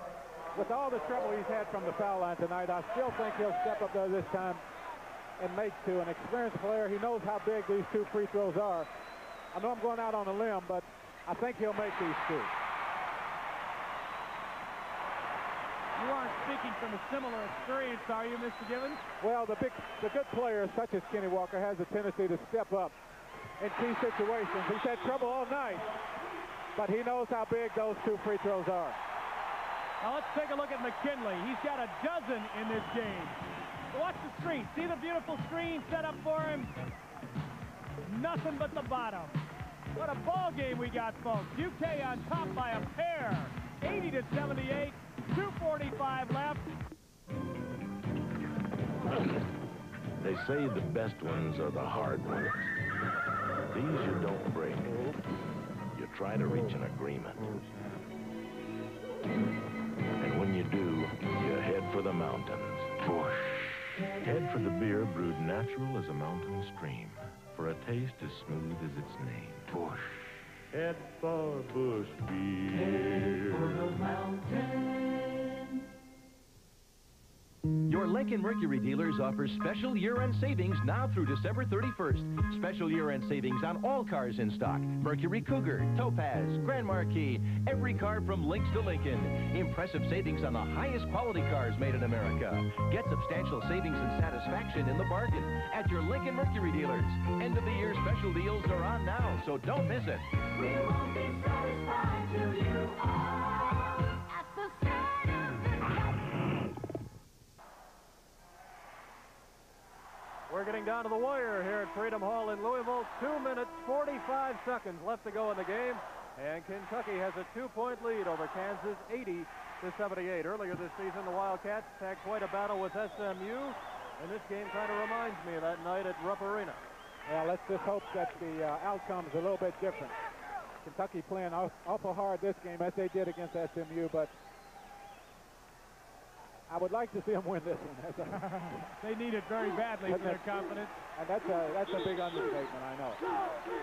with all the trouble he's had from the foul line tonight, I still think he'll step up there this time and make two. An experienced player, he knows how big these 2 free throws are. I know I'm going out on a limb, but I think he'll make these 2.
You aren't speaking from a similar experience, are you, Mr. Givens?
Well, the good players, such as Kenny Walker, has a tendency to step up in key situations. He's had trouble all night, but he knows how big those 2 free throws are.
Now let's take a look at McKinley. He's got a dozen in this game. Watch the screen. See the beautiful screen set up for him? Nothing but the bottom. What a ball game we got, folks. UK on top by a pair. 80-78. 2:45 left.
They say the best ones are the hard ones. These you don't break. You try to reach an agreement. And when you do, you head for the mountains. Push. Head for the beer brewed natural as a mountain stream. For a taste as smooth as its name. Bush. Head for Bush beer. Head for the mountain.
Your Lincoln Mercury dealers offer special year-end savings now through December 31st. Special year-end savings on all cars in stock. Mercury Cougar, Topaz, Grand Marquis, every car from Lynx to Lincoln. Impressive savings on the highest quality cars made in America. Get substantial savings and satisfaction in the bargain at your Lincoln Mercury dealers. End of the year special deals are on now, so don't miss it.
We won't be satisfied till you are at the center of the
We're getting down to the wire here at Freedom Hall in Louisville. 2 minutes, 45 seconds left to go in the game. And Kentucky has a 2-point lead over Kansas, 80-78. Earlier this season, the Wildcats had quite a battle with SMU. And this game kind of reminds me of that night at Rupp Arena.
Yeah, let's just hope that the outcome's a little bit different. Kentucky playing awful hard this game as they did against SMU, but I would like to see them win this one.
They need it very badly for their confidence.
And that's a big understatement, I know.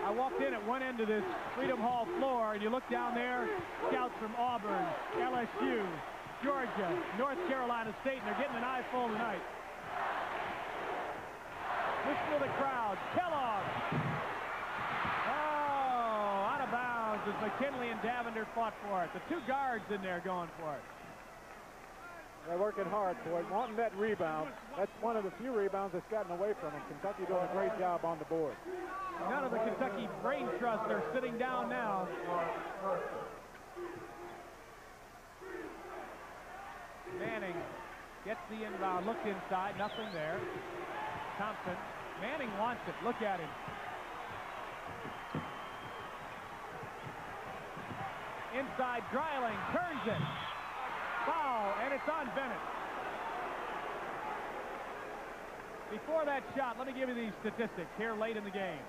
I walked in at one end of this Freedom Hall floor, and you look down there, scouts from Auburn, LSU, Georgia, North Carolina State, and they're getting an eye full tonight. Listen to the crowd. Kellogg. Oh, out of bounds as McKinley and Davender fought for it. The 2 guards in there going for it.
They're working hard for it, wanting that rebound. That's one of the few rebounds that's gotten away from them. Kentucky doing a great job on the board.
None of the Kentucky brain trust are sitting down now. Manning gets the inbound, looked inside, nothing there. Thompson. Manning wants it. Look at him. Inside, Dreiling turns it. Foul, and it's on Bennett. Before that shot, let me give you these statistics here late in the game.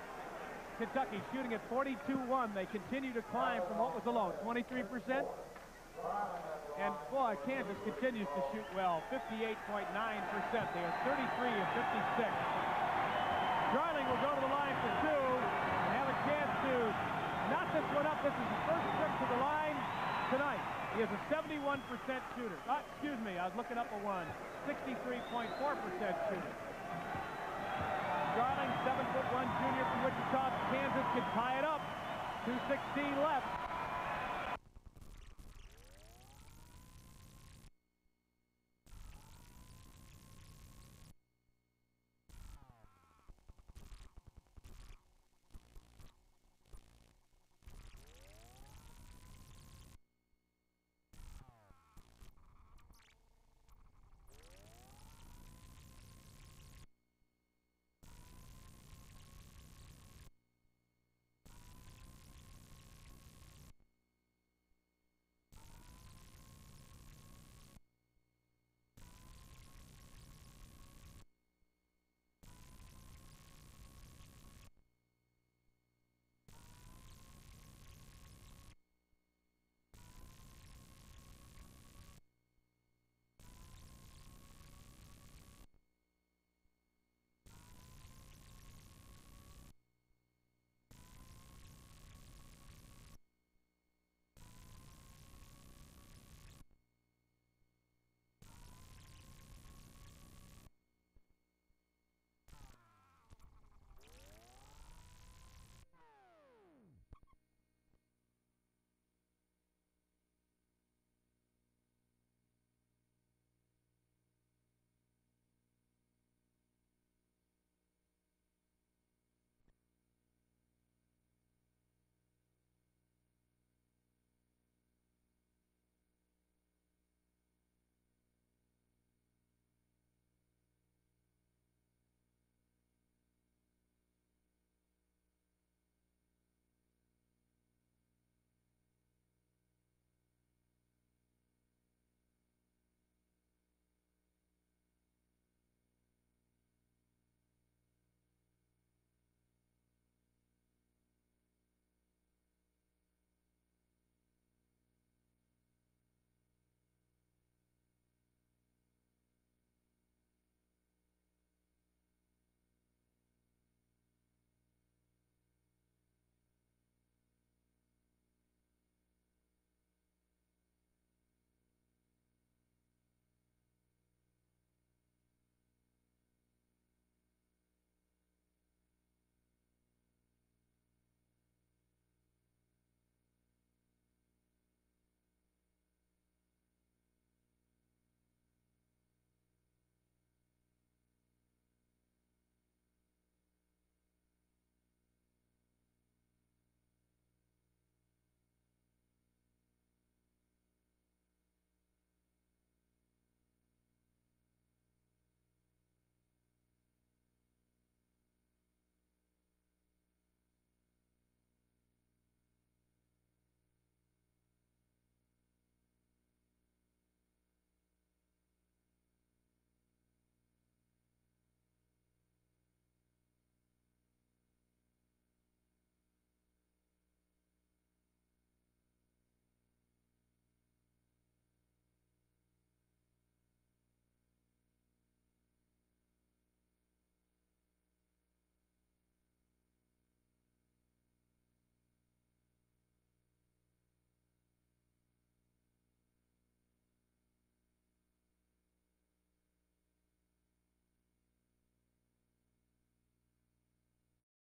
Kentucky shooting at 42-1. They continue to climb from what was the low, 23%. And, boy, Kansas continues to shoot well, 58.9%. They are 33 of 56. Darling will go to the line for two and have a chance to knock this one up. This is the first trip to the line tonight. He is a 71% shooter. Excuse me, I was looking up a one. 63.4% shooter. Darling, 7'1" junior from Wichita, Kansas, can tie it up. 2:16 left.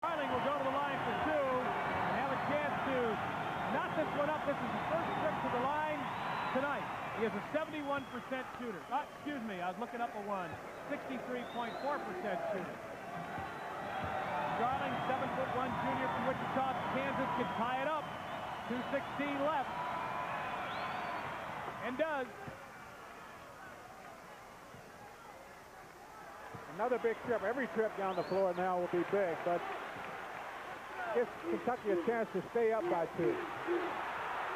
Darling will go to the line for two and have a chance to knock this one up. This is the first trip to the line tonight. He is a 71% shooter. Excuse me, I was looking up a one. 63.4% shooter. Darling, 7'1" junior from Wichita, Kansas, can tie it up. 2:16 left. And does.
Another big trip. Every trip down the floor now will be big, but gives Kentucky a chance to stay up by two.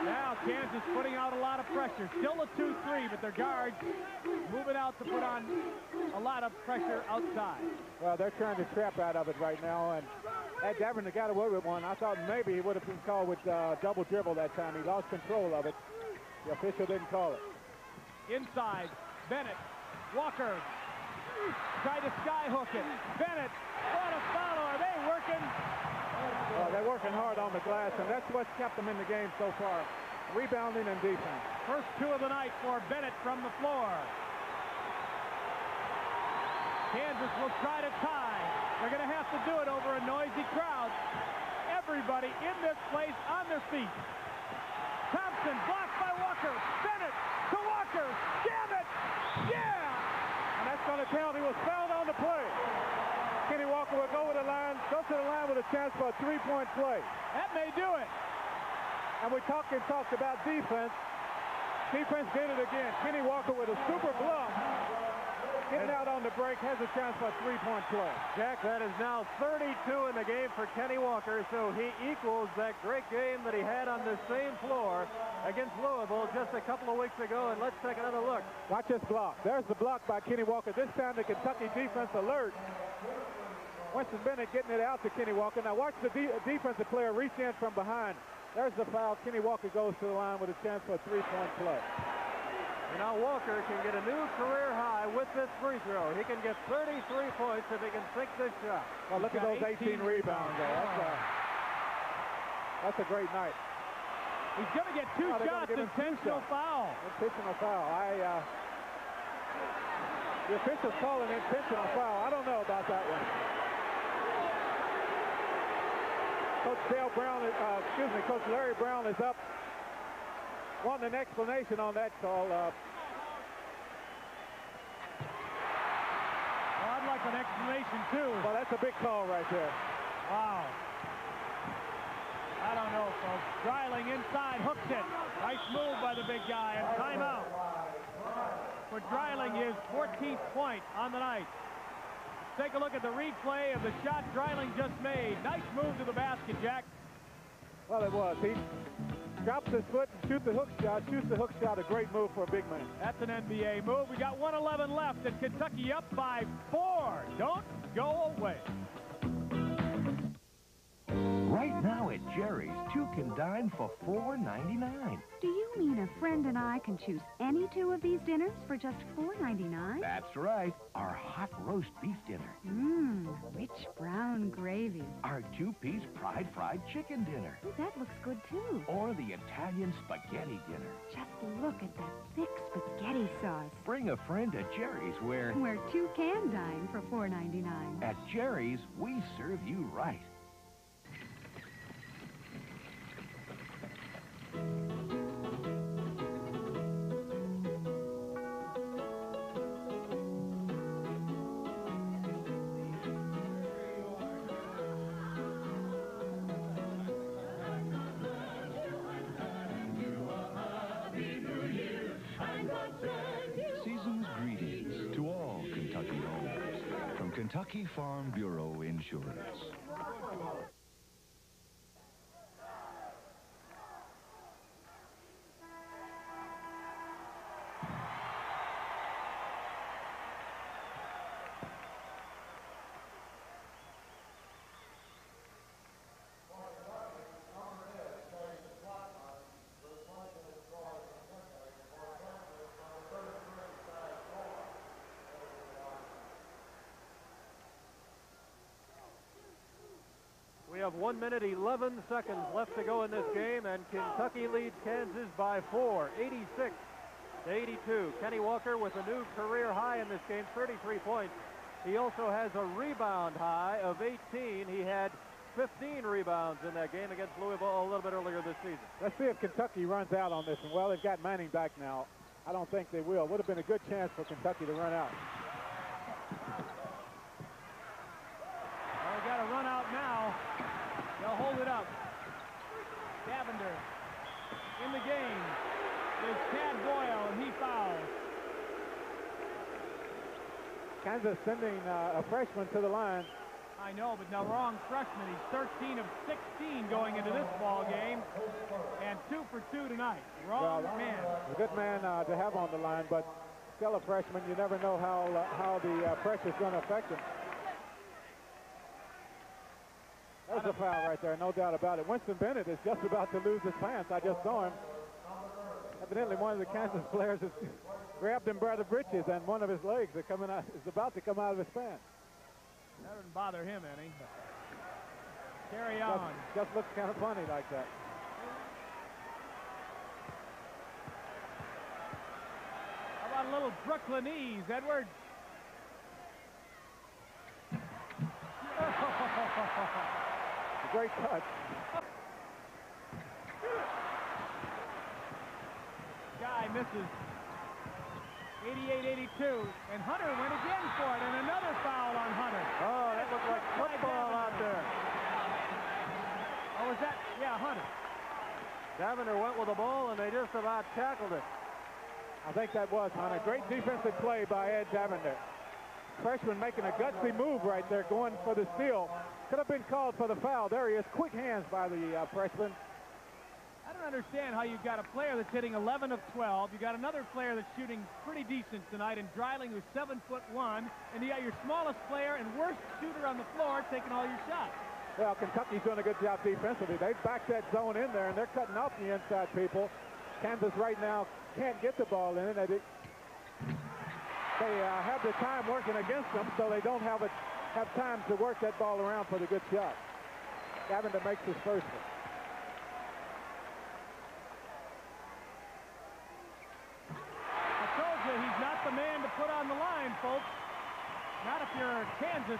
Now Kansas putting out a lot of pressure. Still a 2-3, but their guards moving out to put on a lot of pressure outside.
Well, they're trying to trap out of it right now, and Ed Devon got away with one. I thought maybe he would have been called with double dribble that time. He lost control of it. The official didn't call it.
Inside, Bennett, Walker, tried to skyhook it. Bennett, what a foul. Are they working?
Well, they're working hard on the glass, and that's what's kept them in the game so far. Rebounding and defense.
First two of the night for Bennett from the floor. Kansas will try to tie. They're going to have to do it over a noisy crowd. Everybody in this place on their feet. Thompson blocked by Walker. Bennett to Walker. Damn it! Yeah!
And that's going to count. He was fouled on the play. Kenny Walker will go to the line with a chance for a three-point play.
That may do it.
And we talked about defense. Defense did it again. Kenny Walker with a super bluff. Getting out on the break, has a chance for a three-point play.
Jack, that is now 32 in the game for Kenny Walker, so he equals that great game that he had on the same floor against Louisville just a couple of weeks ago. And let's take another look.
Watch this block. There's the block by Kenny Walker. This time the Kentucky defense alert. Winston Bennett getting it out to Kenny Walker. Now watch the defensive player reach in from behind. There's the foul. Kenny Walker goes to the line with a chance for a three-point play.
And now Walker can get a new career high with this free throw. He can get 33 points if he can sink this shot.
Well, look at those 18 rebounds there. That's a great night.
He's going to get two shots, intentional foul.
Intentional foul. The officials call an intentional foul. I don't know about that one. Coach Larry Brown is up. Wanting an explanation on that call.
Well, I'd like an explanation, too.
Well, that's a big call right there.
Wow. I don't know, folks. Dreiling inside, hooks it. Nice move by the big guy, and timeout. For Dreiling, his 14th point on the night. Take a look at the replay of the shot Dreiling just made. Nice move to the basket, Jack.
Well, it was. He drops his foot and shoots the hook shot. A great move for a big man.
That's an NBA move. We got 1:11 left, and Kentucky up by 4. Don't go away.
Right now at Jerry's, 2 can dine for $4.99.
Do you mean a friend and I can choose any 2 of these dinners for just $4.99?
That's right. Our hot roast beef dinner.
Mmm, rich brown gravy.
Our 2-piece fried chicken dinner.
Ooh, that looks good, too.
Or the Italian spaghetti dinner.
Just look at that thick spaghetti sauce.
Bring a friend to Jerry's where
2 can dine for $4.99.
At Jerry's, we serve you right.
Season's greetings to all Kentucky owners from Kentucky Farm Bureau Insurance.
We have 1 minute, 11 seconds left to go in this game, and Kentucky leads Kansas by 4, 86-82. Kenny Walker with a new career high in this game, 33 points. He also has a rebound high of 18. He had 15 rebounds in that game against Louisville a little bit earlier this season.
Let's see if Kentucky runs out on this one. Well, they've got Manning back now. I don't think they will. Would have been a good chance for Kentucky to run out.
Well, they got to run out now. They'll hold it up. Cavender in the game is Tad Boyle, and he fouls.
Kansas sending a freshman to the line.
I know, but now wrong freshman. He's 13 of 16 going into this ball game, and 2 for 2 tonight. Wrong man.
A good man to have on the line, but still a freshman. You never know how the pressure is going to affect him. There's a foul right there, no doubt about it. Winston Bennett is just about to lose his pants. I just saw him. Evidently, one of the Kansas players is grabbed him by the britches, and one of his legs is about to come out of his pants.
That doesn't bother him any. Carry on.
Just looks kind of funny like that.
How about a little Brooklynese, Edwards?
Great touch.
Guy misses. 88-82, and Hunter went again for it, and another foul on Hunter.
Oh, that looked like football out there.
Oh, was that? Yeah, Hunter.
Davender went with the ball, and they just about tackled it.
I think that was Hunter. Great defensive play by Ed Davender. Freshman making a gutsy move right there, going for the steal. Could have been called for the foul. There he is. Quick hands by the freshman.
I don't understand how you've got a player that's hitting 11 of 12. You got another player that's shooting pretty decent tonight, and Dreiling, who's 7'1", and you got your smallest player and worst shooter on the floor taking all your shots.
Well, Kentucky's doing a good job defensively. They backed that zone in there, and they're cutting off the inside people. Kansas right now can't get the ball in it. They have the time working against them, so they don't have time to work that ball around for the good shot. Davender makes his first one.
He's not the man to put on the line, folks. Not if you're Kansas.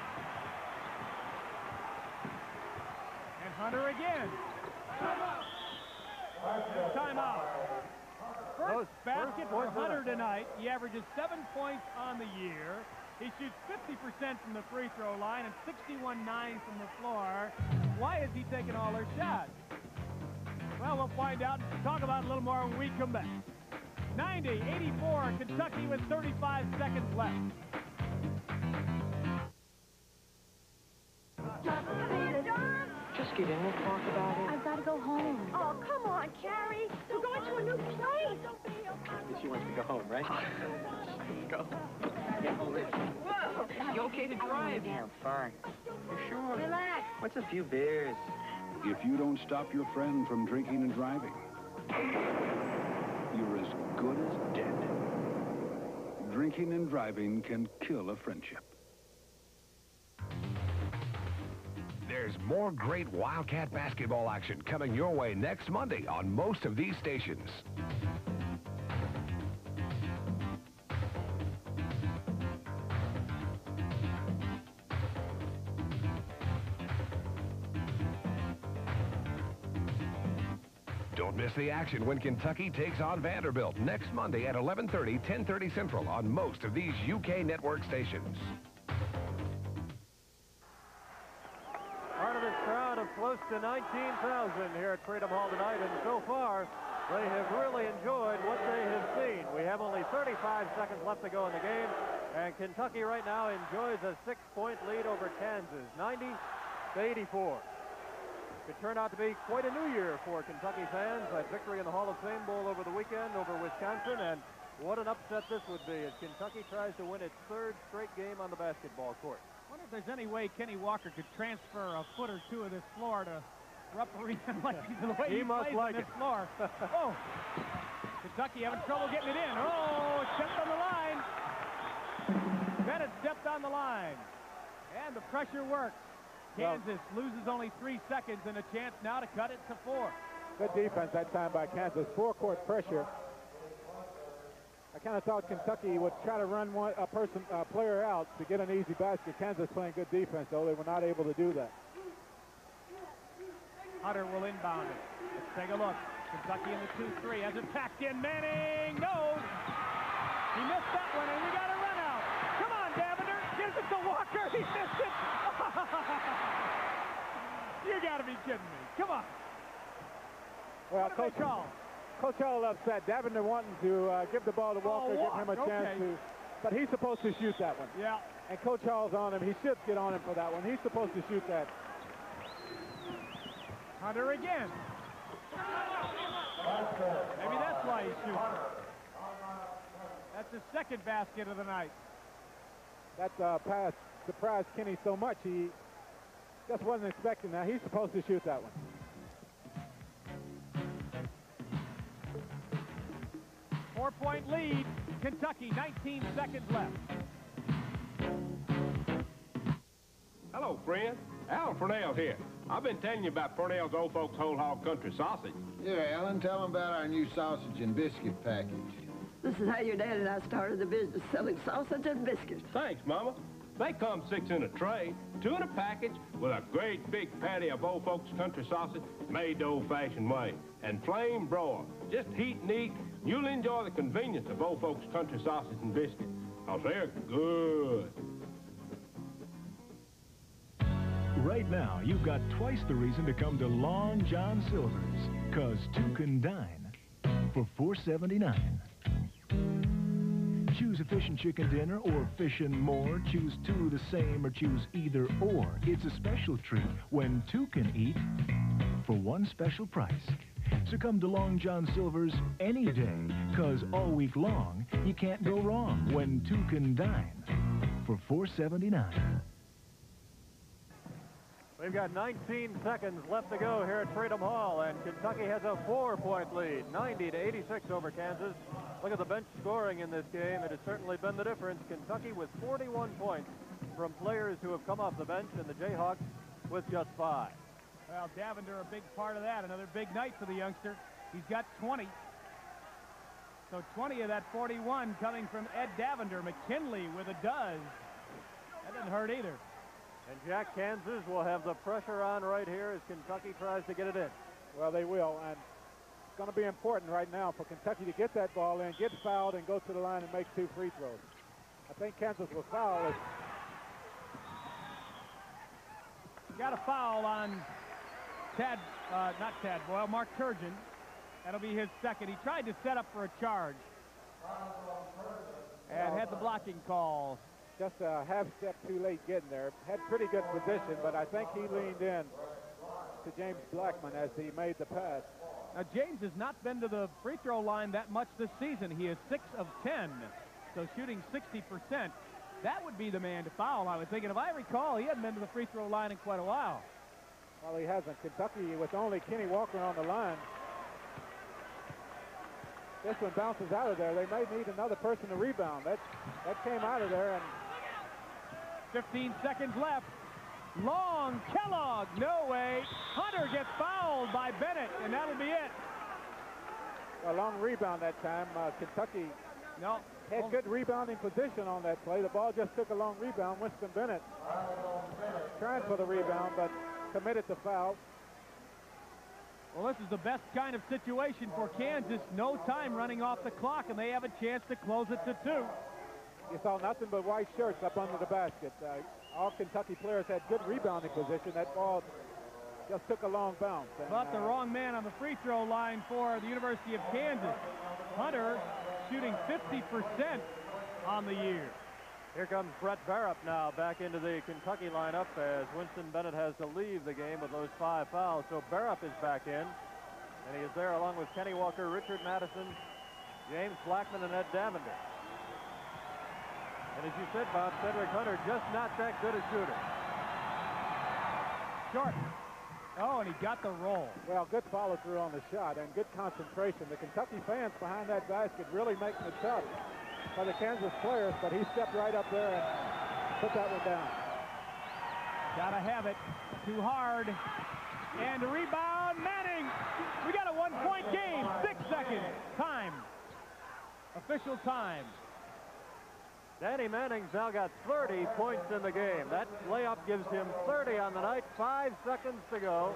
And Hunter again. Timeout. First basket for Hunter tonight. He averages 7 points on the year. He shoots 50% from the free throw line and 61.9 from the floor. Why is he taking all their shots? Well, we'll find out and talk about it a little more when we come back. 90-84, Kentucky with 35 seconds left.
Just get in, we'll talk about it.
I've got to go home. Oh, come on, Carrie. We're going to a new place.
She wants to go home, right? Go.
Whoa.
You okay to drive?
Yeah,
fine. You sure?
Relax.
What's a few beers?
If you don't stop your friend from drinking and driving, you're as good as dead. Drinking and driving can kill a friendship.
There's more great Wildcat basketball action coming your way next Monday on most of these stations. Don't miss the action when Kentucky takes on Vanderbilt next Monday at 11:30, 10:30 Central on most of these UK network stations.
Part of this crowd of close to 19,000 here at Freedom Hall tonight, and so far, they have really enjoyed what they have seen. We have only 35 seconds left to go in the game, and Kentucky right now enjoys a 6-point lead over Kansas, 90-84. Could turn out to be quite a new year for Kentucky fans. That victory in the Hall of Fame Bowl over the weekend over Wisconsin, and what an upset this would be as Kentucky tries to win its 3rd straight game on the basketball court.
I wonder if there's any way Kenny Walker could transfer a foot or two of this floor to referee him like the way he
must
plays
like
on this floor. Oh, Kentucky having trouble getting it in. Oh, stepped on the line. Bennett stepped on the line, and the pressure works. Kansas loses only 3 seconds and a chance now to cut it to 4.
Good defense that time by Kansas. 4-court pressure. I kind of thought Kentucky would try to run a player out to get an easy basket. Kansas playing good defense, though. They were not able to do that.
Hunter will inbound it. Let's take a look. Kentucky in the 2-3. Has it packed in. Manning knows. He missed that one, and we got a run out. Come on, Davender. Gives it to Walker. He missed it. You got to be kidding me. Come on.
Well, Coach Hall upset. Davender wanting to give the ball to Walker, give him a chance to. But he's supposed to shoot that one.
Yeah.
And Coach Hall's on him. He should get on him for that one. He's supposed to shoot that.
Hunter again. Maybe that's why he's shooting. That's his 2nd basket of the night.
That pass surprised Kenny so much. He just wasn't expecting that. He's supposed to shoot that one.
4-point lead. Kentucky, 19 seconds left.
Hello, friends. Al Furnell here. I've been telling you about Furnell's Old Folks Whole Hog Country Sausage.
Yeah, Alan, tell them about our new sausage and biscuit package.
This is how your dad and I started the business, selling sausage and biscuits.
Thanks, Mama. They come 6 in a tray, 2 in a package, with a great big patty of Old Folks Country sausage made the old-fashioned way, and flame broiled. Just heat and eat. You'll enjoy the convenience of Old Folks Country sausage and biscuits, 'cause they're good.
Right now, you've got twice the reason to come to Long John Silver's, 'cause 2 can dine for $4.79. Choose a fish and chicken dinner or fish and more. Choose 2 of the same or choose either or. It's a special treat when 2 can eat for 1 special price. So come to Long John Silver's any day, 'cause all week long, you can't go wrong when 2 can dine for $4.79.
We've got 19 seconds left to go here at Freedom Hall, and Kentucky has a 4-point lead, 90-86 over Kansas. Look at the bench scoring in this game. It has certainly been the difference. Kentucky with 41 points from players who have come off the bench, and the Jayhawks with just 5.
Well, Davender a big part of that. Another big night for the youngster. He's got 20. So 20 of that 41 coming from Ed Davender. McKinley with a does. That didn't hurt either.
And Jack, Kansas will have the pressure on right here as Kentucky tries to get it in.
Well, they will, and it's going to be important right now for Kentucky to get that ball in, get fouled, and go to the line and make 2 free throws. I think Kansas will foul.
Got a foul on Mark Turgeon. That'll be his second. He tried to set up for a charge and had the blocking call.
Just a half step too late getting there. Had pretty good position, but I think he leaned in to James Blackman as he made the pass.
Now, James has not been to the free throw line that much this season. He is 6 of 10, so shooting 60%. That would be the man to foul. I was thinking, if I recall, he hadn't been to the free throw line in quite a while.
Well, he hasn't. Kentucky, with only Kenny Walker on the line. This one bounces out of there. They may need another person to rebound. That came out of there, and
15 seconds left. Long, Kellogg, no way. Hunter gets fouled by Bennett, and that'll be it.
A long rebound that time. Kentucky had good rebounding position on that play. The ball just took a long rebound. Winston Bennett trying for the rebound, but committed the foul.
Well, this is the best kind of situation for Kansas. No time running off the clock, and they have a chance to close it to 2.
You saw nothing but white shirts up under the basket. All Kentucky players had good rebounding position. That ball just took a long bounce.
But the wrong man on the free throw line for the University of Kansas. Hunter shooting 50% on the year.
Here comes Brett Barup now back into the Kentucky lineup as Winston Bennett has to leave the game with those 5 fouls. So Barup is back in, and he is there along with Kenny Walker, Richard Madison, James Blackman, and Ed Davender. And as you said, Bob, Cedric Hunter just not that good a shooter.
Short. Oh, and he got the roll.
Well, good follow-through on the shot and good concentration. The Kentucky fans behind that basket really making it tough for the Kansas players, but he stepped right up there and put that one down.
Gotta have it. Too hard. And a rebound, Manning. We got a 1-point game. 6 seconds. Time. Official time.
Danny Manning's now got 30 points in the game. That layup gives him 30 on the night. 5 seconds to go.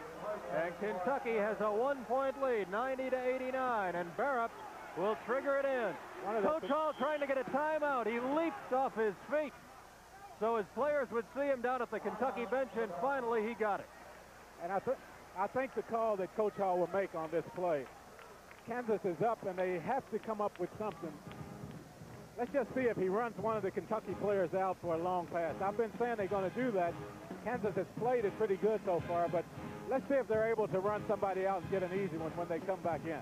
And Kentucky has a 1-point lead, 90-89. And Barup will trigger it in. Coach Hall trying to get a timeout. He leaped off his feet so his players would see him down at the Kentucky bench, and finally he got it.
And I think the call that Coach Hall will make on this play, Kansas is up and they have to come up with something. Let's just see if he runs one of the Kentucky players out for a long pass. I've been saying they're going to do that. Kansas has played it pretty good so far, but let's see if they're able to run somebody out and get an easy one when they come back in.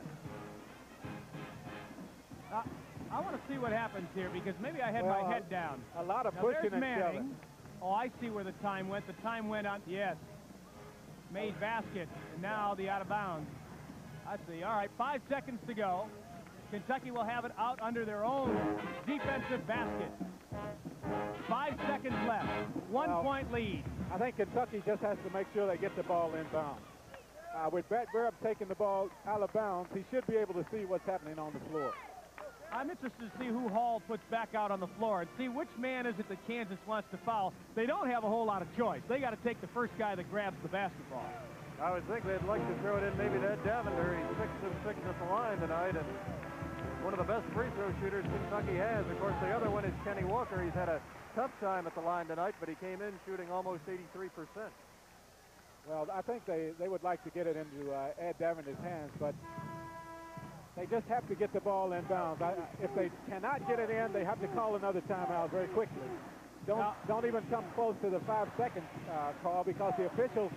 I want to see what happens here because maybe I had my head down.
A lot of
now
pushing and
Manning.
shoving.
Oh, I see where the time went. The time went on, yes. Made basket, and now the out of bounds. I see. All right, 5 seconds to go. Kentucky will have it out under their own defensive basket. 5 seconds left. 1 point lead.
I think Kentucky just has to make sure they get the ball inbound. With Brett Verb taking the ball out of bounds, he should be able to see what's happening on the floor.
I'm interested to see who Hall puts back out on the floor and see which man is it that Kansas wants to foul. They don't have a whole lot of choice. They got to take the first guy that grabs the basketball.
I would think they'd like to throw it in maybe to Ed Davender. He's 6 of 6 at the line tonight, and one of the best free throw shooters Kentucky has. Of course, the other one is Kenny Walker. He's had a tough time at the line tonight, but he came in shooting almost 83%.
Well, I think they would like to get it into Ed Davender's hands, but they just have to get the ball inbounds. If they cannot get it in, they have to call another timeout very quickly. Don't even come close to the 5-second call, because the officials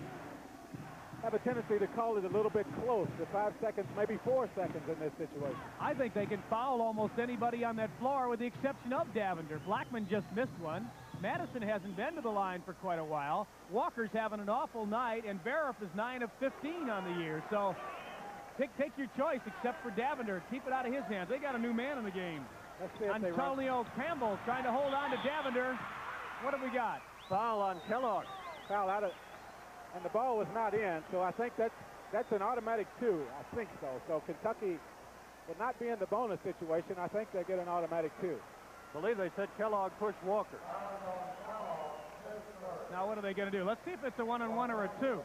have a tendency to call it a little bit close, to 5 seconds, maybe 4 seconds in this situation.
I think they can foul almost anybody on that floor with the exception of Davender. Blackman just missed one. Madison hasn't been to the line for quite a while. Walker's having an awful night, and Barup is 9 of 15 on the year. So take your choice except for Davender. Keep it out of his hands. They got a new man in the game.
Let's see if
Antonio Campbell trying to hold on to Davender. What have we got?
Foul on Kellogg.
Foul out of, and the ball was not in, so I think that's an automatic 2. I think so. So Kentucky will not be in the bonus situation. I think they get an automatic 2.
I believe they said Kellogg pushed Walker.
Now what are they going to do? Let's see if it's a 1-on-1 or a 2.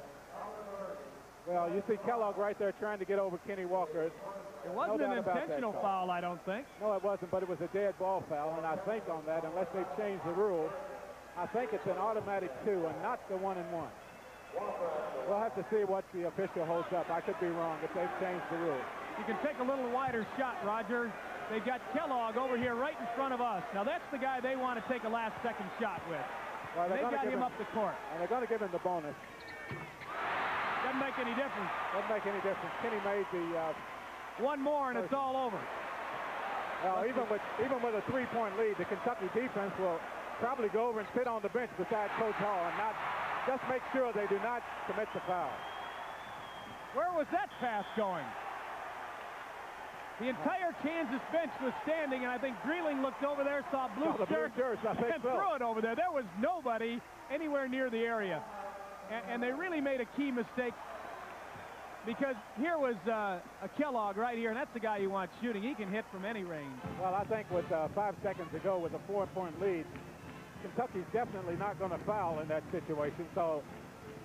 Well, you see Kellogg right there trying to get over Kenny Walker.
It wasn't an intentional foul, I don't think.
No, it wasn't, but it was a dead ball foul, and I think on that, unless they've changed the rule, I think it's an automatic 2 and not the 1-and-1. We'll have to see what the official holds up. I could be wrong if they've changed the rule.
You can take a little wider shot, Roger. They've got Kellogg over here right in front of us. Now, that's the guy they want to take a last-second shot with.
Well,
they got him up the court.
And they're going to give him the bonus.
Doesn't make any difference.
Doesn't make any difference. Kenny made the...
one more, and it's all over.
Well, even with a 3-point lead, the Kentucky defense will probably go over and sit on the bench beside Coach Hall and not just make sure they do not commit the foul.
Where was that pass going? The entire Kansas bench was standing, and I think Greeling looked over there, saw blue shirts, and threw it over there. There was nobody anywhere near the area. And they really made a key mistake, because here was a Kellogg right here, and that's the guy you want shooting. He can hit from any range.
Well, I think with 5 seconds to go with a 4-point lead, Kentucky's definitely not going to foul in that situation. So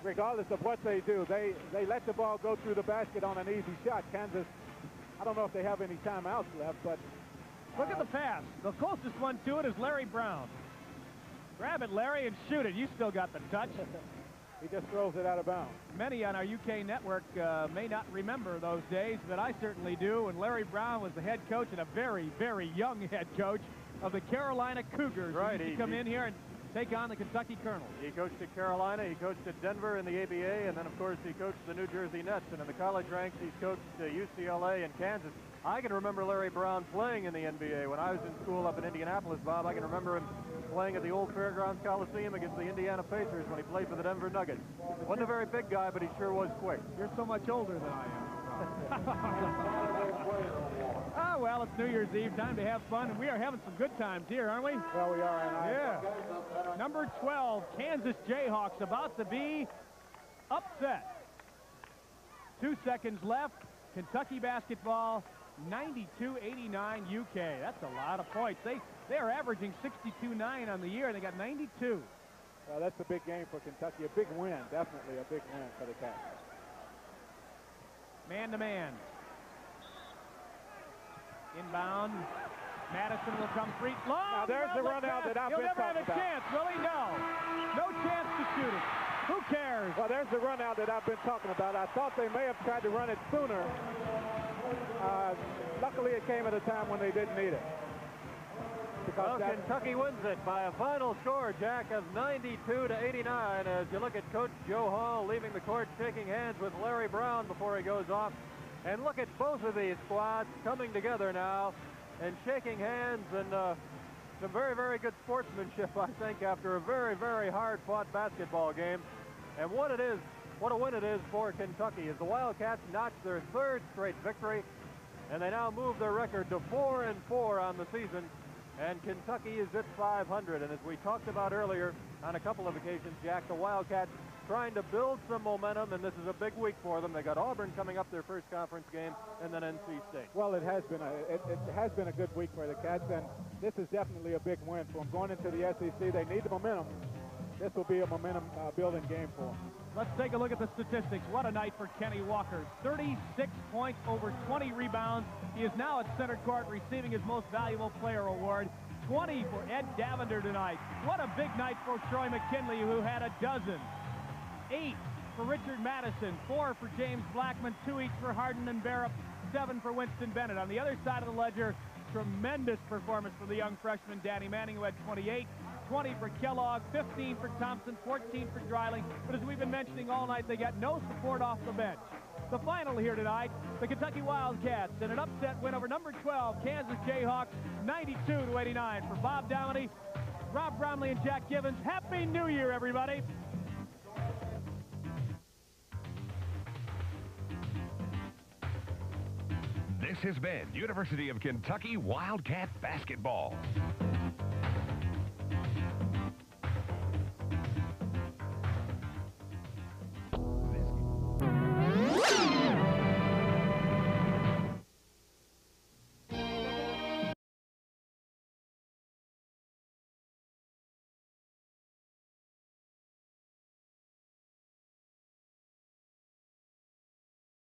regardless of what they do, they let the ball go through the basket on an easy shot. Kansas, I don't know if they have any timeouts left, but...
Look at the pass. The closest one to it is Larry Brown. Grab it, Larry, and shoot it. You still got the touch.
He just throws it out of bounds.
Many on our UK network may not remember those days, but I certainly do. And Larry Brown was the head coach, and a very, very young head coach of the Carolina Cougars.
Right.
He come in here and take on the Kentucky Colonels.
He coached at Carolina. He coached at Denver in the ABA, and then, of course, he coached the New Jersey Nets. And in the college ranks, he's coached UCLA and Kansas. I can remember Larry Brown playing in the NBA. When I was in school up in Indianapolis, Bob, I can remember him playing at the old Fairgrounds Coliseum against the Indiana Pacers when he played for the Denver Nuggets. Wasn't a very big guy, but he sure was quick.
You're so much older than I am. Ah, well, it's New Year's Eve, time to have fun, and we are having some good times here, aren't we?
Well, we are.
Yeah. Number 12, Kansas Jayhawks, about to be upset. 2 seconds left. Kentucky basketball, 92-89 UK. That's a lot of points. They are averaging 62-9 on the year, and they got 92.
Well, that's a big game for Kentucky. A big win, definitely a big win for the Cats.
Man-to-man. Inbound. Madison will come free. Long.
Now there's the run out that I've been talking about.
He'll never have a chance, will he? No chance to shoot it. Who cares?
Well, there's the run out that I've been talking about. I thought they may have tried to run it sooner. Luckily, it came at a time when they didn't need it.
Well, Kentucky wins it by a final score, Jack, of 92-89, as you look at Coach Joe Hall leaving the court, shaking hands with Larry Brown before he goes off. And look at both of these squads coming together now and shaking hands, and some very, very good sportsmanship, I think, after a very, very hard-fought basketball game. And what a win it is for Kentucky as the Wildcats notch their 3rd straight victory. and they now move their record to 4-4 on the season. And Kentucky is at 500. And as we talked about earlier on a couple of occasions, Jack, the Wildcats trying to build some momentum, and this is a big week for them. They got Auburn coming up, their first conference game, and then NC State.
Well, it has been a good week for the Cats, and this is definitely a big win for them. Going into the SEC, they need the momentum. This will be a momentum building game for them.
Let's take a look at the statistics. What a night for Kenny Walker. 36 points, over 20 rebounds. He is now at center court receiving his most valuable player award. 20 for Ed Davender tonight. What a big night for Troy McKinley, who had a dozen. 8 for Richard Madison, 4 for James Blackman, 2 each for Harden and Barrett, 7 for Winston Bennett. On the other side of the ledger, tremendous performance from the young freshman Danny Manning, who had 28. 20 for Kellogg, 15 for Thompson, 14 for Dreiling. But as we've been mentioning all night, they got no support off the bench. The final here tonight, the Kentucky Wildcats in an upset win over number 12, Kansas Jayhawks, 92-89. For Bob Downey, Rob Bromley, and Jack Givens, Happy New Year, everybody.
This has been University of Kentucky Wildcat Basketball.